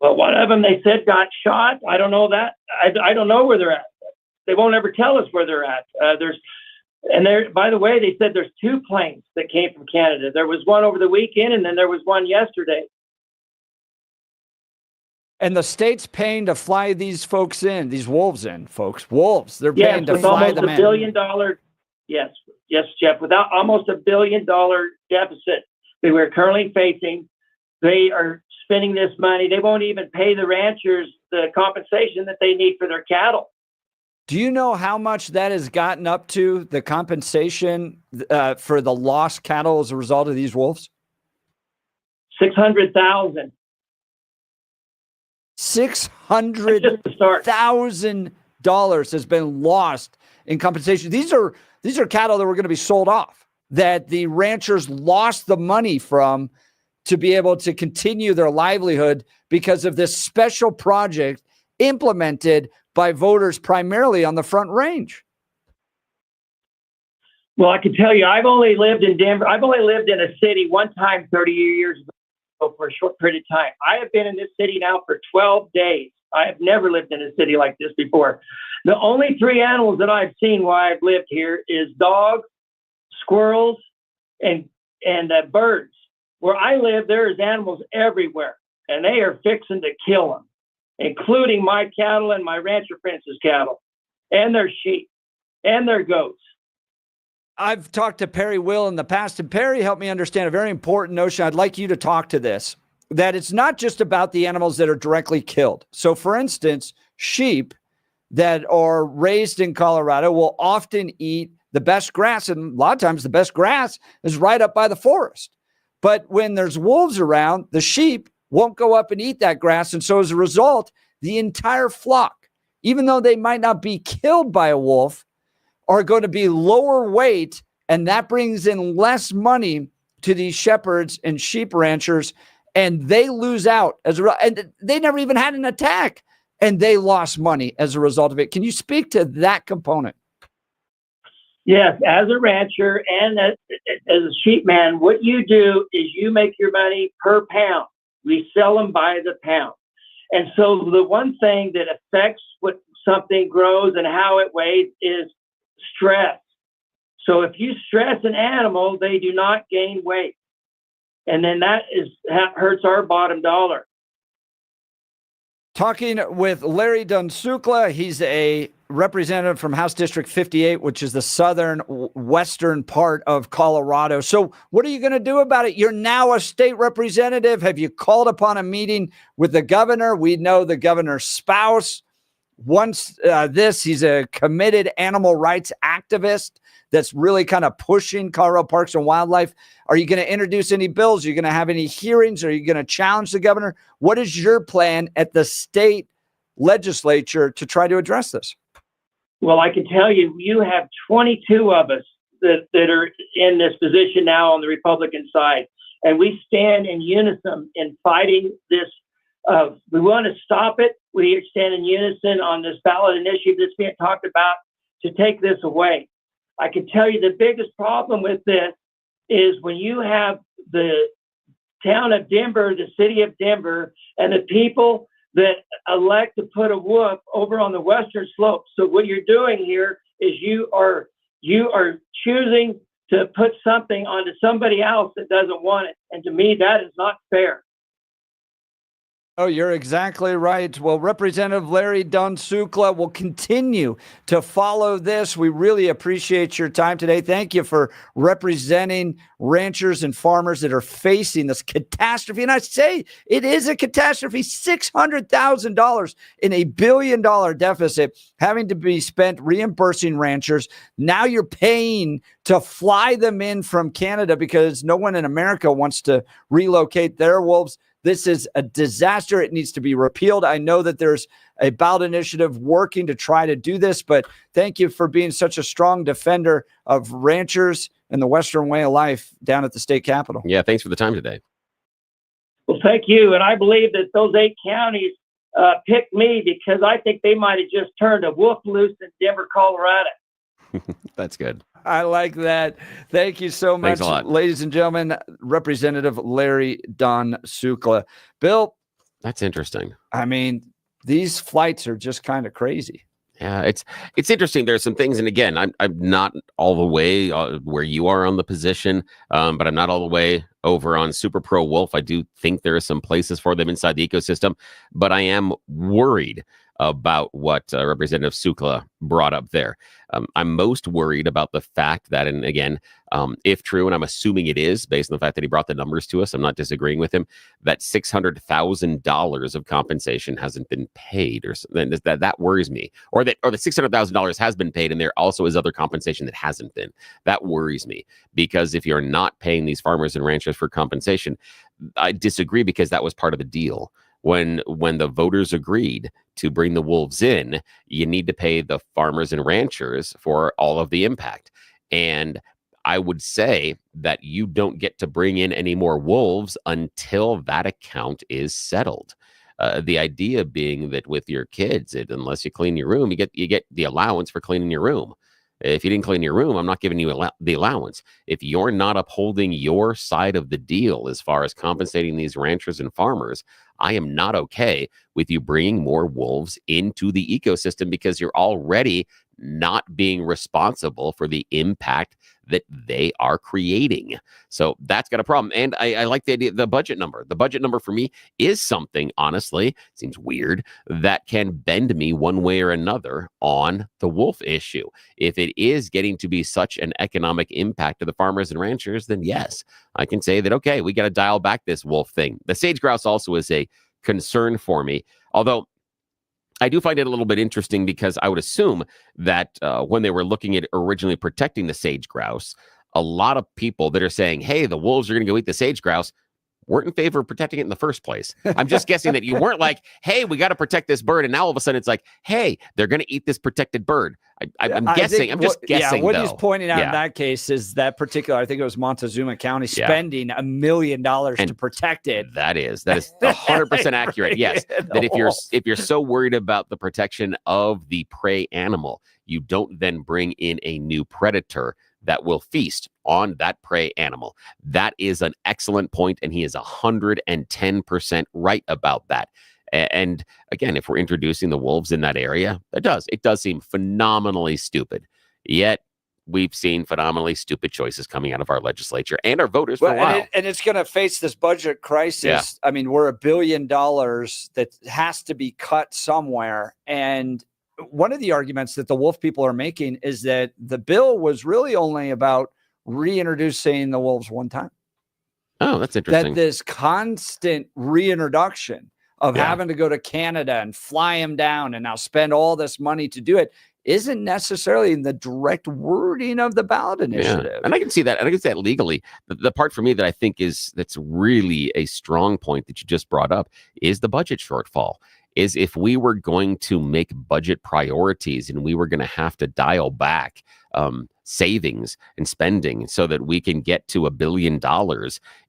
Well, one of them, they said, got shot. I don't know that. I don't know where they're at. They won't ever tell us where they're at. By the way, they said there's 2 planes that came from Canada. There was one over the weekend, and then there was one yesterday. And the state's paying to fly these folks in, these wolves in, folks. Wolves. They're paying to fly them in. $1 billion. Yes, Jeff. Without almost $1 billion deficit that we're currently facing, they are spending this money. They won't even pay the ranchers the compensation that they need for their cattle. Do you know how much that has gotten up to, the compensation for the lost cattle as a result of these wolves? $600,000. $600,000 has been lost in compensation. These are cattle that were going to be sold off, that the ranchers lost the money from to be able to continue their livelihood because of this special project implemented by voters primarily on the Front Range. Well, I can tell you, I've only lived in Denver. I've only lived in a city one time 30 years ago for a short period of time. I have been in this city now for 12 days. I have never lived in a city like this before. The only 3 animals that I've seen while I've lived here is dogs, squirrels, and birds. Where I live, there's animals everywhere, and they are fixing to kill them, including my cattle and my rancher Prince's cattle, and their sheep, and their goats. I've talked to Perry Will in the past, and Perry helped me understand a very important notion. I'd like you to talk to this, that it's not just about the animals that are directly killed. So, for instance, sheep that are raised in Colorado will often eat the best grass, and a lot of times the best grass is right up by the forest. But when there's wolves around, the sheep won't go up and eat that grass. And so as a result, the entire flock, even though they might not be killed by a wolf, are going to be lower weight. And that brings in less money to these shepherds and sheep ranchers. And they lose out as a and they never even had an attack. And they lost money as a result of it. Can you speak to that component? Yes, as a rancher and as a sheep man, what you do is you make your money per pound. We sell them by the pound. And so the one thing that affects what something grows and how it weighs is stress. So if you stress an animal, they do not gain weight. And then that hurts our bottom dollar. Talking with Larry Dunsukla. He's a representative from House District 58, which is the southern western part of Colorado. So what are you going to do about it? You're now a state representative. Have you called upon a meeting with the governor? We know the governor's spouse wants this. He's a committed animal rights activist that's really kind of pushing Colorado Parks and Wildlife. Are you going to introduce any bills? Are you going to have any hearings? Are you going to challenge the governor? What is your plan at the state legislature to try to address this? Well, I can tell you, you have 22 of us that are in this position now on the Republican side, and we stand in unison in fighting this. We want to stop it. We stand in unison on this ballot initiative that's being talked about to take this away. I can tell you the biggest problem with this is when you have the town of Denver, the city of Denver, and the people that elect to put a wolf over on the western slope. So what you're doing here is you are choosing to put something onto somebody else that doesn't want it. And to me, that is not fair. Oh, you're exactly right. Well, Representative Larry Dunsukla will continue to follow this. We really appreciate your time today. Thank you for representing ranchers and farmers that are facing this catastrophe. And I say it is a catastrophe. $600,000 in $1 billion deficit having to be spent reimbursing ranchers. Now you're paying to fly them in from Canada because no one in America wants to relocate their wolves. This is a disaster. It needs to be repealed. I know that there's a ballot initiative working to try to do this, but thank you for being such a strong defender of ranchers and the Western way of life down at the state capitol. Yeah, thanks for the time today. Well, thank you. And I believe that those 8 counties picked me because I think they might have just turned a wolf loose in Denver, Colorado. That's good. I like that. Thank you so much, ladies and gentlemen. Representative Larry Dunsukla. Bill. That's interesting. I mean, these flights are just kind of crazy. Yeah, it's interesting. There's some things, and again, I'm not all the way where you are on the position, but I'm not all the way over on Super Pro Wolf. I do think there are some places for them inside the ecosystem, but I am worried about what Representative Sukla brought up there. I'm most worried about the fact that, and again, if true, and I'm assuming it is based on the fact that he brought the numbers to us, I'm not disagreeing with him, that $600,000 of compensation hasn't been paid, or that worries me, or that $600,000 has been paid, and there also is other compensation that hasn't been. That worries me, because if you're not paying these farmers and ranchers for compensation, I disagree, because that was part of the deal. When the voters agreed to bring the wolves in, you need to pay the farmers and ranchers for all of the impact. And I would say that you don't get to bring in any more wolves until that account is settled. The idea being that with your kids, unless you clean your room, you get the allowance for cleaning your room. If you didn't clean your room, I'm not giving you the allowance. If you're not upholding your side of the deal as far as compensating these ranchers and farmers, I am not okay with you bringing more wolves into the ecosystem, because you're already not being responsible for the impact that they are creating. So that's got a problem. And I like the idea, the budget number. The budget number for me is something, honestly, seems weird, that can bend me one way or another on the wolf issue. If it is getting to be such an economic impact to the farmers and ranchers, then yes, I can say that, okay, we got to dial back this wolf thing. The sage grouse also is a concern for me, although I do find it a little bit interesting, because I would assume that when they were looking at originally protecting the sage grouse, a lot of people that are saying, hey, the wolves are going to go eat the sage grouse, weren't in favor of protecting it in the first place. I'm just guessing that you weren't like, hey, we got to protect this bird. And now all of a sudden it's like, hey, they're going to eat this protected bird. I'm guessing. I'm just guessing. Yeah, what though. he's pointing out in that case is that particular, I think it was Montezuma County spending $1 million to protect it. That is 100% accurate. Yes. That if you're so worried about the protection of the prey animal, you don't then bring in a new predator that will feast on that prey animal. That is an excellent point, and he is 110% right about that. And again, if we're introducing the wolves in that area, it does seem phenomenally stupid. Yet we've seen phenomenally stupid choices coming out of our legislature and our voters for a while. And it's going to face this budget crisis. Yeah. I mean, we're $1 billion that has to be cut somewhere. And one of the arguments that the wolf people are making is that the bill was really only about reintroducing the wolves one time. Oh, that's interesting. That this constant reintroduction of having to go to Canada and fly them down and now spend all this money to do it isn't necessarily in the direct wording of the ballot initiative. Yeah. And I can see that. And I can see that legally. The part for me that I think that's really a strong point that you just brought up is the budget shortfall. Is if we were going to make budget priorities and we were going to have to dial back savings and spending so that we can get to $1 billion,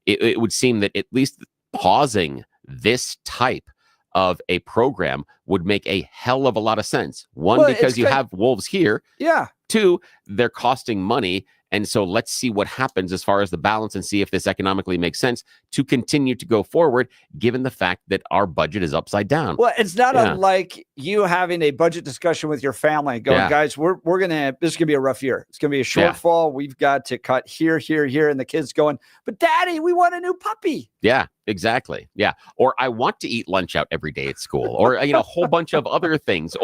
it would seem that at least pausing this type of a program would make a hell of a lot of sense. One, because you have wolves here. Yeah. Two, they're costing money. And so let's see what happens as far as the balance and see if this economically makes sense to continue to go forward, given the fact that our budget is upside down. Well, it's not unlike you having a budget discussion with your family going, guys, this is going to be a rough year. It's going to be a shortfall. We've got to cut here, here, here. And the kids going, but Daddy, we want a new puppy. Yeah, exactly. Yeah. Or I want to eat lunch out every day at school, or, a whole bunch of other things.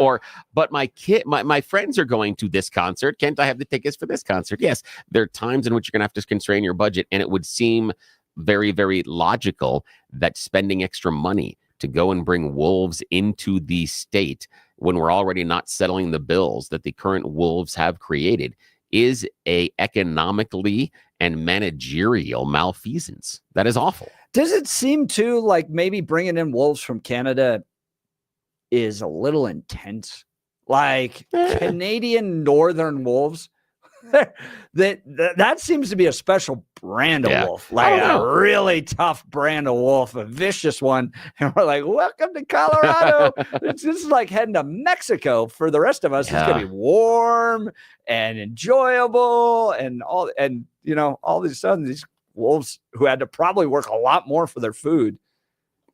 But my friends are going to this concert. Can't I have the tickets for this concert? Yes. There are times in which you're going to have to constrain your budget. And it would seem very, very logical that spending extra money to go and bring wolves into the state when we're already not settling the bills that the current wolves have created is a economically and managerial malfeasance. That is awful. Does it seem too like maybe bringing in wolves from Canada is a little intense? Like Canadian northern wolves, that seems to be a special brand of wolf, like a really tough brand of wolf, a vicious one. And we're like, welcome to Colorado. This is like heading to Mexico. For the rest of us, it's going to be warm and enjoyable and all. And, all of a sudden, these wolves who had to probably work a lot more for their food.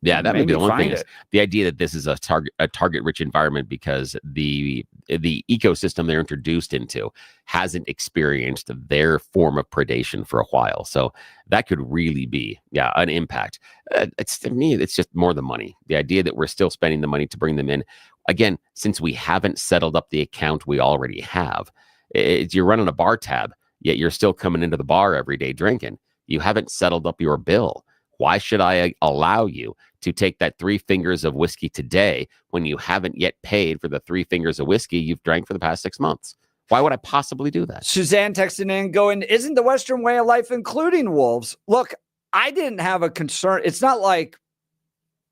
Yeah, that may be the one thing. Is the idea that this is a target-rich environment because the ecosystem they're introduced into hasn't experienced their form of predation for a while. So that could really be, an impact. To me, it's just more the money. The idea that we're still spending the money to bring them in. Again, since we haven't settled up the account we already have, you're running a bar tab, yet you're still coming into the bar every day drinking. You haven't settled up your bill. Why should I allow you to take that 3 fingers of whiskey today when you haven't yet paid for the 3 fingers of whiskey you've drank for the past 6 months? Why would I possibly do that? Suzanne texting in going, isn't the Western way of life including wolves? Look, I didn't have a concern. It's not like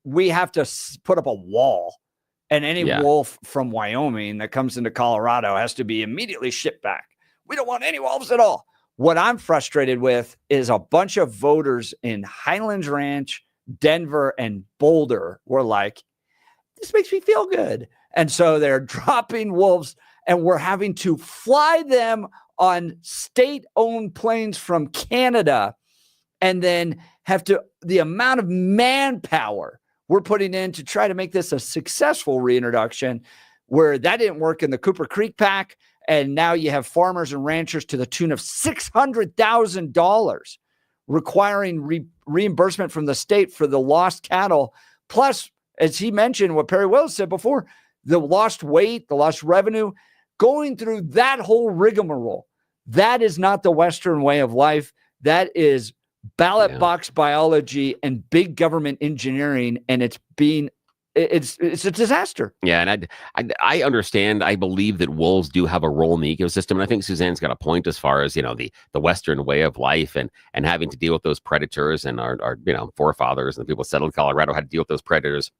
we have to put up a wall and any wolf from Wyoming that comes into Colorado has to be immediately shipped back. We don't want any wolves at all. What I'm frustrated with is a bunch of voters in Highlands Ranch, Denver, and Boulder were like, this makes me feel good. And so they're dropping wolves and we're having to fly them on state-owned planes from Canada and then the amount of manpower we're putting in to try to make this a successful reintroduction, where that didn't work in the Cooper Creek Pack. And now you have farmers and ranchers to the tune of $600,000 requiring reimbursement from the state for the lost cattle. Plus, as he mentioned, what Perry Wells said before, the lost weight, the lost revenue, going through that whole rigmarole. That is not the Western way of life. That is ballot box biology and big government engineering. And it's being it's a disaster. Yeah, and I understand. I believe that wolves do have a role in the ecosystem, and I think Suzanne's got a point as far as the Western way of life and having to deal with those predators, and our forefathers and the people who settled Colorado had to deal with those predators,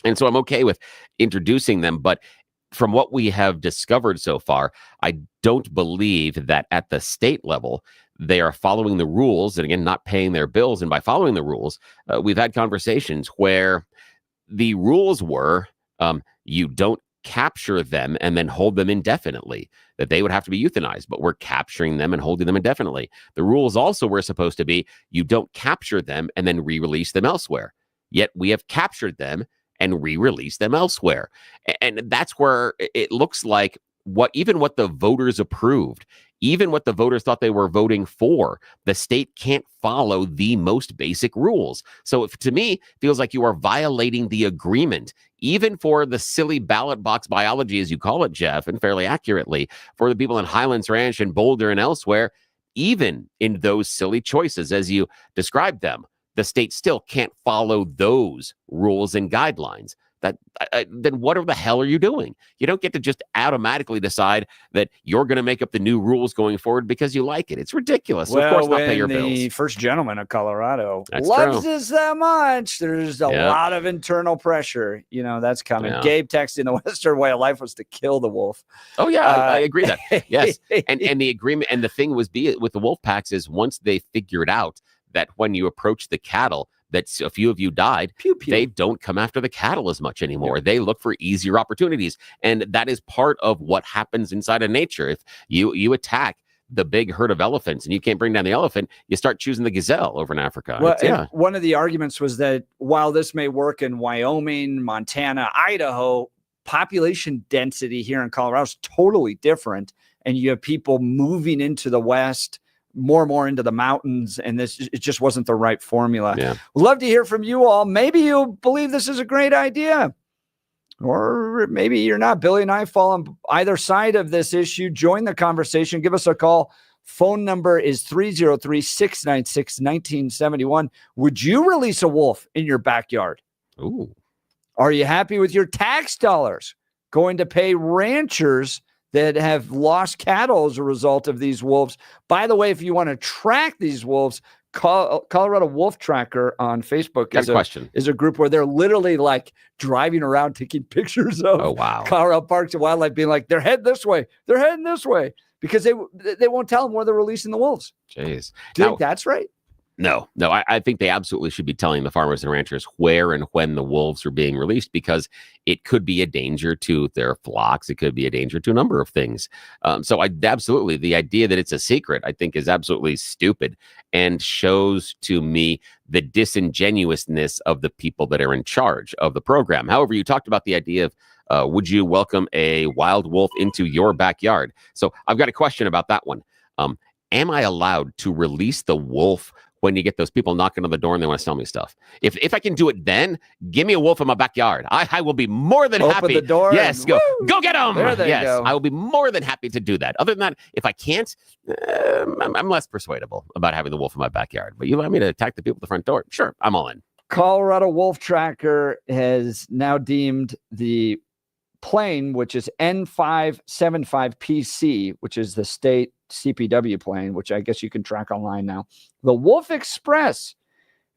and so I'm okay with introducing them. But from what we have discovered so far, I don't believe that at the state level they are following the rules, and again, not paying their bills. And by following the rules, we've had conversations where the rules were you don't capture them and then hold them indefinitely, that they would have to be euthanized, but we're capturing them and holding them indefinitely. The rules also were supposed to be you don't capture them and then re-release them elsewhere. Yet we have captured them and re-release them elsewhere. And that's where it looks like what the voters approved, even what the voters thought they were voting for, the state can't follow the most basic rules. So to me, feels like you are violating the agreement, even for the silly ballot box biology, as you call it, Jeff, and fairly accurately, for the people in Highlands Ranch and Boulder and elsewhere. Even in those silly choices, as you described them, the state still can't follow those rules and guidelines. Then what the hell are you doing? You don't get to just automatically decide that you're going to make up the new rules going forward because you like it. It's ridiculous. So of course, not pay your bills. The first gentleman of Colorado That's loves true. this that much. There's a lot of internal pressure. That's coming. Yeah. Gabe texting, the Western way of life was to kill the wolf. Oh yeah, I agree that. Yes, and the agreement and the thing was with the wolf packs is once they figured out that when you approach the cattle, that a few of you died, pew, pew. They don't come after the cattle as much anymore. They look for easier opportunities. And that is part of what happens inside of nature. If you attack the big herd of elephants and you can't bring down the elephant, you start choosing the gazelle over in Africa. Well, one of the arguments was that while this may work in Wyoming, Montana, Idaho, population density here in Colorado is totally different. And you have people moving into the West, more and more into the mountains, and it just wasn't the right formula. Yeah. We'd love to hear from you all. Maybe you believe this is a great idea, or maybe you're not. Billy and I fall on either side of this issue. Join the conversation. Give us a call. Phone number is 303-696-1971. Would you release a wolf in your backyard? Ooh. Are you happy with your tax dollars going to pay ranchers that have lost cattle as a result of these wolves? By the way, if you want to track these wolves, Colorado Wolf Tracker on Facebook is a group where they're literally like driving around taking pictures of Colorado Parks and Wildlife, being like, they're heading this way, they're heading this way, because they won't tell them where they're releasing the wolves. Jeez. Do you think that's right? No, I think they absolutely should be telling the farmers and ranchers where and when the wolves are being released, because it could be a danger to their flocks. It could be a danger to a number of things. So absolutely, the idea that it's a secret, I think, is absolutely stupid and shows to me the disingenuousness of the people that are in charge of the program. However, you talked about the idea of would you welcome a wild wolf into your backyard? So I've got a question about that one. Am I allowed to release the wolf when you get those people knocking on the door and they want to sell me stuff? If I can do it, then give me a wolf in my backyard. I will be more than happy. Open the door. Yes, go get them. There they go. I will be more than happy to do that. Other than that, if I can't, I'm less persuadable about having the wolf in my backyard. But you want me to attack the people at the front door? Sure, I'm all in. Colorado Wolf Tracker has now deemed the plane, which is N575PC, which is the state CPW plane, which I guess you can track online now, the Wolf Express,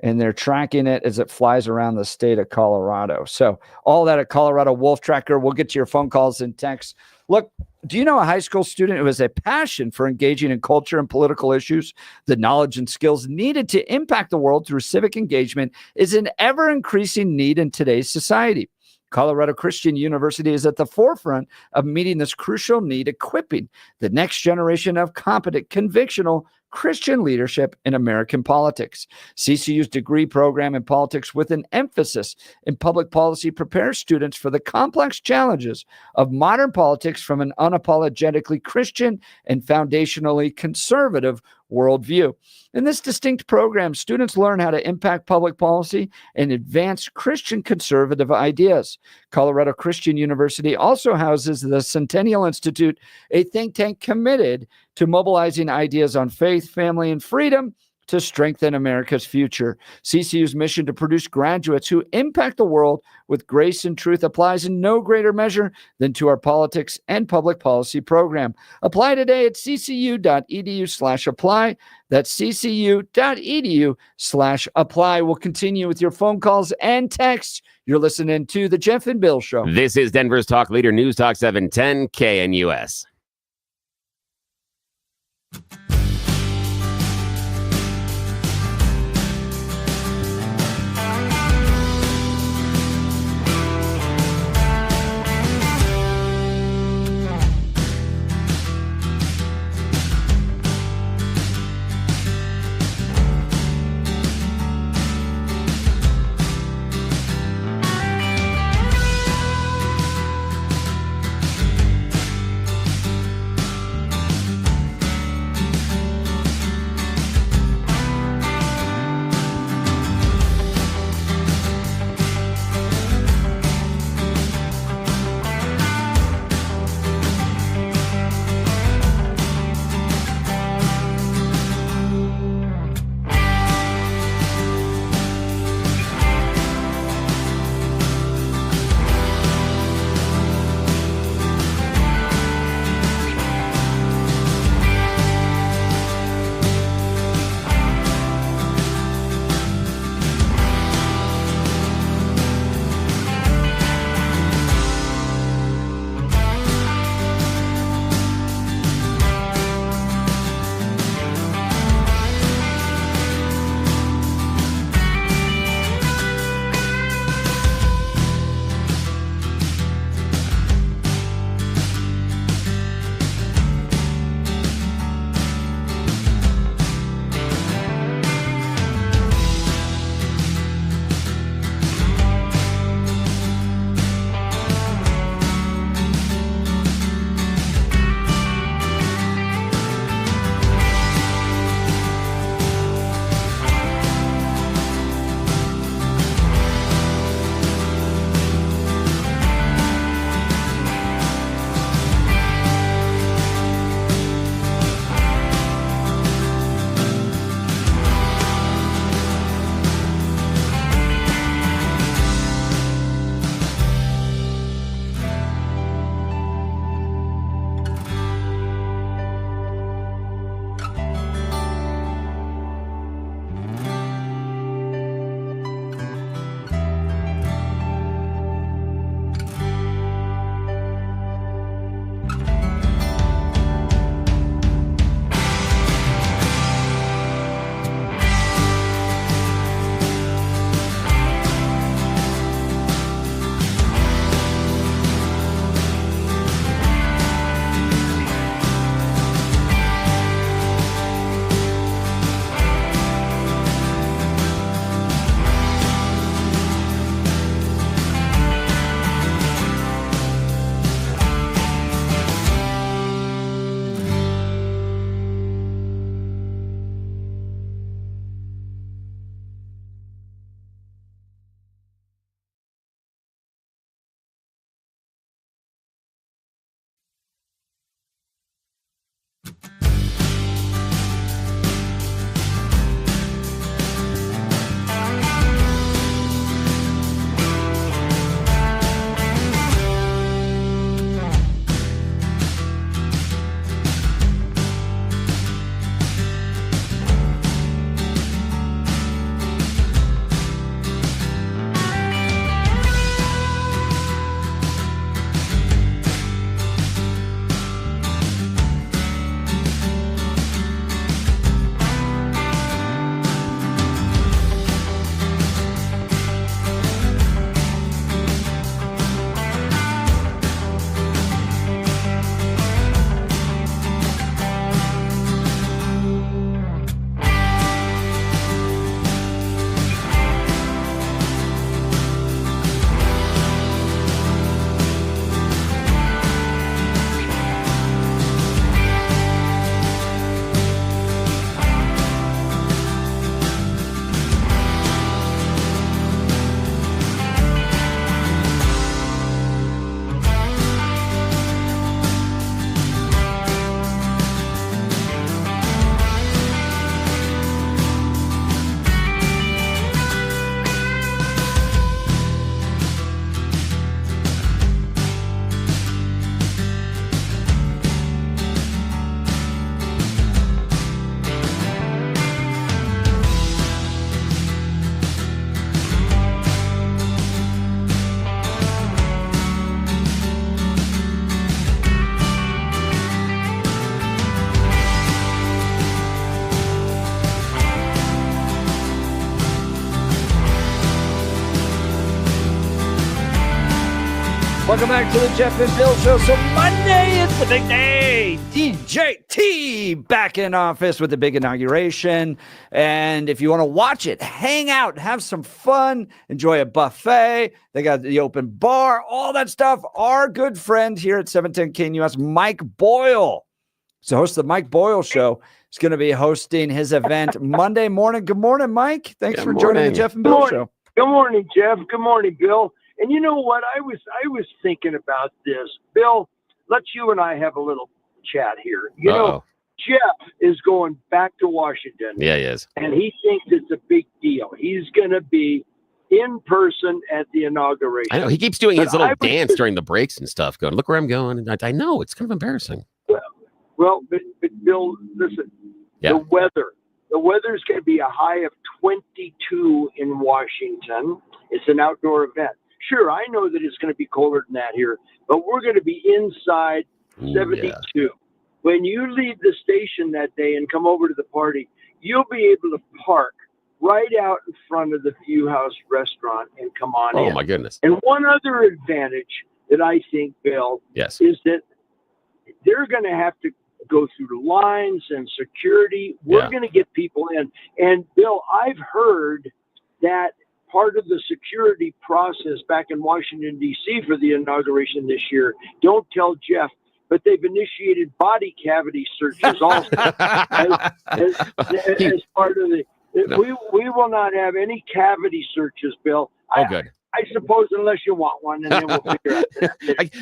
and they're tracking it as it flies around the state of Colorado. So all that at Colorado Wolf Tracker. We'll get to your phone calls and texts. Look, do you know a high school student who has a passion for engaging in culture and political issues? The knowledge and skills needed to impact the world through civic engagement is an ever-increasing need in today's society. Colorado Christian University is at the forefront of meeting this crucial need, equipping the next generation of competent, convictional Christian leadership in American politics. CCU's degree program in politics with an emphasis in public policy prepares students for the complex challenges of modern politics from an unapologetically Christian and foundationally conservative worldview. In this distinct program, students learn how to impact public policy and advance Christian conservative ideas. Colorado Christian University also houses the Centennial Institute, a think tank committed to mobilizing ideas on faith, family, and freedom to strengthen America's future. CCU's mission to produce graduates who impact the world with grace and truth applies in no greater measure than to our politics and public policy program. Apply today at ccu.edu/apply. That's ccu.edu/apply. We'll continue with your phone calls and texts. You're listening to The Jeff and Bill Show. This is Denver's Talk Leader, News Talk 710 KNUS. Welcome back to the Jeff and Bill Show. So Monday is the big day. DJ T back in office with the big inauguration. And if you want to watch it, hang out, have some fun, enjoy a buffet. They got the open bar, all that stuff. Our good friend here at 710 KNUS, Mike Boyle, so host of the Mike Boyle Show, is going to be hosting his event Monday morning. Good morning, Mike. Thanks for joining the Jeff and Bill Show. Good morning, Jeff. Good morning, Bill. And you know what? I was thinking about this. Bill, let's you and I have a little chat here. You know, Jeff is going back to Washington. Yeah, he is. And he thinks it's a big deal. He's going to be in person at the inauguration. I know. He keeps doing his little dance during the breaks and stuff, going, look where I'm going. And I know. It's kind of embarrassing. Well, but Bill, listen, the weather's going to be a high of 22 in Washington. It's an outdoor event. Sure, I know that it's going to be colder than that here, but we're going to be inside 72. Yeah. When you leave the station that day and come over to the party, you'll be able to park right out in front of the View House restaurant and come on in. Oh, my goodness. And one other advantage that I think, Bill, is that they're going to have to go through lines and security. We're going to get people in. And, Bill, I've heard that part of the security process back in Washington, D.C. for the inauguration this year, don't tell Jeff, but they've initiated body cavity searches also as part of the we will not have any cavity searches, Bill. Good. I suppose unless you want one, and then we'll figure out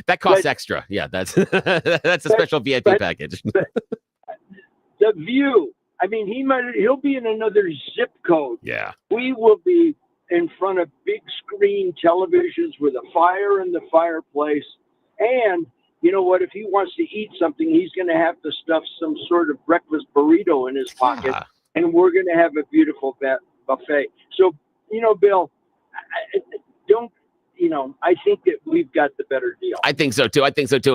that costs extra. Yeah, that's a special VIP package. The view, I mean, he'll be in another zip code. Yeah. We will be in front of big screen televisions with a fire in the fireplace. And you know what? If he wants to eat something, he's going to have to stuff some sort of breakfast burrito in his pocket. And we're going to have a beautiful buffet. So, you know, Bill, I think that we've got the better deal. I think so, too.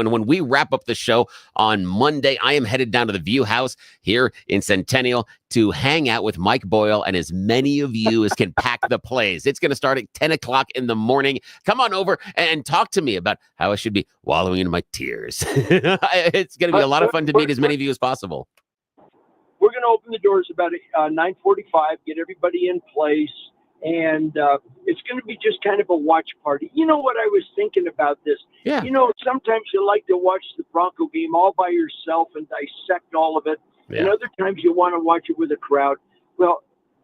And when we wrap up the show on Monday, I am headed down to the View House here in Centennial to hang out with Mike Boyle and as many of you as can pack the place. It's going to start at 10 o'clock in the morning. Come on over and talk to me about how I should be wallowing in my tears. It's going to be a lot of fun to meet as many of you as possible. We're going to open the doors about 9:45, get everybody in place. And it's going to be just kind of a watch party. You know what I was thinking about this? Yeah. You know, sometimes you like to watch the Bronco game all by yourself and dissect all of it. Yeah. And other times you want to watch it with a crowd. Well,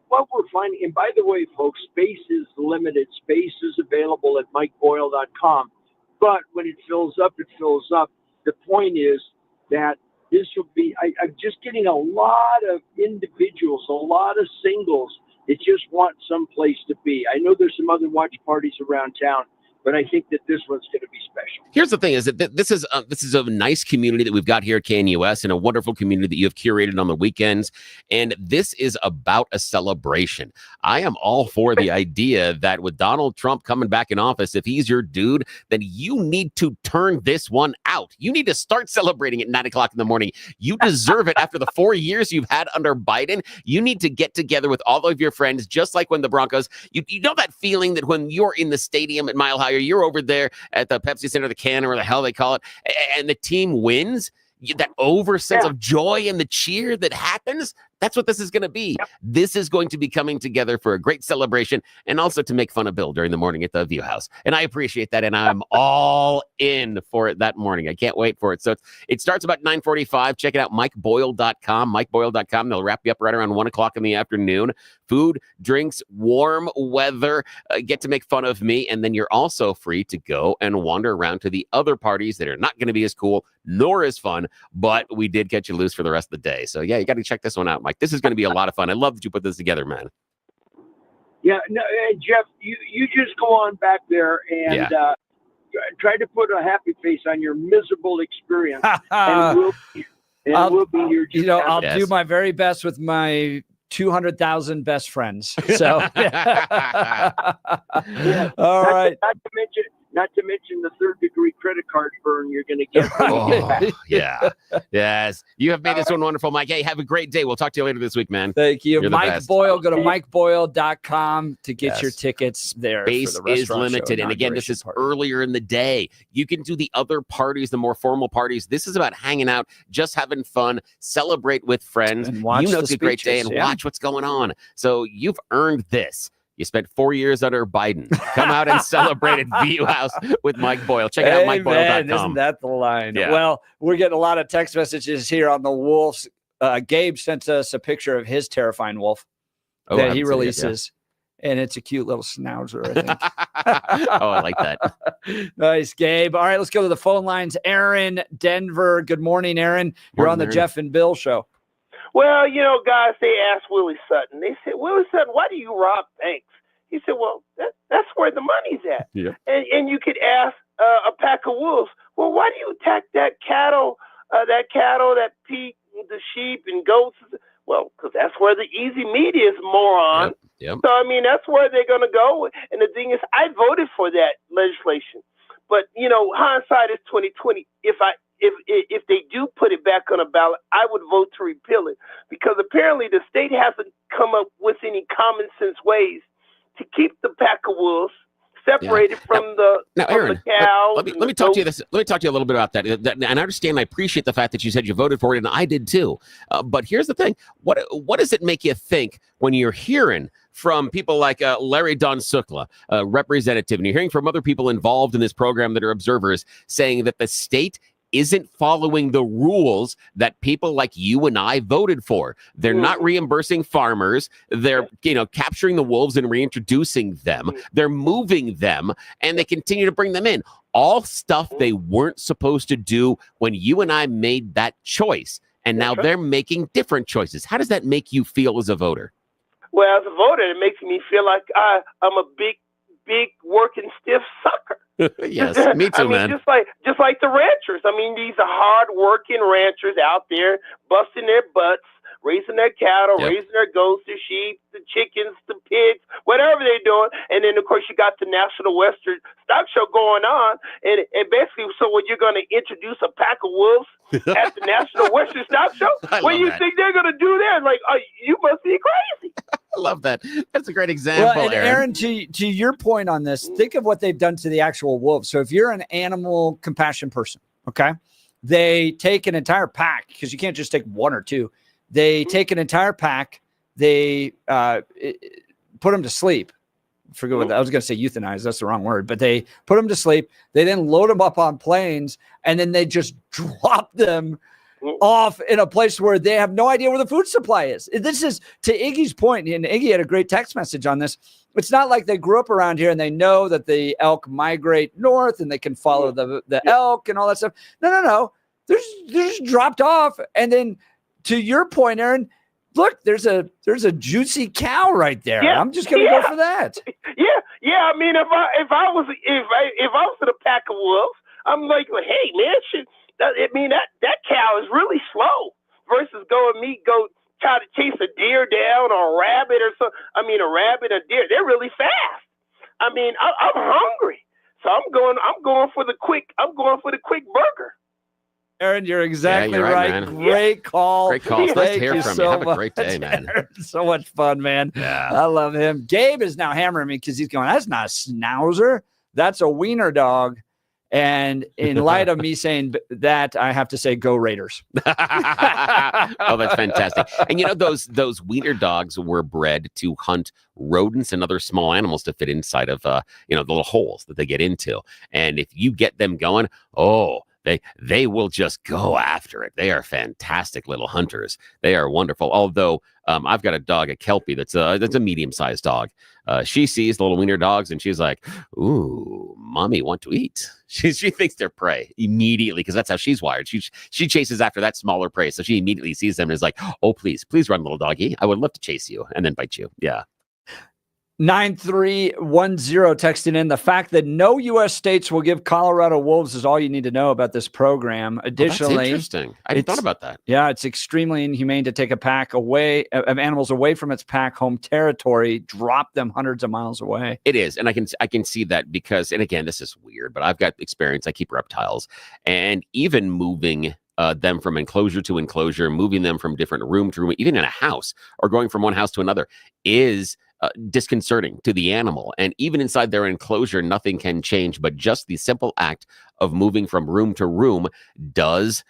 what we're finding, and by the way, folks, space is limited. Space is available at mikeboyle.com. But when it fills up, it fills up. The point is that this will be, I'm just getting a lot of individuals, a lot of singles that just want some place to be. I know there's some other watch parties around town, but I think that this one's going to be special. Here's the thing: is that this is a nice community that we've got here at KNUS, and a wonderful community that you have curated on the weekends. And this is about a celebration. I am all for the idea that with Donald Trump coming back in office, if he's your dude, then you need to turn this one out. You need to start celebrating at 9 o'clock in the morning. You deserve it after the 4 years you've had under Biden. You need to get together with all of your friends, just like when the Broncos. You know that feeling that when you're in the stadium at Mile High, or you're over there at the Pepsi Center, the can, or the hell they call it, and the team wins, that over sense of joy and the cheer that happens, that's what this is going to be. Yep. This is going to be coming together for a great celebration, and also to make fun of Bill during the morning at the View House. And I appreciate that, and I'm all in for it that morning. I can't wait for it. So it starts about 9:45. Check it out, mikeboyle.com, mikeboyle.com. They'll wrap you up right around 1 o'clock in the afternoon. Food, drinks, warm weather, get to make fun of me, and then you're also free to go and wander around to the other parties that are not going to be as cool nor as fun, but we did get you loose for the rest of the day. So yeah, you got to check this one out, Mike. This is going to be a lot of fun. I love that you put this together, man. Yeah, no, Jeff, you just go on back there and try to put a happy face on your miserable experience, and we'll be here. I'll do my very best with my 200,000 best friends. So, all right. Not to mention the third-degree credit card burn you're going to get. When you get back. Yeah. Yes. You have made this one wonderful, Mike. Hey, have a great day. We'll talk to you later this week, man. Thank you. You're the Mike best. Boyle, go to mikeboyle.com to get your Yes. tickets there. Space for the is restaurant limited. show And again, this inauguration is party. earlier in the day. You can do the other parties, the more formal parties. This is about hanging out, just having fun, celebrate with friends. And watch you know the it's a great day speeches, and yeah. watch what's going on. So you've earned this. You spent 4 years under Biden. Come out and celebrate at VU House with Mike Boyle. Check it out, Amen. mikeboyle.com. Isn't that the line? Yeah. Well, we're getting a lot of text messages here on the wolves. Gabe sent us a picture of his terrifying wolf Oh, I that haven't he seen it yet, releases. And it's a cute little schnauzer, I think. Oh, I like that. Nice, Gabe. All right, let's go to the phone lines. Aaron, Denver. Good morning, Aaron. You're Morning, on the Aaron. Jeff and Bill show. Well, guys, they asked Willie Sutton. They said, Willie Sutton, why do you rob banks? He said, well, that's where the money's at. Yeah. And you could ask a pack of wolves, well, why do you attack that cattle, that pig, the sheep and goats? Well, because that's where the easy meat is, moron. Yep. So, that's where they're going to go. And the thing is, I voted for that legislation. But, hindsight is 20/20. If they do put it back on a ballot, I would vote to repeal it. Because apparently the state hasn't come up with any common sense ways to keep the pack of wolves separated from the Aaron, cows. let me talk to you this. Let me talk to you a little bit about that. And I understand. I appreciate the fact that you said you voted for it, and I did too. But here's the thing: what does it make you think when you're hearing from people like Larry Don Sukla, representative, and you're hearing from other people involved in this program that are observers saying that the state isn't following the rules that people like you and I voted for? They're not reimbursing farmers. They're, capturing the wolves and reintroducing them. They're moving them, and they continue to bring them in. All stuff they weren't supposed to do when you and I made that choice. And now they're making different choices. How does that make you feel as a voter? Well, as a voter, it makes me feel like I'm a big working stiff sucker. Yes, me too, man. Just like the ranchers. These are hard-working ranchers out there busting their butts, raising their cattle, raising their goats, their sheep, the chickens, the pigs, whatever they're doing. And then, of course, you got the National Western Stock Show going on. And basically, so when you're going to introduce a pack of wolves at the National Western Stock Show, what do you think they're going to do there? Like, you must be crazy. I love that. That's a great example, Well, and Aaron, to your point on this, think of what they've done to the actual wolves. So if you're an animal compassion person, okay, they take an entire pack, because you can't just take one or two. They take an entire pack. They put them to sleep. Forget what I was going to say, euthanize. That's the wrong word. But they put them to sleep. They then load them up on planes, and then they just drop them off in a place where they have no idea where the food supply is. This is to Iggy's point, and Iggy had a great text message on this. It's not like they grew up around here and they know that the elk migrate north and they can follow the elk and all that stuff. No. They're just dropped off. And then to your point, Aaron, look, there's a juicy cow right there. Yeah, I'm just going to go for that. Yeah. If I was in a pack of wolves, I'm like, hey man, that cow is really slow versus go try to chase a deer down or a rabbit or something. A rabbit, a deer, they're really fast. I'm hungry, so I'm going for the quick burger. Aaron, you're exactly you're right, right. man. Great call. Great call. It's nice to hear from you. Have a much, great day, man. Aaron. So much fun, man. Yeah. I love him. Gabe is now hammering me because he's going, that's not a schnauzer. That's a wiener dog. And in light of me saying that, I have to say, go Raiders. Oh, that's fantastic. And those wiener dogs were bred to hunt rodents and other small animals to fit inside of the little holes that they get into. And if you get them going, they will just go after it. They are fantastic little hunters. They are wonderful. Although I've got a dog, a Kelpie, that's a medium-sized dog. She sees the little wiener dogs and she's like, ooh, mommy want to eat. She thinks they're prey immediately because that's how she's wired. She chases after that smaller prey. So she immediately sees them and is like, oh, please run, little doggy. I would love to chase you and then bite you. Yeah. 9310 texting in, the fact that no U.S. states will give Colorado wolves is all you need to know about this program. Additionally, that's interesting. I hadn't thought about that. Yeah, it's extremely inhumane to take a pack away of animals away from its pack home territory, drop them hundreds of miles away. It is, and I can see that because, and again, this is weird, but I've got experience. I keep reptiles, and even moving them from enclosure to enclosure, moving them from different room to room, even in a house, or going from one house to another, is disconcerting to the animal. And even inside their enclosure, nothing can change, but just the simple act of moving from room to room does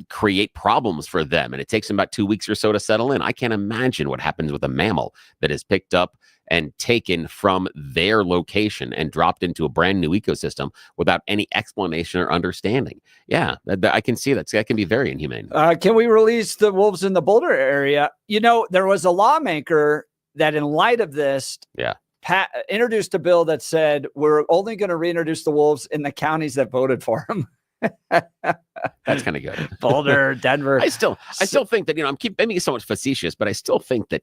create problems for them. And it takes them about 2 weeks or so to settle in. I can't imagine what happens with a mammal that is picked up and taken from their location and dropped into a brand new ecosystem without any explanation or understanding. Yeah, I can see that. That can be very inhumane. Can we release the wolves in the Boulder area? You know, there was a lawmaker that, in light of this, introduced a bill that said we're only going to reintroduce the wolves in the counties that voted for them. That's kind of good. Boulder, Denver. I still think that, I'm being so much facetious, but I still think that,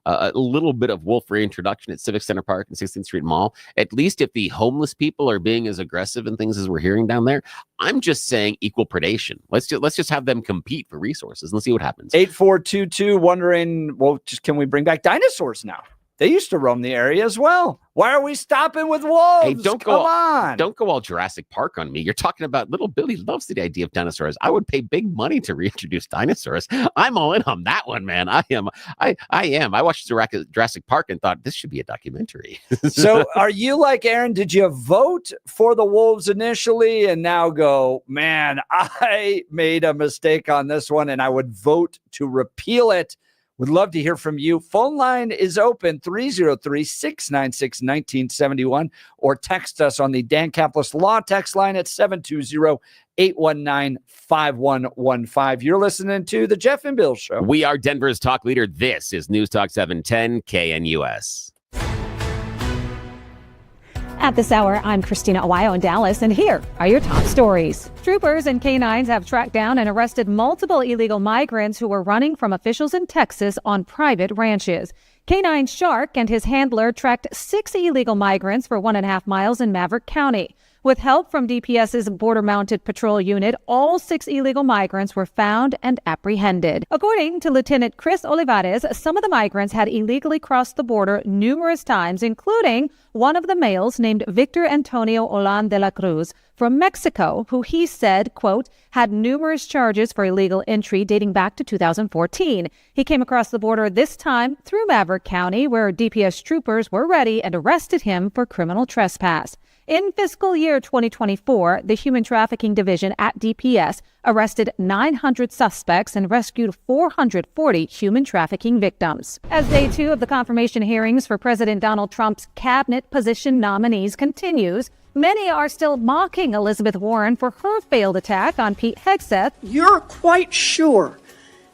a little bit of wolf reintroduction at Civic Center Park and 16th Street Mall, at least if the homeless people are being as aggressive and things as we're hearing down there, I'm just saying equal predation. Let's just have them compete for resources and let's see what happens. 8422 wondering, can we bring back dinosaurs now? They used to roam the area as well. Why are we stopping with wolves? Hey, don't go all Jurassic Park on me. You're talking about little Billy loves the idea of dinosaurs. I would pay big money to reintroduce dinosaurs. I'm all in on that one, man. I am. I watched Jurassic Park and thought this should be a documentary. So are you like Aaron? Did you vote for the wolves initially and now go, man, I made a mistake on this one and I would vote to repeal it? Would love to hear from you. Phone line is open, 303-696-1971, or text us on the Dan Caplis Law text line at 720-819-5115. You're listening to The Jeff and Bill Show. We are Denver's talk leader. This is News Talk 710 KNUS. At this hour, I'm Christina Awayo in Dallas, and here are your top stories. Troopers and canines have tracked down and arrested multiple illegal migrants who were running from officials in Texas on private ranches. Canine Shark and his handler tracked 6 illegal migrants for 1.5 miles in Maverick County. With help from DPS's Border Mounted Patrol Unit, all 6 illegal migrants were found and apprehended. According to Lieutenant Chris Olivares, some of the migrants had illegally crossed the border numerous times, including one of the males named Victor Antonio Olan de la Cruz from Mexico, who he said, quote, had numerous charges for illegal entry dating back to 2014. He came across the border this time through Maverick County, where DPS troopers were ready and arrested him for criminal trespass. In fiscal year 2024, the Human Trafficking Division at DPS arrested 900 suspects and rescued 440 human trafficking victims. As day 2 of the confirmation hearings for President Donald Trump's cabinet position nominees continues, many are still mocking Elizabeth Warren for her failed attack on Pete Hegseth. You're quite sure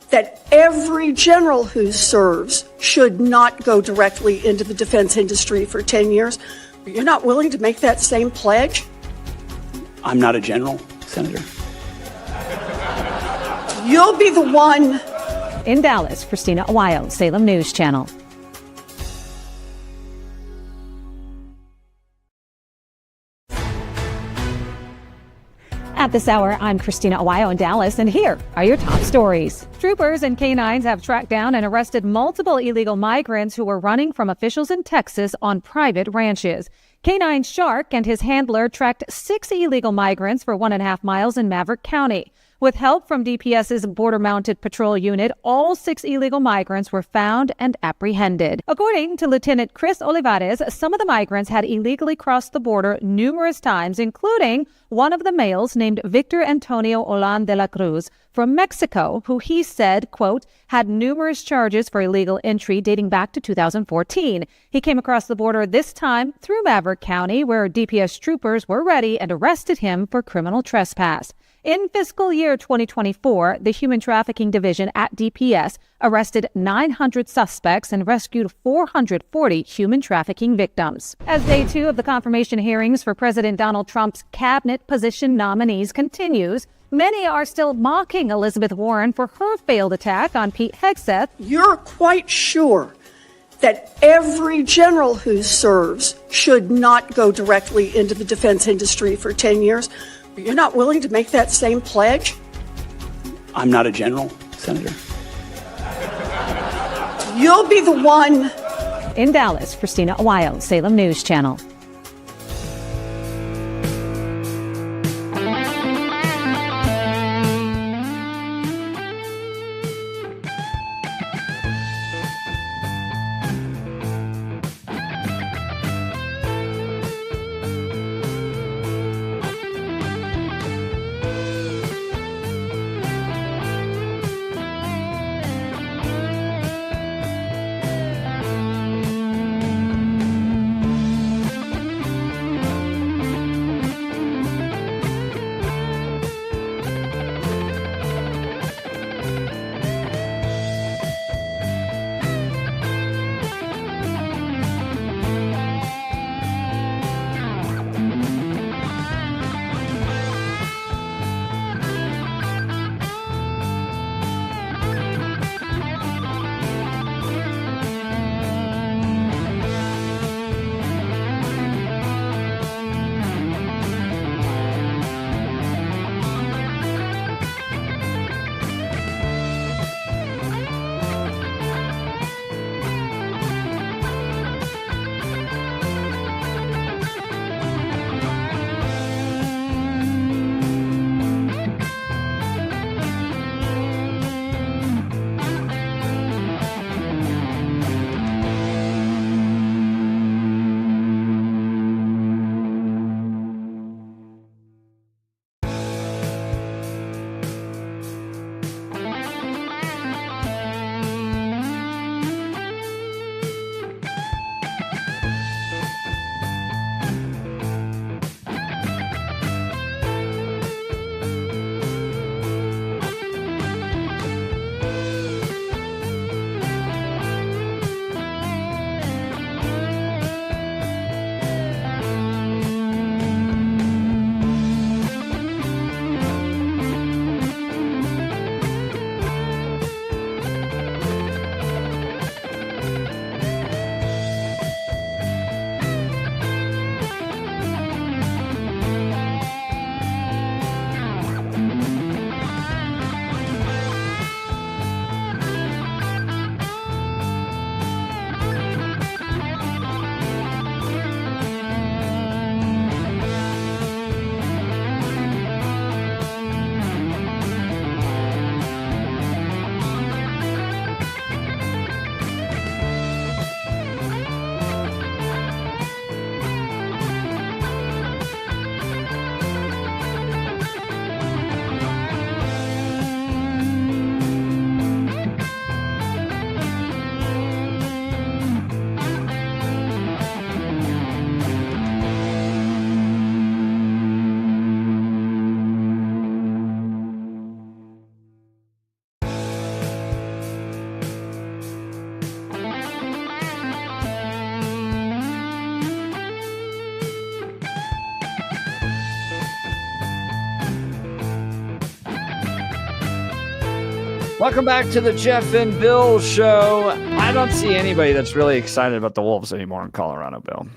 that every general who serves should not go directly into the defense industry for 10 years. You're not willing to make that same pledge? I'm not a general, Senator. You'll be the one. In Dallas, Christina Awayo, Salem News Channel. At this hour, I'm Christina Awayo in Dallas, and here are your top stories. Troopers and canines have tracked down and arrested multiple illegal migrants who were running from officials in Texas on private ranches. Canine Shark and his handler tracked 6 illegal migrants for 1.5 miles in Maverick County. With help from DPS's Border Mounted Patrol Unit, all 6 illegal migrants were found and apprehended. According to Lieutenant Chris Olivares, some of the migrants had illegally crossed the border numerous times, including one of the males named Victor Antonio Olan de la Cruz from Mexico, who he said, quote, had numerous charges for illegal entry dating back to 2014. He came across the border this time through Maverick County, where DPS troopers were ready and arrested him for criminal trespass. In fiscal year 2024, the Human Trafficking Division at DPS arrested 900 suspects and rescued 440 human trafficking victims. As day 2 of the confirmation hearings for President Donald Trump's cabinet position nominees continues, many are still mocking Elizabeth Warren for her failed attack on Pete Hegseth. You're quite sure that every general who serves should not go directly into the defense industry for 10 years. But you're not willing to make that same pledge? I'm not a general, Senator. You'll be the one. In Dallas, Christina Aguayo, Salem News Channel. Welcome back to the Jeff and Bill Show. I don't see anybody that's really excited about the Wolves anymore in Colorado, Bill.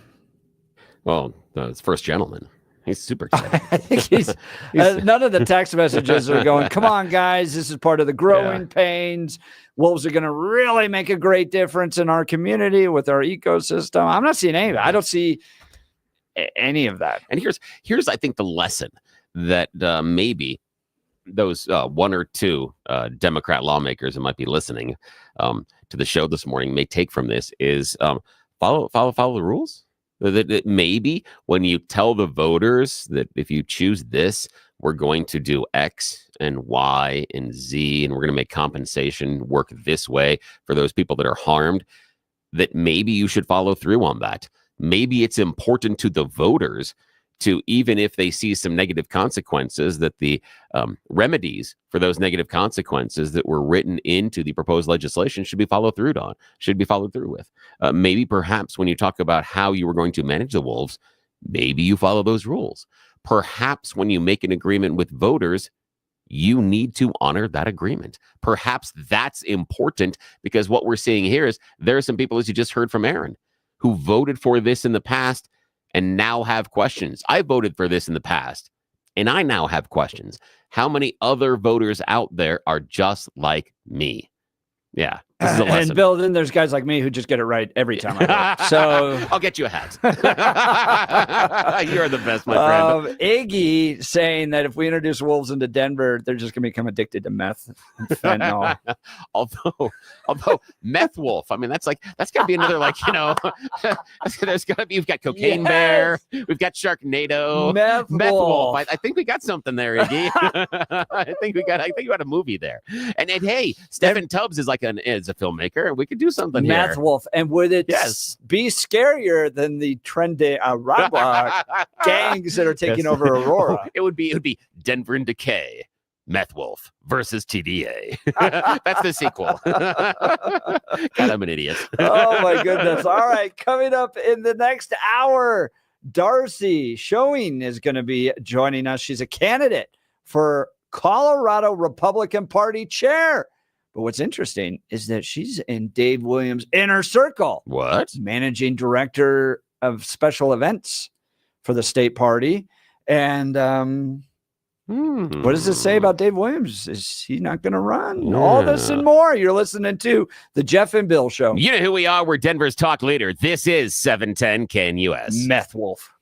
Well, it's First Gentleman. He's super excited. I think he's none of the text messages are going, come on, guys, this is part of the growing pains. Wolves are going to really make a great difference in our community with our ecosystem. I'm not seeing any of that. I don't see any of that. And here's I think, the lesson that maybe those one or two Democrat lawmakers that might be listening to the show this morning may take from this is follow the rules. That maybe when you tell the voters that if you choose this, we're going to do X and Y and Z, and we're going to make compensation work this way for those people that are harmed, that maybe you should follow through on that. Maybe it's important to the voters to, even if they see some negative consequences, that the remedies for those negative consequences that were written into the proposed legislation should be followed through with. Maybe perhaps when you talk about how you were going to manage the wolves, maybe you follow those rules. Perhaps when you make an agreement with voters, you need to honor that agreement. Perhaps that's important because what we're seeing here is there are some people, as you just heard from Aaron, who voted for this in the past and now have questions. I voted for this in the past and I now have questions. How many other voters out there are just like me? Yeah, this is a lesson. And Bill, then there's guys like me who just get it right every time I vote. So I'll get you a hat. You're the best, my friend. Iggy saying that if we introduce wolves into Denver, they're just going to become addicted to meth and fentanyl. although meth wolf, I mean, that's got to be another, like, you know, there's got to be, we've got cocaine bear, we've got Sharknado, meth wolf. I think we got something there, Iggy. I think we got a movie there. And hey, Stephen Tubbs is like is a filmmaker, and we could do something Meth here. wolf. And would it be scarier than the trendy gangs that are taking over Aurora? It would be Denver and Decay, Meth Wolf versus TDA. That's the sequel. God, I'm an idiot. Oh my goodness. All right, coming up in the next hour, Darcy Showing is going to be joining us. She's a candidate for Colorado Republican Party chair. But what's interesting is that she's in Dave Williams' inner circle. What? Managing director of special events for the state party. And what does it say about Dave Williams? Is he not going to run? Yeah. All this and more. You're listening to the Jeff and Bill Show. You know who we are. We're Denver's talk leader. This is 710 KNUS. Meth Wolf.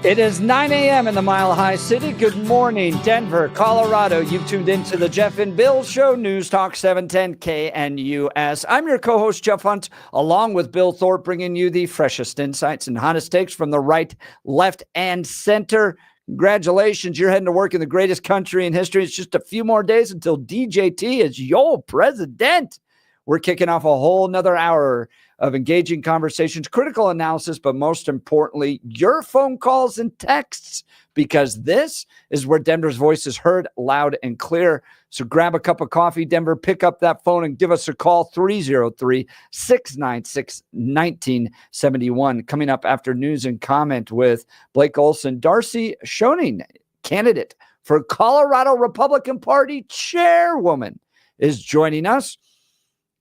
It is 9 a.m. in the Mile High City. Good morning, Denver, Colorado. You've tuned into the Jeff and Bill Show, News Talk 710 KNUS. I'm your co-host, Jeff Hunt, along with Bill Thorpe, bringing you the freshest insights and hottest takes from the right, left, and center. Congratulations, you're heading to work in the greatest country in history. It's just a few more days until DJT is your president. We're kicking off a whole nother hour of engaging conversations, critical analysis, but most importantly, your phone calls and texts, because this is where Denver's voice is heard loud and clear. So grab a cup of coffee, Denver, pick up that phone and give us a call, 303-696-1971. Coming up after news and comment with Blake Olson, Darcy Schoening, candidate for Colorado Republican Party chairwoman, is joining us.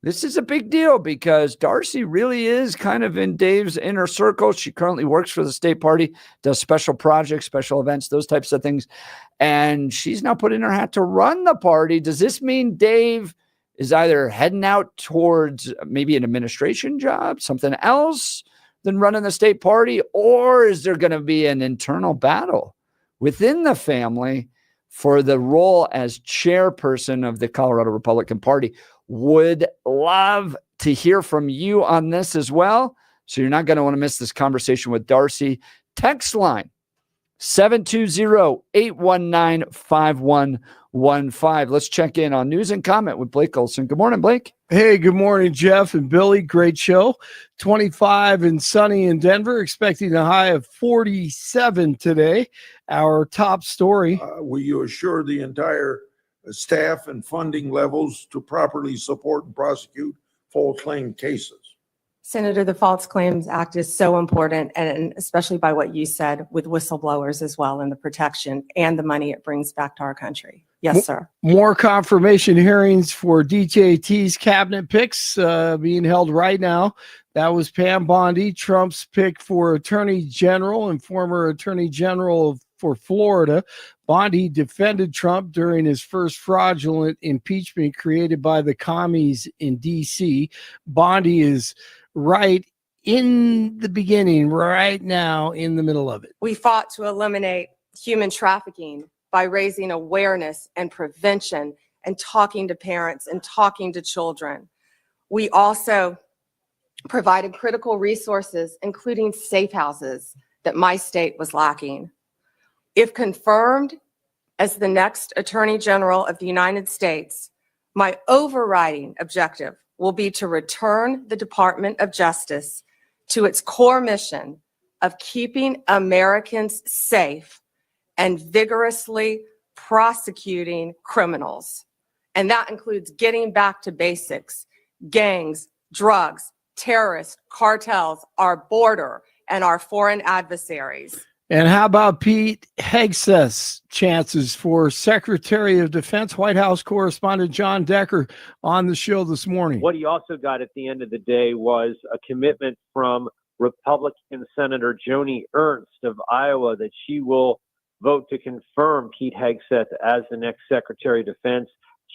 This is a big deal because Darcy really is kind of in Dave's inner circle. She currently works for the state party, does special projects, special events, those types of things. And she's now put in her hat to run the party. Does this mean Dave is either heading out towards maybe an administration job, something else than running the state party? Or is there going to be an internal battle within the family for the role as chairperson of the Colorado Republican Party? Would love to hear from you on this as well. So you're not going to want to miss this conversation with Darcy. Text line 720-819-5115. Let's check in on news and comment with Blake Olson. Good morning, Blake. Hey, good morning, Jeff and Billy. Great show. 25 and sunny in Denver, expecting a high of 47 today. Our top story. Will you assure the entire staff and funding levels to properly support and prosecute false claim cases? Senator, the False Claims Act is so important, and especially by what you said with whistleblowers as well, and the protection and the money it brings back to our country. Yes, sir. More confirmation hearings for DJT's cabinet picks being held right now. That was Pam Bondi, Trump's pick for Attorney General and former Attorney General for Florida. Bondi defended Trump during his first fraudulent impeachment created by the commies in D.C. Bondi is right in the beginning, right now, in the middle of it. We fought to eliminate human trafficking by raising awareness and prevention and talking to parents and talking to children. We also provided critical resources, including safe houses, that my state was lacking. If confirmed as the next Attorney General of the United States, my overriding objective will be to return the Department of Justice to its core mission of keeping Americans safe and vigorously prosecuting criminals. And that includes getting back to basics: gangs, drugs, terrorists, cartels, our border, and our foreign adversaries. And how about Pete Hegseth's chances for Secretary of Defense? White House correspondent John Decker on the show this morning. What he also got at the end of the day was a commitment from Republican Senator Joni Ernst of Iowa that she will vote to confirm Pete Hegseth as the next Secretary of Defense.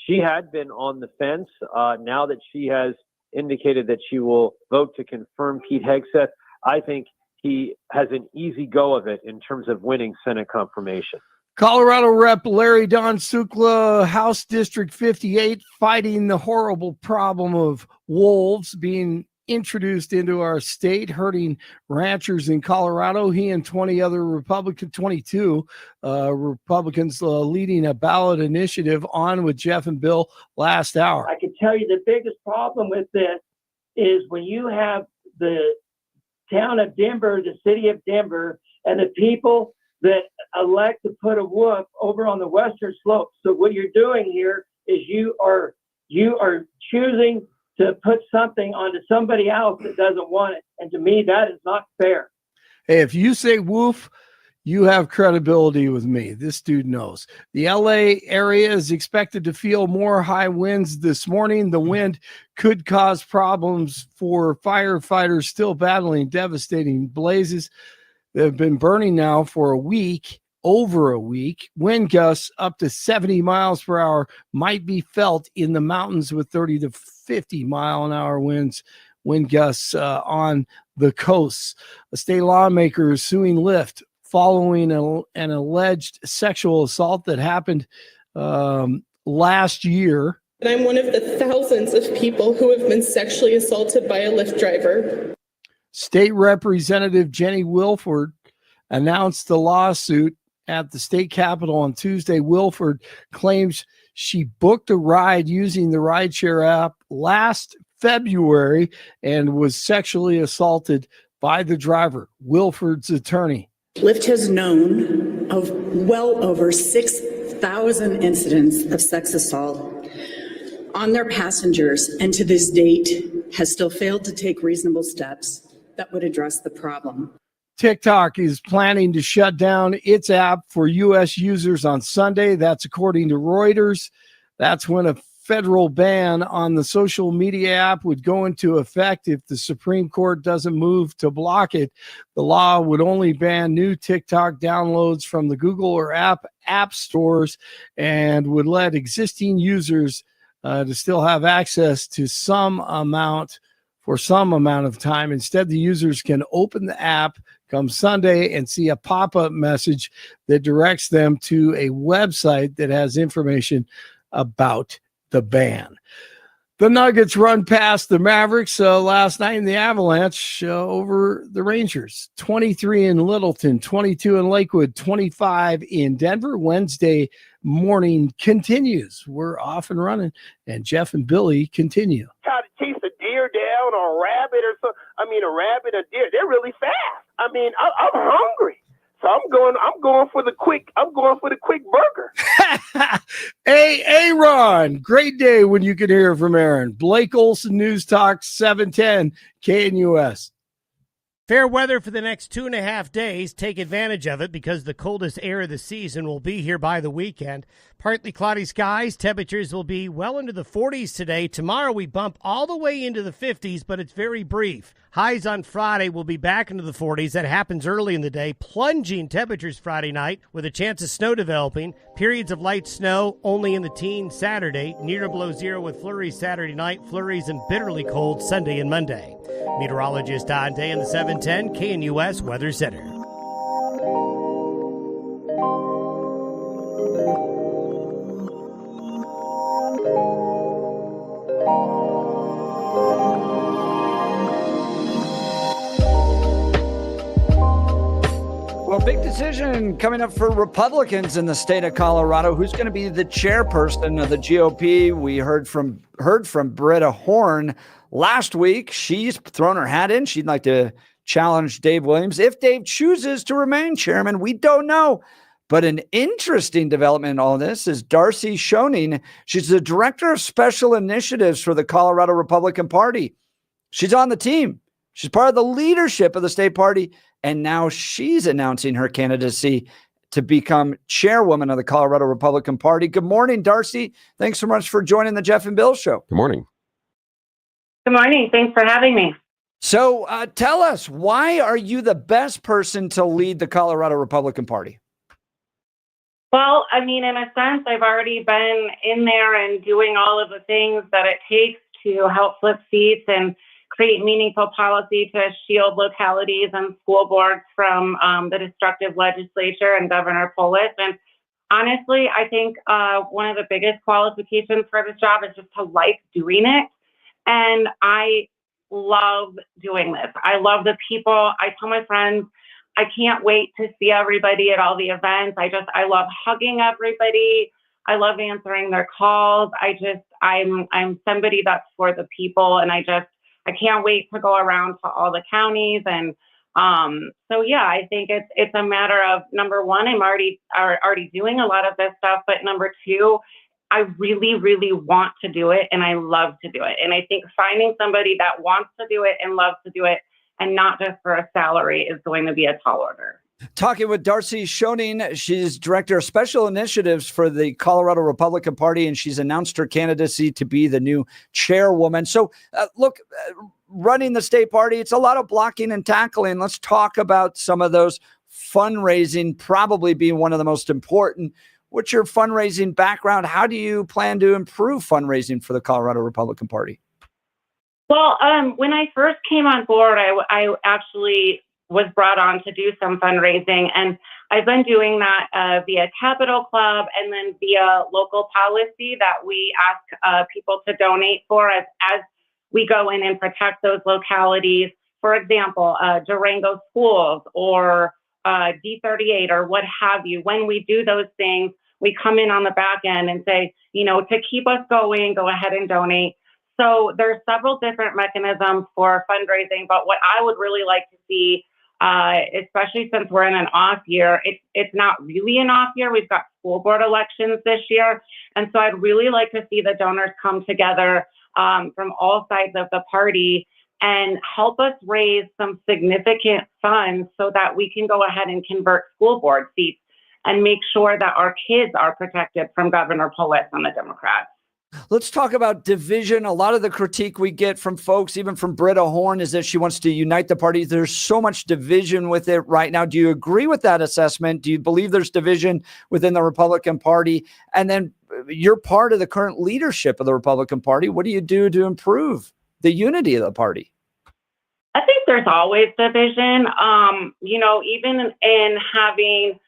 She had been on the fence. Now that she has indicated that she will vote to confirm Pete Hegseth, I think he has an easy go of it in terms of winning Senate confirmation. Colorado Rep. Larry Don Sukla, House District 58, fighting the horrible problem of wolves being introduced into our state, hurting ranchers in Colorado. He and 22 Republicans leading a ballot initiative on with Jeff and Bill last hour. I can tell you the biggest problem with this is when you have the town of Denver, the city of Denver, and the people that elect to put a wolf over on the western slope. So what you're doing here is you are choosing to put something onto somebody else that doesn't want it. And to me, that is not fair. Hey, if you say woof, you have credibility with me. This dude knows. The LA area is expected to feel more high winds this morning. The wind could cause problems for firefighters still battling devastating blazes that have been burning now for a week, over a week. Wind gusts up to 70 miles per hour might be felt in the mountains with 30 to 50 mile an hour winds. Wind gusts on the coasts. A state lawmaker is suing Lyft following an alleged sexual assault that happened last year. And I'm one of the thousands of people who have been sexually assaulted by a Lyft driver. State Representative Jenny Wilford announced the lawsuit at the state capitol on Tuesday. Wilford claims she booked a ride using the rideshare app last February and was sexually assaulted by the driver. Wilford's attorney. Lyft has known of well over 6,000 incidents of sex assault on their passengers, and to this date has still failed to take reasonable steps that would address the problem. TikTok is planning to shut down its app for U.S. users on Sunday. That's according to Reuters. That's when a federal ban on the social media app would go into effect if the Supreme Court doesn't move to block it. The law would only ban new TikTok downloads from the Google or app stores and would let existing users to still have access to some amount of time. Instead, the users can open the app come Sunday and see a pop-up message that directs them to a website that has information about the ban. The Nuggets run past the Mavericks last night in the Avalanche over the Rangers. 23 in Littleton, 22 in Lakewood, 25 in Denver. Wednesday morning continues. We're off and running, and Jeff and Billy continue. Try to chase a deer down or a rabbit or something. I mean, a rabbit, a deer. They're really fast. I mean, I'm hungry. So I'm going for the quick burger. Hey, Aaron, great day when you can hear from Aaron. Blake Olson, News Talk 710 KNUS. Fair weather for the next 2.5 days. Take advantage of it because the coldest air of the season will be here by the weekend. Partly cloudy skies. Temperatures will be well into the 40s today. Tomorrow we bump all the way into the 50s, but it's very brief. Highs on Friday will be back into the 40s. That happens early in the day. Plunging temperatures Friday night with a chance of snow developing. Periods of light snow only in the teens Saturday. Near to below zero with flurries Saturday night. Flurries and bitterly cold Sunday and Monday. Meteorologist Don Day in the 710 KNUS Weather Center. Well, big decision coming up for Republicans in the state of Colorado. Who's going to be the chairperson of the GOP? We heard from Britta Horn last week. She's thrown her hat in. She'd like to challenge Dave Williams. If Dave chooses to remain chairman, we don't know. But an interesting development in all this is Darcy Schoening. She's the director of special initiatives for the Colorado Republican Party. She's on the team. She's part of the leadership of the state party. And now she's announcing her candidacy to become chairwoman of the Colorado Republican Party. Good morning, Darcy. Thanks so much for joining the Jeff and Bill Show. Good morning. Good morning. Thanks for having me. So tell us, why are you the best person to lead the Colorado Republican Party? Well, I mean, in a sense, I've already been in there and doing all of the things that it takes to help flip seats and create meaningful policy to shield localities and school boards from the destructive legislature and Governor Polis. And honestly, I think one of the biggest qualifications for this job is just to like doing it. And I love doing this. I love the people. I tell my friends, I can't wait to see everybody at all the events. I love hugging everybody. I love answering their calls. I'm somebody that's for the people, and I can't wait to go around to all the counties. And so, yeah, I think it's a matter of, number one, I'm already doing a lot of this stuff. But number two, I really, really want to do it, and I love to do it. And I think finding somebody that wants to do it and loves to do it and not just for a salary is going to be a tall order. Talking with Darcy Schoening. She's director of special initiatives for the Colorado Republican Party, and she's announced her candidacy to be the new chairwoman. So look, running the state party, it's a lot of blocking and tackling. Let's talk about some of those. Fundraising probably being one of the most important. What's your fundraising background? How do you plan to improve fundraising for the Colorado Republican Party? Well, when I first came on board, I actually was brought on to do some fundraising. And I've been doing that via Capital Club and then via local policy that we ask people to donate for as we go in and protect those localities. For example, Durango schools or D38 or what have you. When we do those things, we come in on the back end and say, to keep us going, go ahead and donate. So there's several different mechanisms for fundraising, but what I would really like to see, especially since we're in an off year, it's not really an off year. We've got school board elections this year. And so I'd really like to see the donors come together from all sides of the party and help us raise some significant funds so that we can go ahead and convert school board seats and make sure that our kids are protected from Governor Polis and the Democrats. Let's talk about division. A lot of the critique we get from folks, even from Britta Horn, is that she wants to unite the party. There's so much division with it right now. Do you agree with that assessment? Do you believe there's division within the Republican Party? And then you're part of the current leadership of the Republican Party. What do you do to improve the unity of the party? I think there's always division. Even in having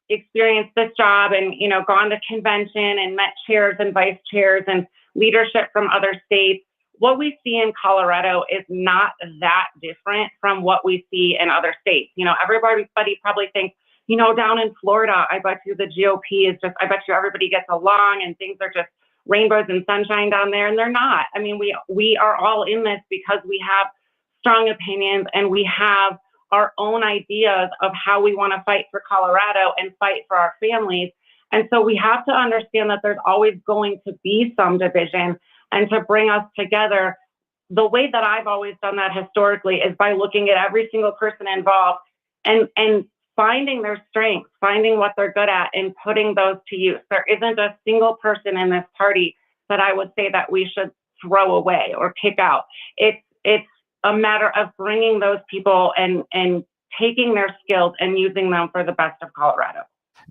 experienced this job and, gone to convention and met chairs and vice chairs and leadership from other states, what we see in Colorado is not that different from what we see in other states. Everybody probably thinks, down in Florida, I bet you the GOP is I bet you everybody gets along and things are just rainbows and sunshine down there. And they're not. I mean, we are all in this because we have strong opinions and we have our own ideas of how we want to fight for Colorado and fight for our families. And so we have to understand that there's always going to be some division, and to bring us together. The way that I've always done that historically is by looking at every single person involved and finding their strengths, finding what they're good at and putting those to use. There isn't a single person in this party that I would say that we should throw away or kick out. It's a matter of bringing those people and taking their skills and using them for the best of Colorado.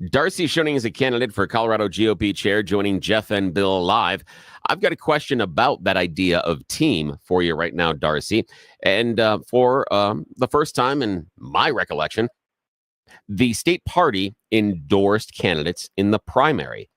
Darcy Schoening is a candidate for Colorado GOP chair, joining Jeff and Bill live. I've got a question about that idea of team for you right now, Darcy. And for the first time in my recollection, the state party endorsed candidates in the primary.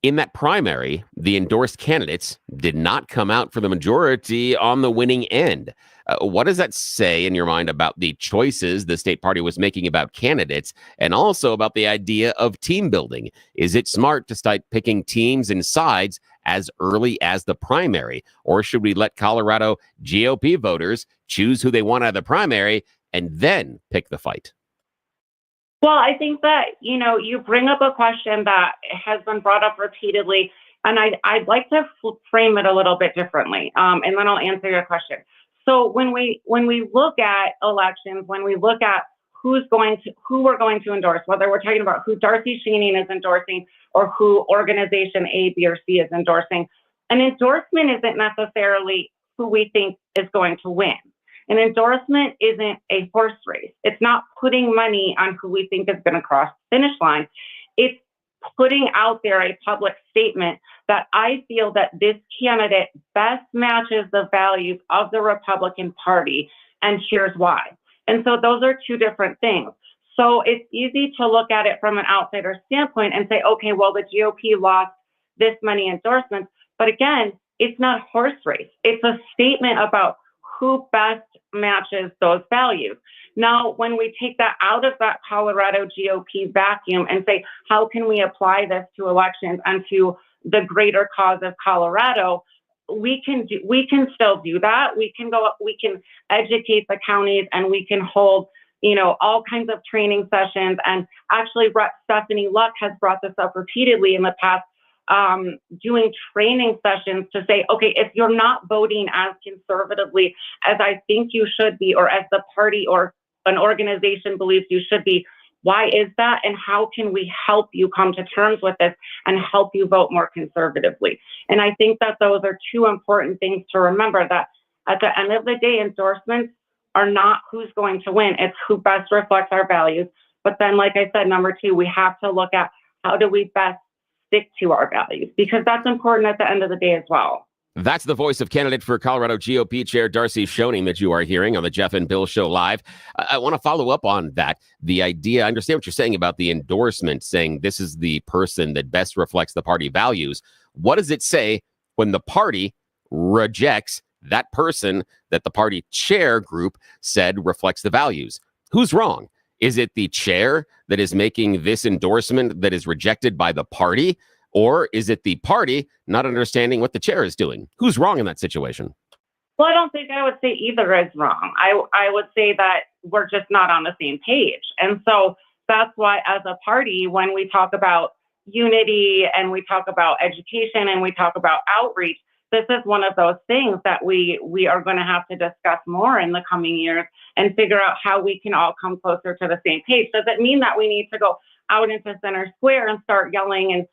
In that primary, the endorsed candidates did not come out for the majority on the winning end. What does that say in your mind about the choices the state party was making about candidates, and also about the idea of team building? Is it smart to start picking teams and sides as early as the primary, or should we let Colorado GOP voters choose who they want out of the primary and then pick the fight? Well, I think that, you bring up a question that has been brought up repeatedly, and I'd like to frame it a little bit differently, and then I'll answer your question. So when we look at elections, when we look at who we're going to endorse, whether we're talking about who Darcy Schoening is endorsing or who organization A, B, or C is endorsing, an endorsement isn't necessarily who we think is going to win. An endorsement isn't a horse race. It's not putting money on who we think is going to cross the finish line. It's putting out there a public statement that I feel that this candidate best matches the values of the Republican Party, and here's why. And so those are two different things. So it's easy to look at it from an outsider standpoint and say, okay, well, the GOP lost this many endorsements. But again, it's not a horse race. It's a statement about who best matches those values. Now, when we take that out of that Colorado GOP vacuum and say, how can we apply this to elections and to the greater cause of Colorado, we can still do that. We can educate the counties, and we can hold, all kinds of training sessions. And actually, Rep. Stephanie Luck has brought this up repeatedly in the past, doing training sessions to say, okay, if you're not voting as conservatively as I think you should be, or as the party or an organization believes you should be, why is that? And how can we help you come to terms with this and help you vote more conservatively? And I think that those are two important things to remember, that at the end of the day, endorsements are not who's going to win. It's who best reflects our values. But then, like I said, number two, we have to look at how do we best stick to our values, because that's important at the end of the day as well. That's the voice of candidate for Colorado GOP Chair Darcy Schoening that you are hearing on the Jeff and Bill Show Live. I want to follow up on that. The idea, I understand what you're saying about the endorsement, saying this is the person that best reflects the party values. What does it say when the party rejects that person that the party chair group said reflects the values? Who's wrong? Is it the chair that is making this endorsement that is rejected by the party? Or is it the party not understanding what the chair is doing? Who's wrong in that situation? Well, I don't think I would say either is wrong. I would say that we're just not on the same page. And so that's why as a party, when we talk about unity and we talk about education and we talk about outreach, this is one of those things that we are going to have to discuss more in the coming years and figure out how we can all come closer to the same page. Does it mean that we need to go out into center square and start yelling and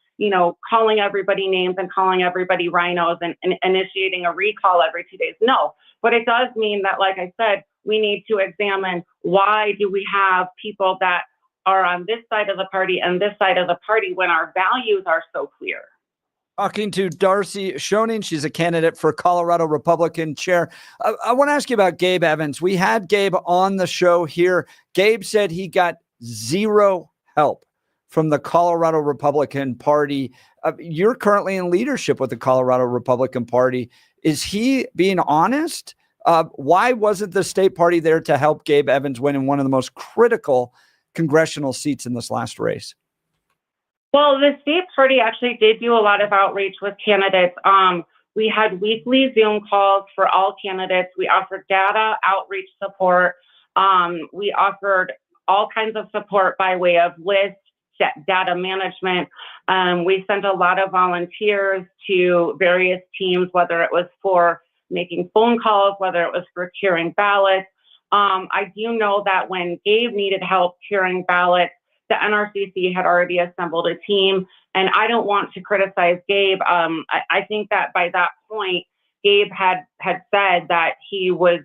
calling everybody names and calling everybody rhinos and initiating a recall every 2 days? No, but it does mean that, like I said, we need to examine why do we have people that are on this side of the party and this side of the party when our values are so clear. Talking to Darcy Schoening. She's a candidate for Colorado Republican chair. I want to ask you about Gabe Evans. We had Gabe on the show here. Gabe said he got zero help from the Colorado Republican Party. You're currently in leadership with the Colorado Republican Party. Is he being honest? Why wasn't the state party there to help Gabe Evans win in one of the most critical congressional seats in this last race? Well, the state party actually did do a lot of outreach with candidates. We had weekly Zoom calls for all candidates. We offered data outreach support. We offered all kinds of support by way of lists, data management. We sent a lot of volunteers to various teams, whether it was for making phone calls, whether it was for curing ballots. I do know that when Gabe needed help curing ballots, the NRCC had already assembled a team, and I don't want to criticize Gabe. I think that by that point, Gabe had said that he was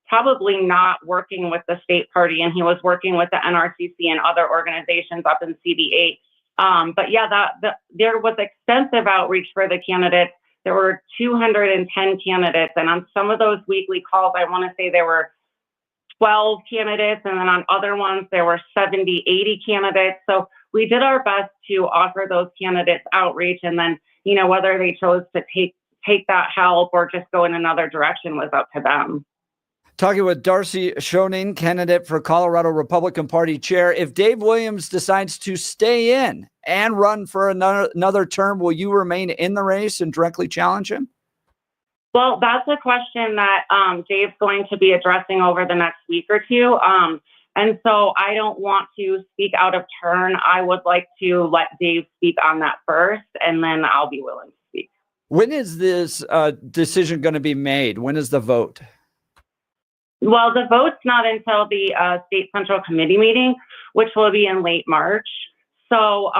probably not working with the state party, and he was working with the NRCC and other organizations up in CD8. But yeah, there was extensive outreach for the candidates. There were 210 candidates, and on some of those weekly calls, I want to say there were 12 candidates, and then on other ones, there were 70, 80 candidates. So we did our best to offer those candidates outreach, and then, whether they chose to take that help or just go in another direction was up to them. Talking with Darcy Schoening, candidate for Colorado Republican Party chair. If Dave Williams decides to stay in and run for another term, will you remain in the race and directly challenge him? Well, that's a question that Dave's going to be addressing over the next week or two. And so I don't want to speak out of turn. I would like to let Dave speak on that first, and then I'll be willing to speak. When is this decision going to be made? When is the vote? Well, the vote's not until the State Central Committee meeting, which will be in late March. So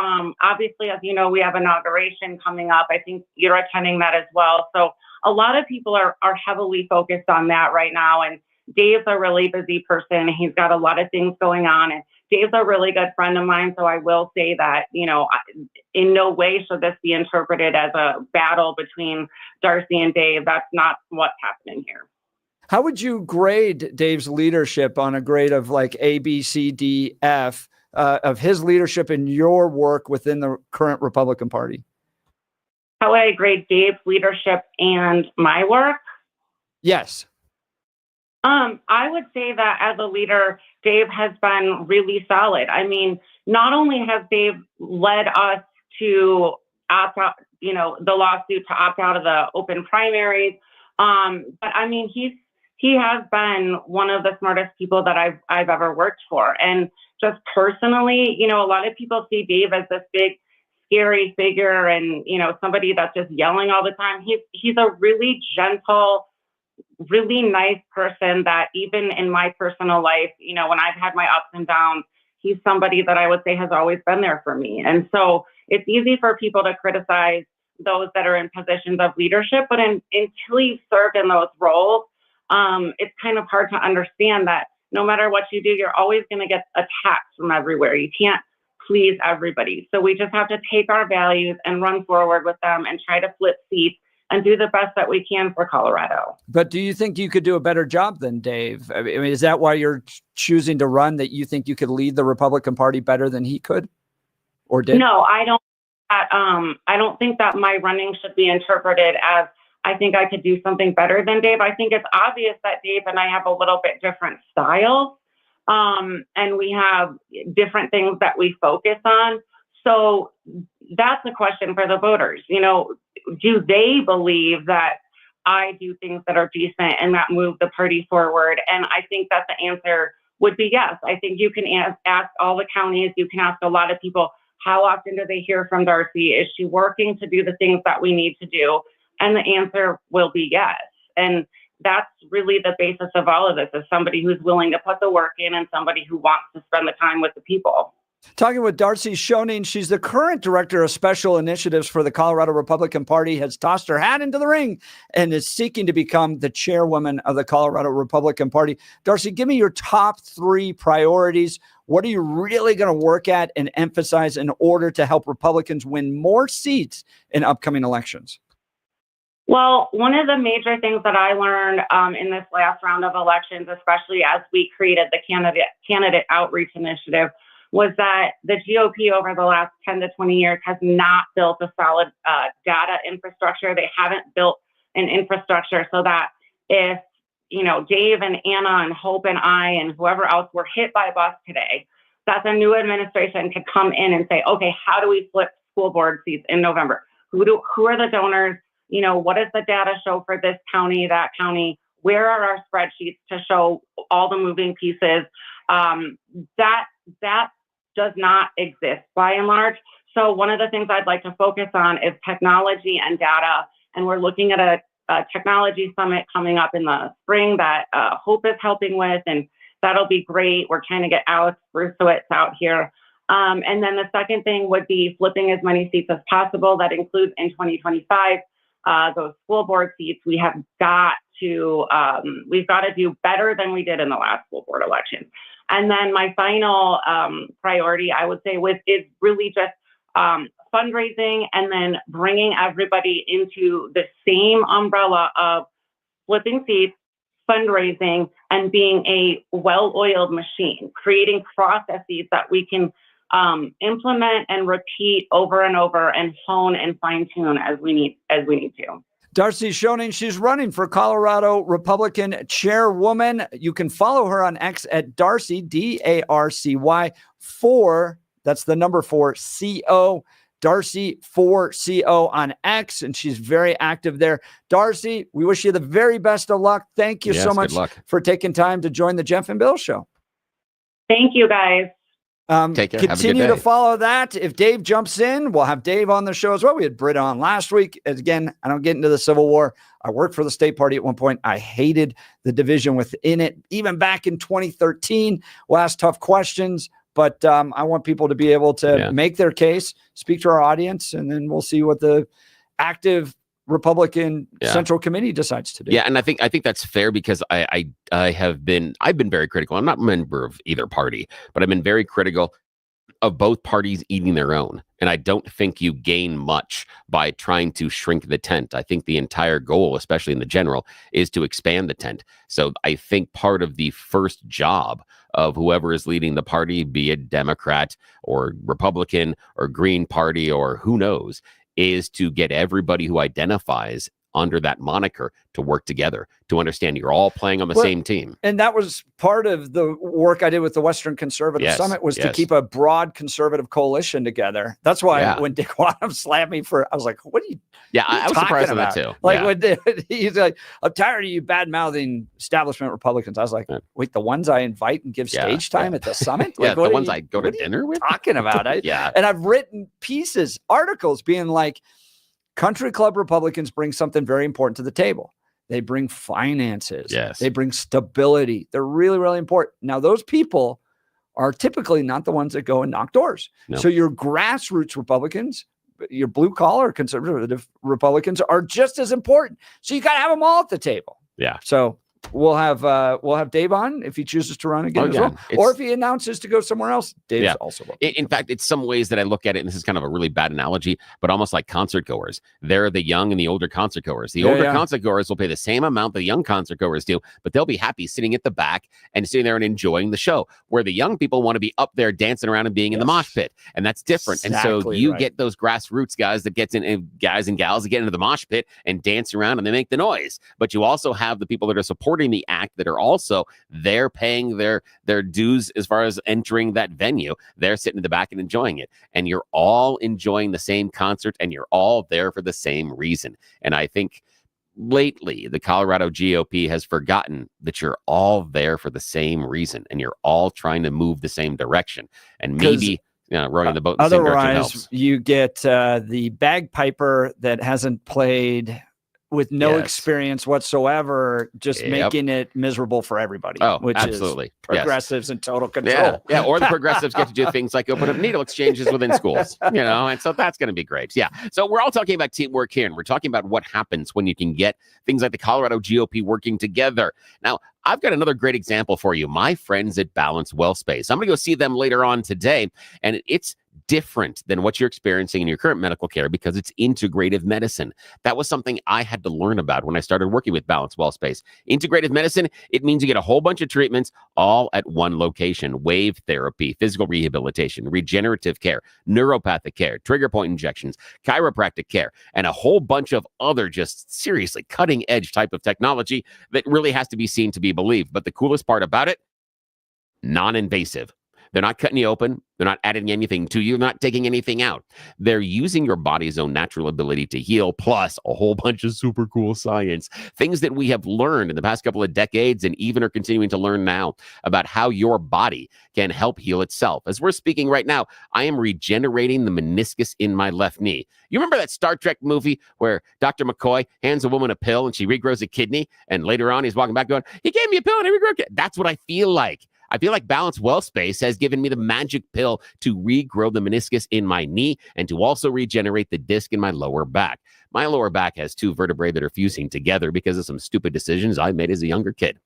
obviously, as you know, we have inauguration coming up. I think you're attending that as well. So a lot of people are heavily focused on that right now. And Dave's a really busy person. He's got a lot of things going on. And Dave's a really good friend of mine. So I will say that, in no way should this be interpreted as a battle between Darcy and Dave. That's not what's happening here. How would you grade Dave's leadership on a grade of like A, B, C, D, F of his leadership and your work within the current Republican Party? How would I grade Dave's leadership and my work? Yes. I would say that as a leader, Dave has been really solid. I mean, not only has Dave led us to opt out, the lawsuit to opt out of the open primaries, but I mean, he has been one of the smartest people that I've ever worked for. And just personally, a lot of people see Dave as this big, scary figure and, somebody that's just yelling all the time. He's a really gentle, really nice person that even in my personal life, when I've had my ups and downs, he's somebody that I would say has always been there for me. And so it's easy for people to criticize those that are in positions of leadership, but until you've served in those roles, it's kind of hard to understand that no matter what you do, you're always going to get attacked from everywhere. You can't please everybody. So we just have to take our values and run forward with them and try to flip seats and do the best that we can for Colorado. But do you think you could do a better job than Dave? I mean, is that why you're choosing to run, that you think you could lead the Republican Party better than he could or did? No, I don't. I don't think that my running should be interpreted as I think I could do something better than Dave. I think it's obvious that Dave and I have a little bit different styles, and we have different things that we focus on. So that's a question for the voters. You know, do they believe that I do things that are decent and that move the party forward? And I think that the answer would be yes. I think you can ask all the counties. You can ask a lot of people, how often do they hear from Darcy? Is she working to do the things that we need to do? And the answer will be yes. And that's really the basis of all of this, is somebody who's willing to put the work in and somebody who wants to spend the time with the people. Talking with Darcy Schoening, she's the current director of special initiatives for the Colorado Republican Party, has tossed her hat into the ring and is seeking to become the chairwoman of the Colorado Republican Party. Darcy, give me your top 3 priorities. What are you really going to work at and emphasize in order to help Republicans win more seats in upcoming elections? Well, one of the major things that I learned in this last round of elections, especially as we created the candidate outreach initiative, was that the GOP over the last 10 to 20 years has not built a solid data infrastructure. They haven't built an infrastructure so that if, you know, Dave and Anna and Hope and I and whoever else were hit by a bus today, that the new administration could come in and say, okay, how do we flip school board seats in November? Who are the donors? You know, what does the data show for this county, that county? Where are our spreadsheets to show all the moving pieces? That does not exist by and large. So one of the things I'd like to focus on is technology and data. And we're looking at a technology summit coming up in the spring that Hope is helping with, and that'll be great. We're trying to get Alex Brusowitz out here. And then the second thing would be flipping as many seats as possible. That includes in 2025, those school board seats. We've got to do better than we did in the last school board election. And then my final priority, I would say, is really just fundraising, and then bringing everybody into the same umbrella of flipping seats, fundraising, and being a well-oiled machine, creating processes that we can implement and repeat over and over and hone and fine-tune as we need to. Darcy Schoening, she's running for Colorado Republican chairwoman. You can follow her on X at Darcy, DARCY 4. That's the number 4, CO. Darcy 4CO on X, and she's very active there. Darcy, we wish you the very best of luck. Thank you so much for taking time to join the Jeff and Bill Show. Thank you, guys. Take care. Continue to follow that. If Dave jumps in, we'll have Dave on the show as well. We had Britt on last week. Again, I don't get into the Civil War. I worked for the state party at one point. I hated the division within it. Even back in 2013, we'll ask tough questions. But I want people to be able to make their case, speak to our audience, and then we'll see what the active Republican Central Committee decides to do. Yeah, and I think that's fair, because I've been very critical. I'm not a member of either party, but I've been very critical of both parties eating their own. And I don't think you gain much by trying to shrink the tent. I think the entire goal, especially in the general, is to expand the tent. So I think part of the first job of whoever is leading the party, be it Democrat or Republican or Green Party or who knows, is to get everybody who identifies under that moniker to work together, to understand you're all playing on the same team. And that was part of the work I did with the Western Conservative Summit, was to keep a broad conservative coalition together. That's why when Dick Wadham slammed me I was like, what are you I was surprised about that too. Like, when he's like, I'm tired of you bad-mouthing establishment Republicans. I was like, wait, the ones I invite and give stage time at the summit? Like, the ones I go to dinner with? Talking about it. And I've written pieces, articles being like, country club Republicans bring something very important to the table. They bring finances. They bring stability. They're really, really important. Now, those people are typically not the ones that go and knock doors. So your grassroots Republicans, your blue collar conservative Republicans, are just as important. So you got to have them all at the table. So we'll have Dave on if he chooses to run again as well. Or if he announces to go somewhere else, Dave's also welcome. In fact, it's some ways that I look at it, and this is kind of a really bad analogy, but almost like concert goers. They're the young and the older concert goers. The older concert goers will pay the same amount the young concert goers do, but they'll be happy sitting at the back and sitting there and enjoying the show, where the young people want to be up there dancing around and being in the mosh pit. And that's different. Exactly, and so you get those grassroots guys that gets in, guys and gals that get into the mosh pit and dance around and they make the noise. But you also have the people that are supporting the act that are also there paying their dues as far as entering that venue. They're sitting in the back and enjoying it. And you're all enjoying the same concert and you're all there for the same reason. And I think lately the Colorado GOP has forgotten that you're all there for the same reason and you're all trying to move the same direction. And maybe rowing the boat in the same direction helps. Otherwise, you get the bagpiper that hasn't played with no experience whatsoever, just making it miserable for everybody. Which absolutely. Is progressives in total control. Yeah, or the progressives get to do things like open up needle exchanges within schools, and so that's going to be great. Yeah. So we're all talking about teamwork here, and we're talking about what happens when you can get things like the Colorado GOP working together. Now, I've got another great example for you. My friends at Balance WellSpace. I'm going to go see them later on today, and it's different than what you're experiencing in your current medical care because it's integrative medicine. That was something I had to learn about when I started working with Balance WellSpace. Integrative medicine, it means you get a whole bunch of treatments all at one location. Wave therapy, physical rehabilitation, regenerative care, neuropathic care, trigger point injections, chiropractic care, and a whole bunch of other just seriously cutting edge type of technology that really has to be seen to be believed. But the coolest part about it, non-invasive. They're not cutting you open. They're not adding anything to you. They're not taking anything out. They're using your body's own natural ability to heal, plus a whole bunch of super cool science. Things that we have learned in the past couple of decades and even are continuing to learn now about how your body can help heal itself. As we're speaking right now, I am regenerating the meniscus in my left knee. You remember that Star Trek movie where Dr. McCoy hands a woman a pill and she regrows a kidney, and later on he's walking back going, he gave me a pill and he regrows it. That's what I feel like. I feel like Balance WellSpace has given me the magic pill to regrow the meniscus in my knee and to also regenerate the disc in my lower back. My lower back has two vertebrae that are fusing together because of some stupid decisions I made as a younger kid.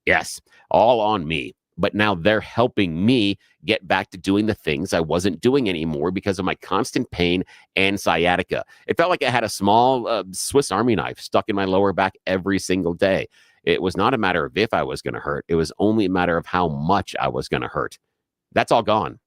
Yes, all on me. But now they're helping me get back to doing the things I wasn't doing anymore because of my constant pain and sciatica. It felt like I had a small Swiss Army knife stuck in my lower back every single day. It was not a matter of if I was going to hurt. It was only a matter of how much I was going to hurt. That's all gone.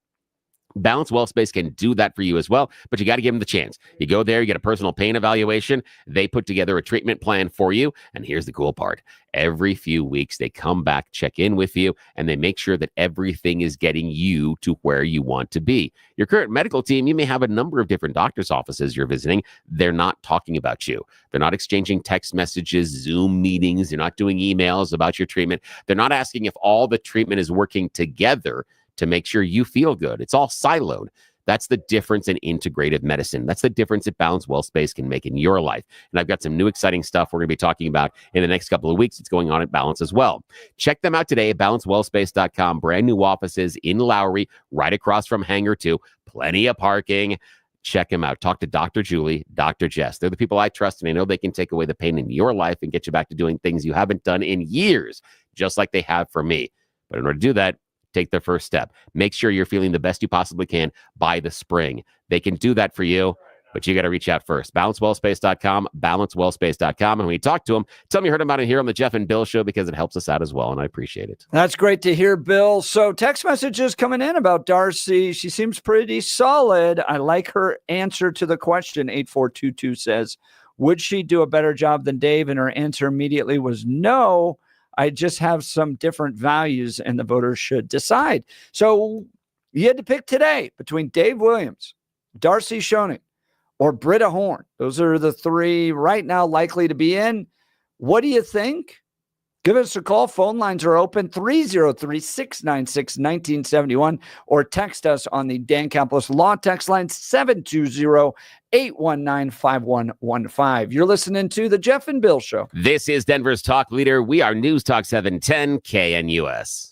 Balance WellSpace can do that for you as well, but you got to give them the chance. You go there, you get a personal pain evaluation. They put together a treatment plan for you. And here's the cool part. Every few weeks, they come back, check in with you, and they make sure that everything is getting you to where you want to be. Your current medical team, you may have a number of different doctor's offices you're visiting. They're not talking about you. They're not exchanging text messages, Zoom meetings. They're not doing emails about your treatment. They're not asking if all the treatment is working together to make sure you feel good. It's all siloed. That's the difference in integrative medicine. That's the difference that Balance WellSpace can make in your life. And I've got some new exciting stuff we're going to be talking about in the next couple of weeks. It's going on at Balance as well. Check them out today at balancewellspace.com. Brand new offices in Lowry, right across from Hangar 2. Plenty of parking. Check them out. Talk to Dr. Julie, Dr. Jess. They're the people I trust, and I know they can take away the pain in your life and get you back to doing things you haven't done in years, just like they have for me. But in order to do that, take the first step. Make sure you're feeling the best you possibly can by the spring. They can do that for you, but you got to reach out first. BalanceWellSpace.com, BalanceWellSpace.com. And when you talk to them, tell them you heard about it here on the Jeff and Bill Show because it helps us out as well, and I appreciate it. That's great to hear, Bill. So text messages coming in about Darcy. She seems pretty solid. I like her answer to the question. 8422 says, would she do a better job than Dave? And her answer immediately was no. I just have some different values and the voters should decide. So you had to pick today between Dave Williams, Darcy Schoening, or Britta Horn. Those are the three right now likely to be in. What do you think? Give us a call. Phone lines are open, 303-696-1971, or text us on the Dan Campos Law text line, 720-819-5115. You're listening to The Jeff and Bill Show. This is Denver's talk leader. We are News Talk 710 KNUS.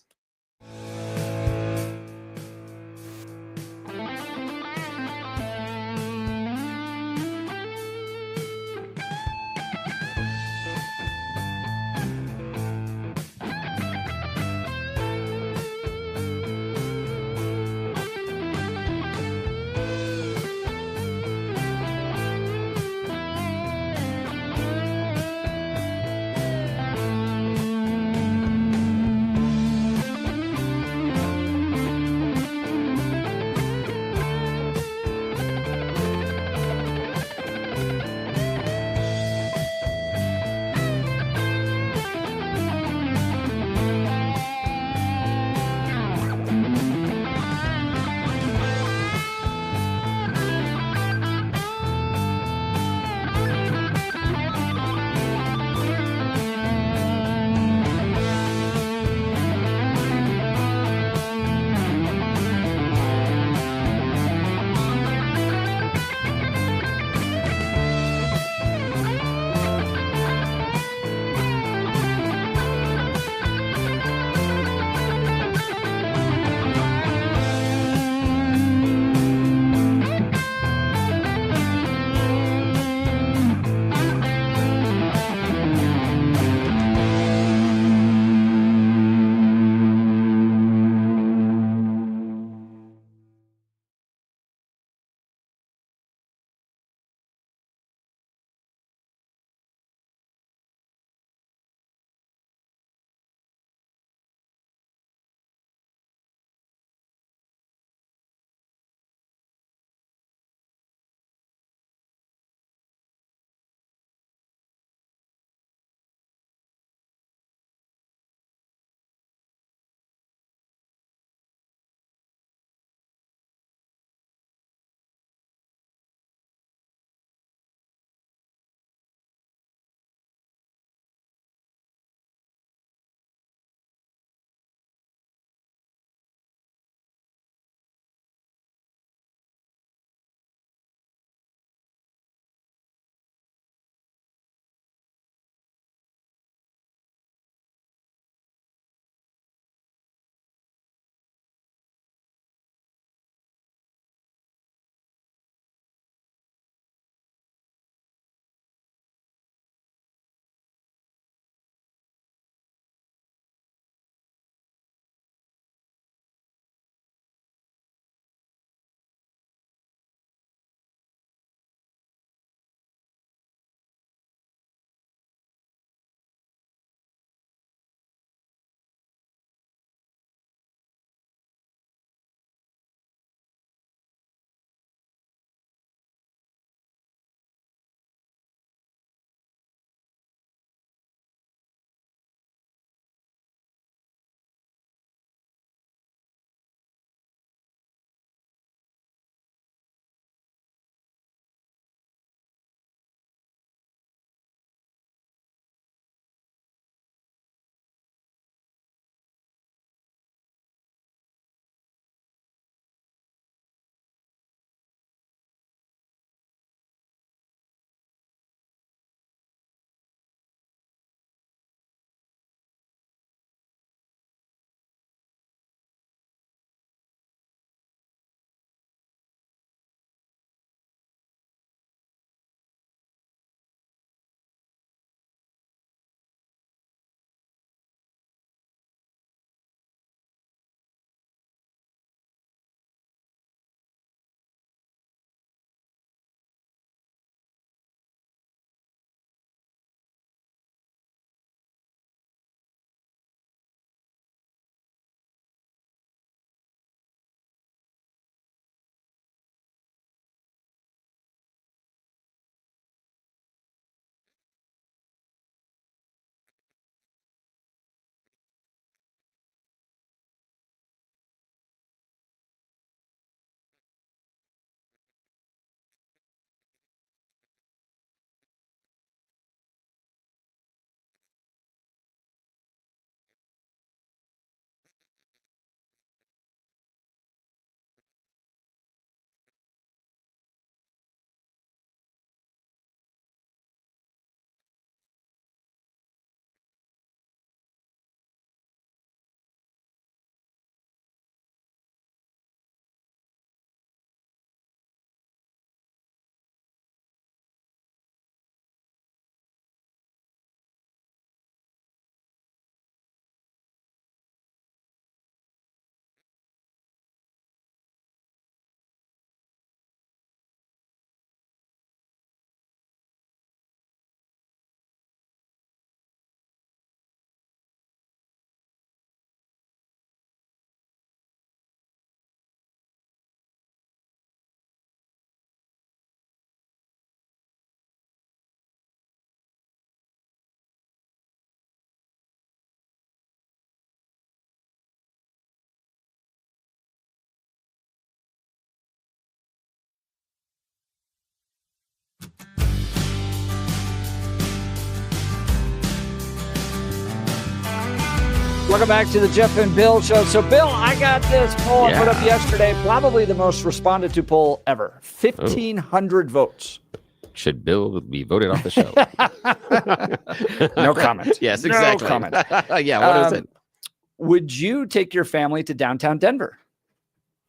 Welcome back to the Jeff and Bill Show. So, Bill, I got this poll I put up yesterday, probably the most responded to poll ever. 1,500 votes. Should Bill be voted off the show? No comment. Yes, exactly. No comment. Yeah, what is it? Would you take your family to downtown Denver?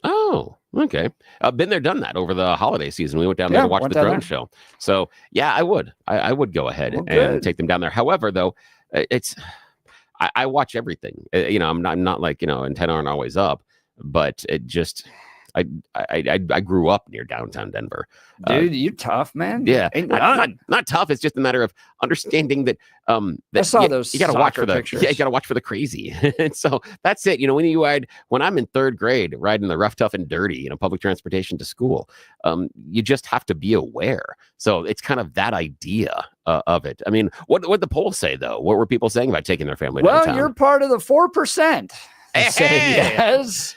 Oh, okay. Been there, done that over the holiday season. We went down there to watch the drone show. So, yeah, I would. I would go ahead and take them down there. However, though, I watch everything. I'm not like, antenna aren't always up, but it just... I grew up near downtown Denver. Dude, you tough, man. Yeah, not tough. It's just a matter of understanding that. I saw those. You got to watch for the pictures. Yeah, you got to watch for the crazy. And so that's it. When I'm in third grade, riding the rough, tough, and dirty, public transportation to school, you just have to be aware. So it's kind of that idea of it. I mean, what the polls say though? What were people saying about taking their family downtown? Well, you're part of the 4%. Say yes.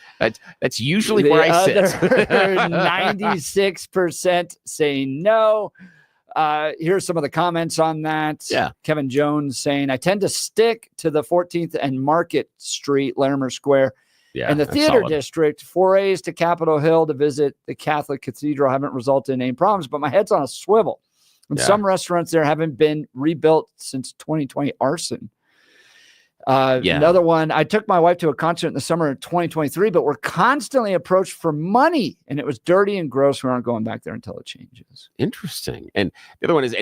That's usually where I sit. 96% say no. Here's some of the comments on that. Yeah. Kevin Jones saying, I tend to stick to the 14th and Market Street, Larimer Square. Yeah, and the theater district. Forays to Capitol Hill to visit the Catholic Cathedral haven't resulted in any problems, but my head's on a swivel. And some restaurants there haven't been rebuilt since 2020 arson. Another one, I took my wife to a concert in the summer of 2023, but we're constantly approached for money, and it was dirty and gross. We aren't going back there until it changes. Interesting. And the other one is,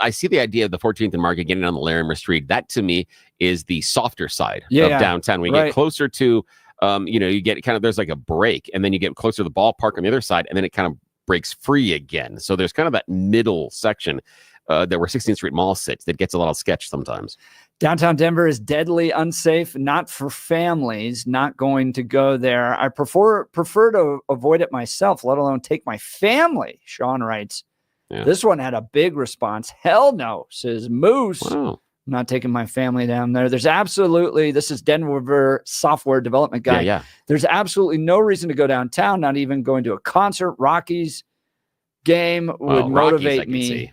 I see the idea of the 14th and Market getting on the Larimer Street. That to me is the softer side of downtown. We get closer to, you get kind of, there's like a break, and then you get closer to the ballpark on the other side, and then it kind of breaks free again. So there's kind of that middle section that where 16th Street Mall sits that gets a little sketch sometimes. Downtown Denver is deadly unsafe, not for families, not going to go there. I prefer to avoid it myself, let alone take my family, Sean writes. Yeah. This one had a big response. Hell no, says Moose. Wow. I'm not taking my family down there. There's absolutely, this is Denver software development guy. Yeah. There's absolutely no reason to go downtown, not even going to a concert. Rockies game would motivate me.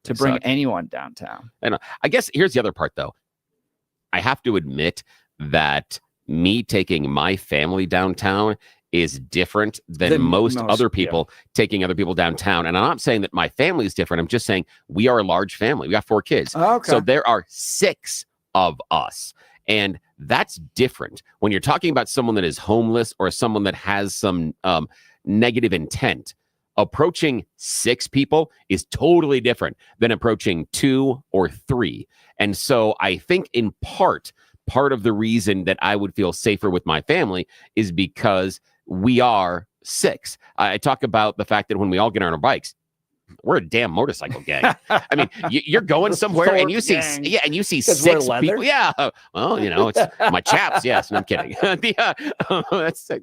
To bring anyone downtown. And I guess here's the other part, though. I have to admit that me taking my family downtown is different than most other people taking other people downtown. And I'm not saying that my family is different. I'm just saying we are a large family. We got 4 kids. Oh, okay. So there are 6 of us. And that's different. When you're talking about someone that is homeless or someone that has some negative intent, approaching 6 people is totally different than approaching 2 or 3. And so I think in part of the reason that I would feel safer with my family is because we are 6. I talk about the fact that when we all get on our bikes, we're a damn motorcycle gang. I mean, you're going somewhere and you see, and you see 6 people. Yeah. Well, it's my chaps. Yes. No, I'm kidding.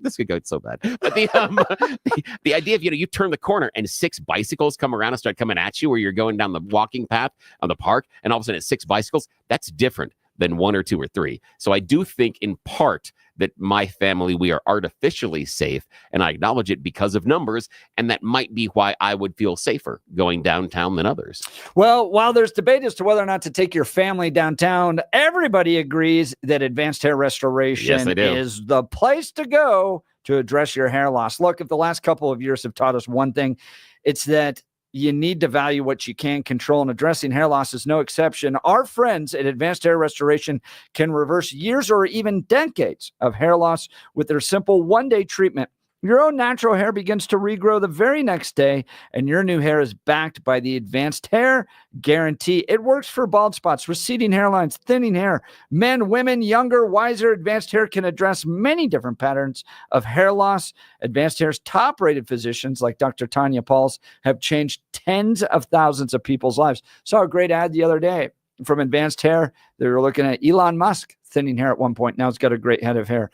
This could go so bad. But the idea of, you turn the corner and 6 bicycles come around and start coming at you, or you're going down the walking path on the park and all of a sudden it's 6 bicycles. That's different than 1 or 2 or 3. So I do think in part that my family, we are artificially safe, and I acknowledge it because of numbers, and that might be why I would feel safer going downtown than others. Well, while there's debate as to whether or not to take your family downtown, everybody agrees that advanced hair restoration is the place to go to address your hair loss. Look, if the last couple of years have taught us one thing, it's that you need to value what you can control, and addressing hair loss is no exception. Our friends at Advanced Hair Restoration can reverse years or even decades of hair loss with their simple one-day treatment. Your own natural hair begins to regrow the very next day, and your new hair is backed by the Advanced Hair Guarantee. It works for bald spots, receding hairlines, thinning hair. Men, women, younger, wiser, Advanced Hair can address many different patterns of hair loss. Advanced Hair's top-rated physicians, like Dr. Tanya Pauls, have changed tens of thousands of people's lives. Saw a great ad the other day from Advanced Hair. They were looking at Elon Musk thinning hair at one point. Now he's got a great head of hair.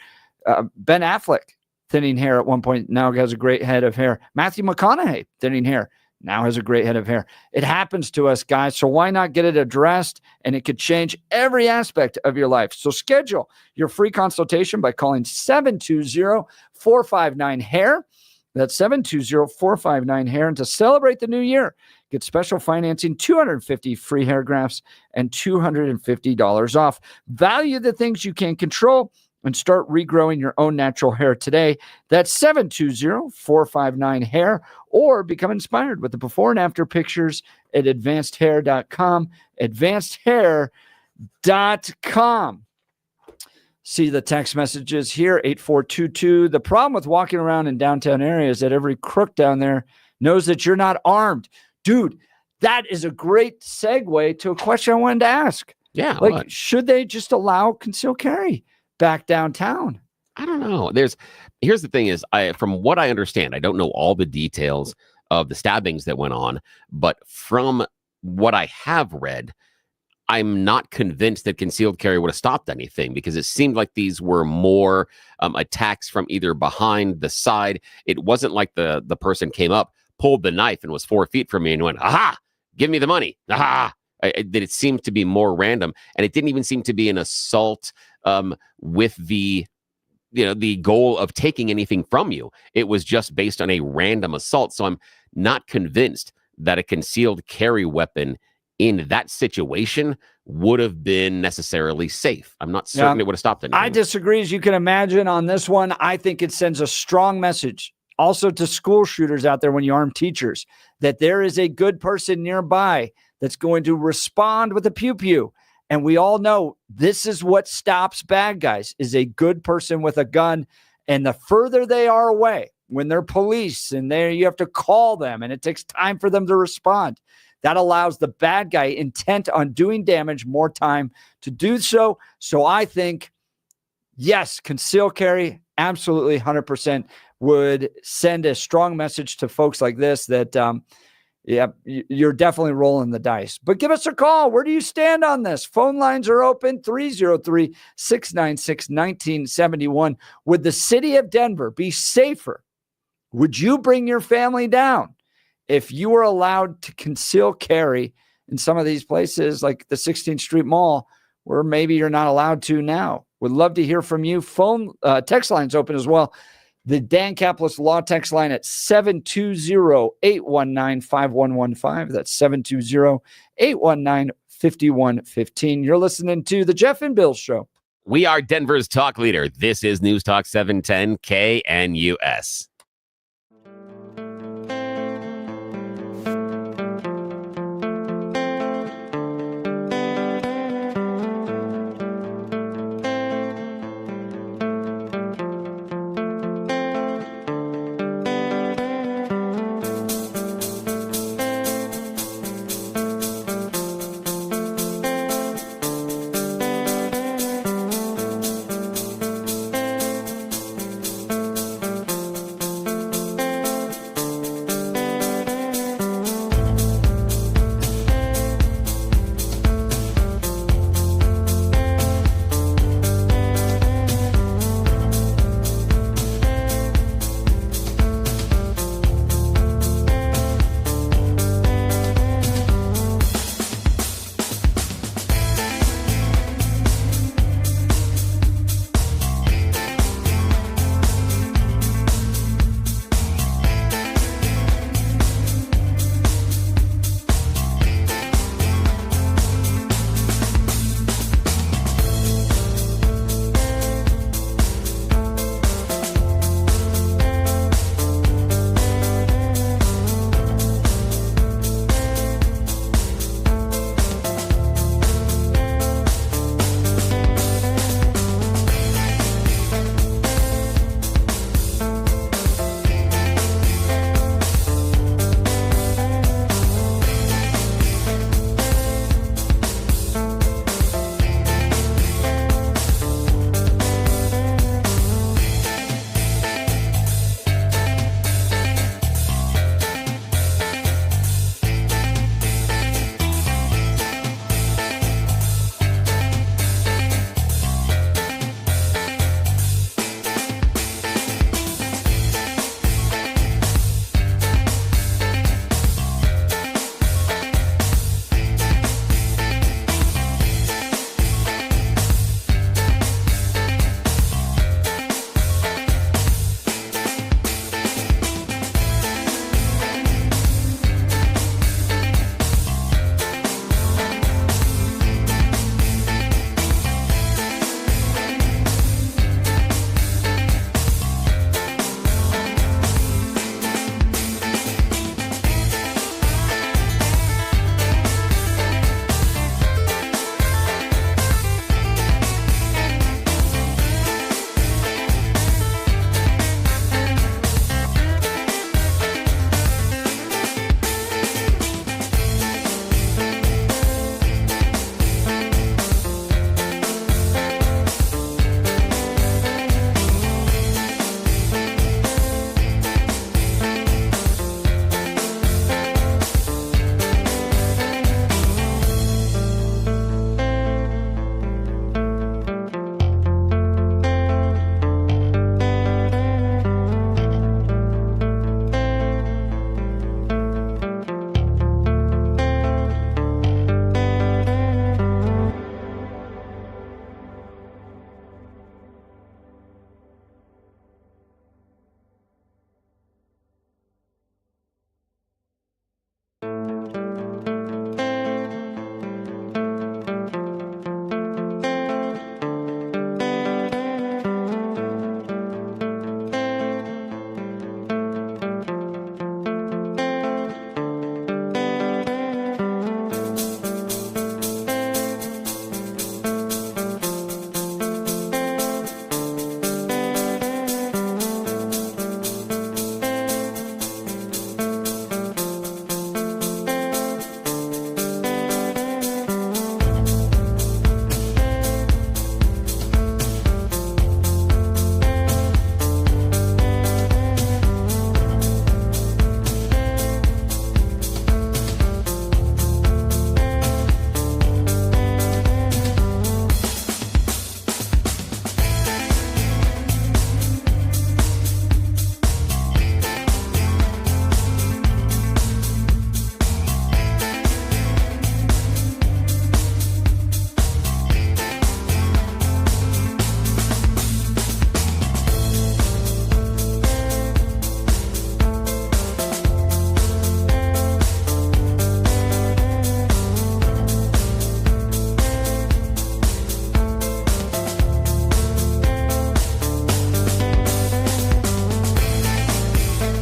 Ben Affleck, thinning hair at one point, now has a great head of hair. Matthew McConaughey, thinning hair, now has a great head of hair. It happens to us, guys, so why not get it addressed? And it could change every aspect of your life. So schedule your free consultation by calling 720-459-HAIR. That's 720-459-HAIR. And to celebrate the new year, Get special financing, 250 free hair grafts, and $250 off. Value the things you can control and start regrowing your own natural hair today. That's 720-459-HAIR, or become inspired with the before and after pictures at advancedhair.com. Advancedhair.com. See the text messages here, 8422. The problem with walking around in downtown areas is that every crook down there knows that you're not armed. Dude, that is a great segue to a question I wanted to ask. Yeah. Like, what? should they just allow concealed carry back downtown? I don't know. Here's the thing is, from what I understand, I don't know all the details of the stabbings that went on, but from what I have read, I'm not convinced that concealed carry would have stopped anything, because it seemed like these were more attacks from either behind, the side. It wasn't like the person came up, pulled the knife, and was 4 feet from me and went, aha, give me the money. Aha. That it seemed to be more random. And it didn't even seem to be an assault with the goal of taking anything from you. It was just based on a random assault. So I'm not convinced that a concealed carry weapon in that situation would have been necessarily safe. I'm not certain it would have stopped anything. I disagree, as you can imagine, on this one. I think it sends a strong message also to school shooters out there when you arm teachers, that there is a good person nearby that's going to respond with a pew-pew. And we all know this is what stops bad guys, is a good person with a gun. And the further they are away, when they're police and you have to call them and it takes time for them to respond, that allows the bad guy intent on doing damage more time to do so. So I think, yes, concealed carry, absolutely 100% would send a strong message to folks like this that, you're definitely rolling the dice. But give us a call. Where do you stand on this? Phone lines are open, 303-696-1971. Would the city of Denver be safer? Would you bring your family down if you were allowed to conceal carry in some of these places like the 16th Street Mall, where maybe you're not allowed to now? Would love to hear from you. Phone text lines open as well. The Dan Caplis Law text line at 720-819-5115. That's 720-819-5115. You're listening to The Jeff and Bill Show. We are Denver's talk leader. This is News Talk 710 KNUS.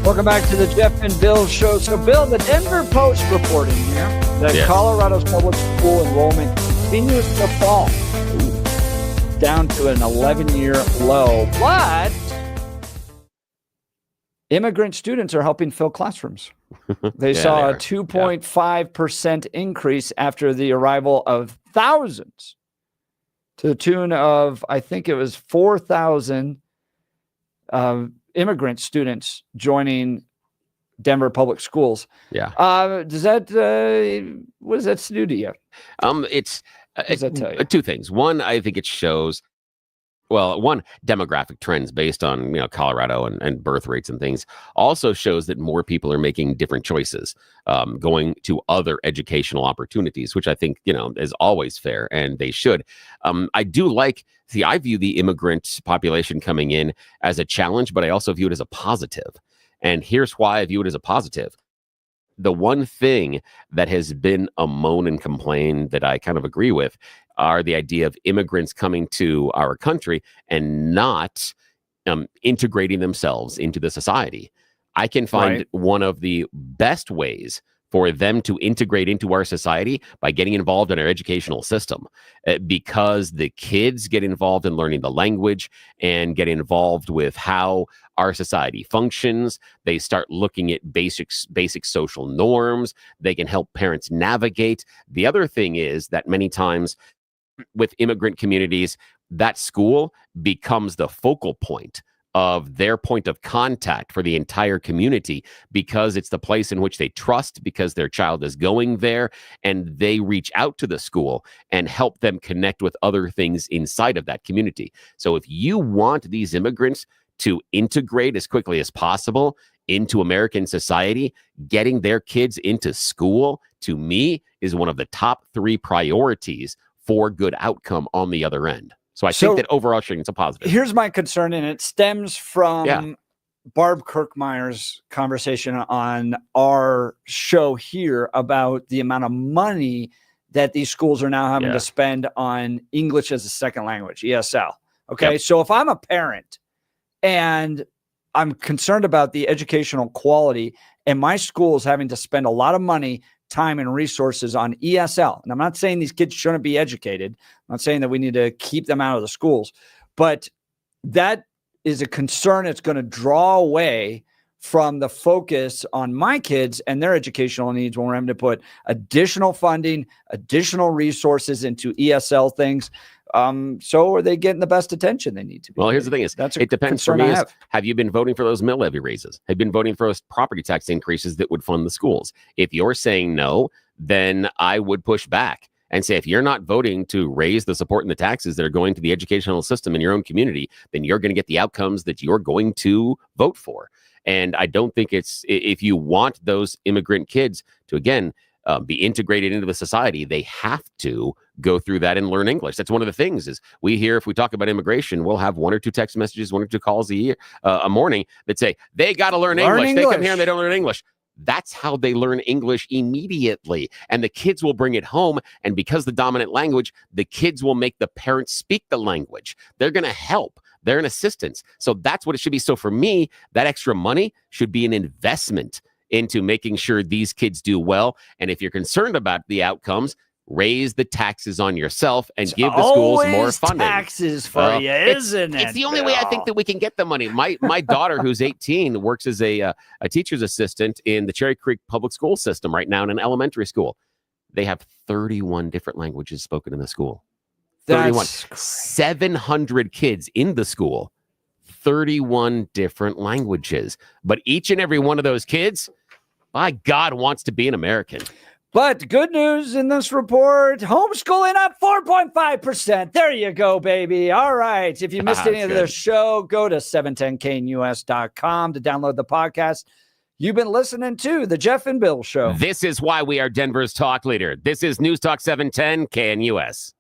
Welcome back to the Jeff and Bill Show. So, Bill, the Denver Post reporting here that Colorado's public school enrollment continues to fall down to an 11-year low. But immigrant students are helping fill classrooms. They saw a 2.5% increase after the arrival of thousands, to the tune of, I think it was 4,000 immigrant students joining Denver public schools. Yeah. Does that what does that do to you? It's What does that tell you? two things. One, I think it shows, well, one, demographic trends based on, Colorado and birth rates and things, also shows that more people are making different choices, going to other educational opportunities, which I think, is always fair, and they should. I view the immigrant population coming in as a challenge, but I also view it as a positive. And here's why I view it as a positive. The one thing that has been a moan and complain that I kind of agree with are the idea of immigrants coming to our country and not integrating themselves into the society. I can find one of the best ways for them to integrate into our society by getting involved in our educational system, because the kids get involved in learning the language and get involved with how our society functions. They start looking at basic social norms. They can help parents navigate. The other thing is that many times with immigrant communities, that school becomes the focal point of their point of contact for the entire community, because it's the place in which they trust, because their child is going there, and they reach out to the school and help them connect with other things inside of that community. So if you want these immigrants to integrate as quickly as possible into American society, getting their kids into school, to me, is one of the top 3 priorities for good outcome on the other end. So I think that overall, it's a positive. Here's my concern, and it stems from Barb Kirkmeyer's conversation on our show here about the amount of money that these schools are now having to spend on English as a second language, ESL. Okay, so if I'm a parent and I'm concerned about the educational quality, and my school is having to spend a lot of money, time, and resources on ESL. And I'm not saying these kids shouldn't be educated. I'm not saying that we need to keep them out of the schools, but that is a concern. It's going to draw away from the focus on my kids and their educational needs when we're having to put additional funding, additional resources into ESL things. So are they getting the best attention they need to be? Well, here's the thing is, it depends for me. Have you been voting for those mill levy raises? Have you been voting for those property tax increases that would fund the schools? If you're saying no, then I would push back and say, if you're not voting to raise the support and the taxes that are going to the educational system in your own community, then you're going to get the outcomes that you're going to vote for. And I don't think if you want those immigrant kids to, again, be integrated into the society, they have to go through that and learn English. That's one of the things is we hear, if we talk about immigration, we'll have 1 or 2 text messages, 1 or 2 calls a morning that say, they got to learn English. They come here and they don't learn English. That's how they learn English immediately. And the kids will bring it home. And because the dominant language, the kids will make the parents speak the language. They're going to help. They're an assistance. So that's what it should be. So for me, that extra money should be an investment into making sure these kids do well. And if you're concerned about the outcomes, raise the taxes on yourself and give the schools more funding. Taxes for you, isn't it? It's the only way I think that we can get the money. My daughter, who's 18, works as a teacher's assistant in the Cherry Creek public school system right now in an elementary school. They have 31 different languages spoken in the school. 31. 700 kids in the school. 31 different languages. But each and every one of those kids, by God, wants to be an American. But good news in this report, homeschooling up 4.5%. There you go, baby. All right. If you missed any of this show, go to 710knus.com to download the podcast. You've been listening to The Jeff and Bill Show. This is why we are Denver's talk leader. This is News Talk 710 KNUS.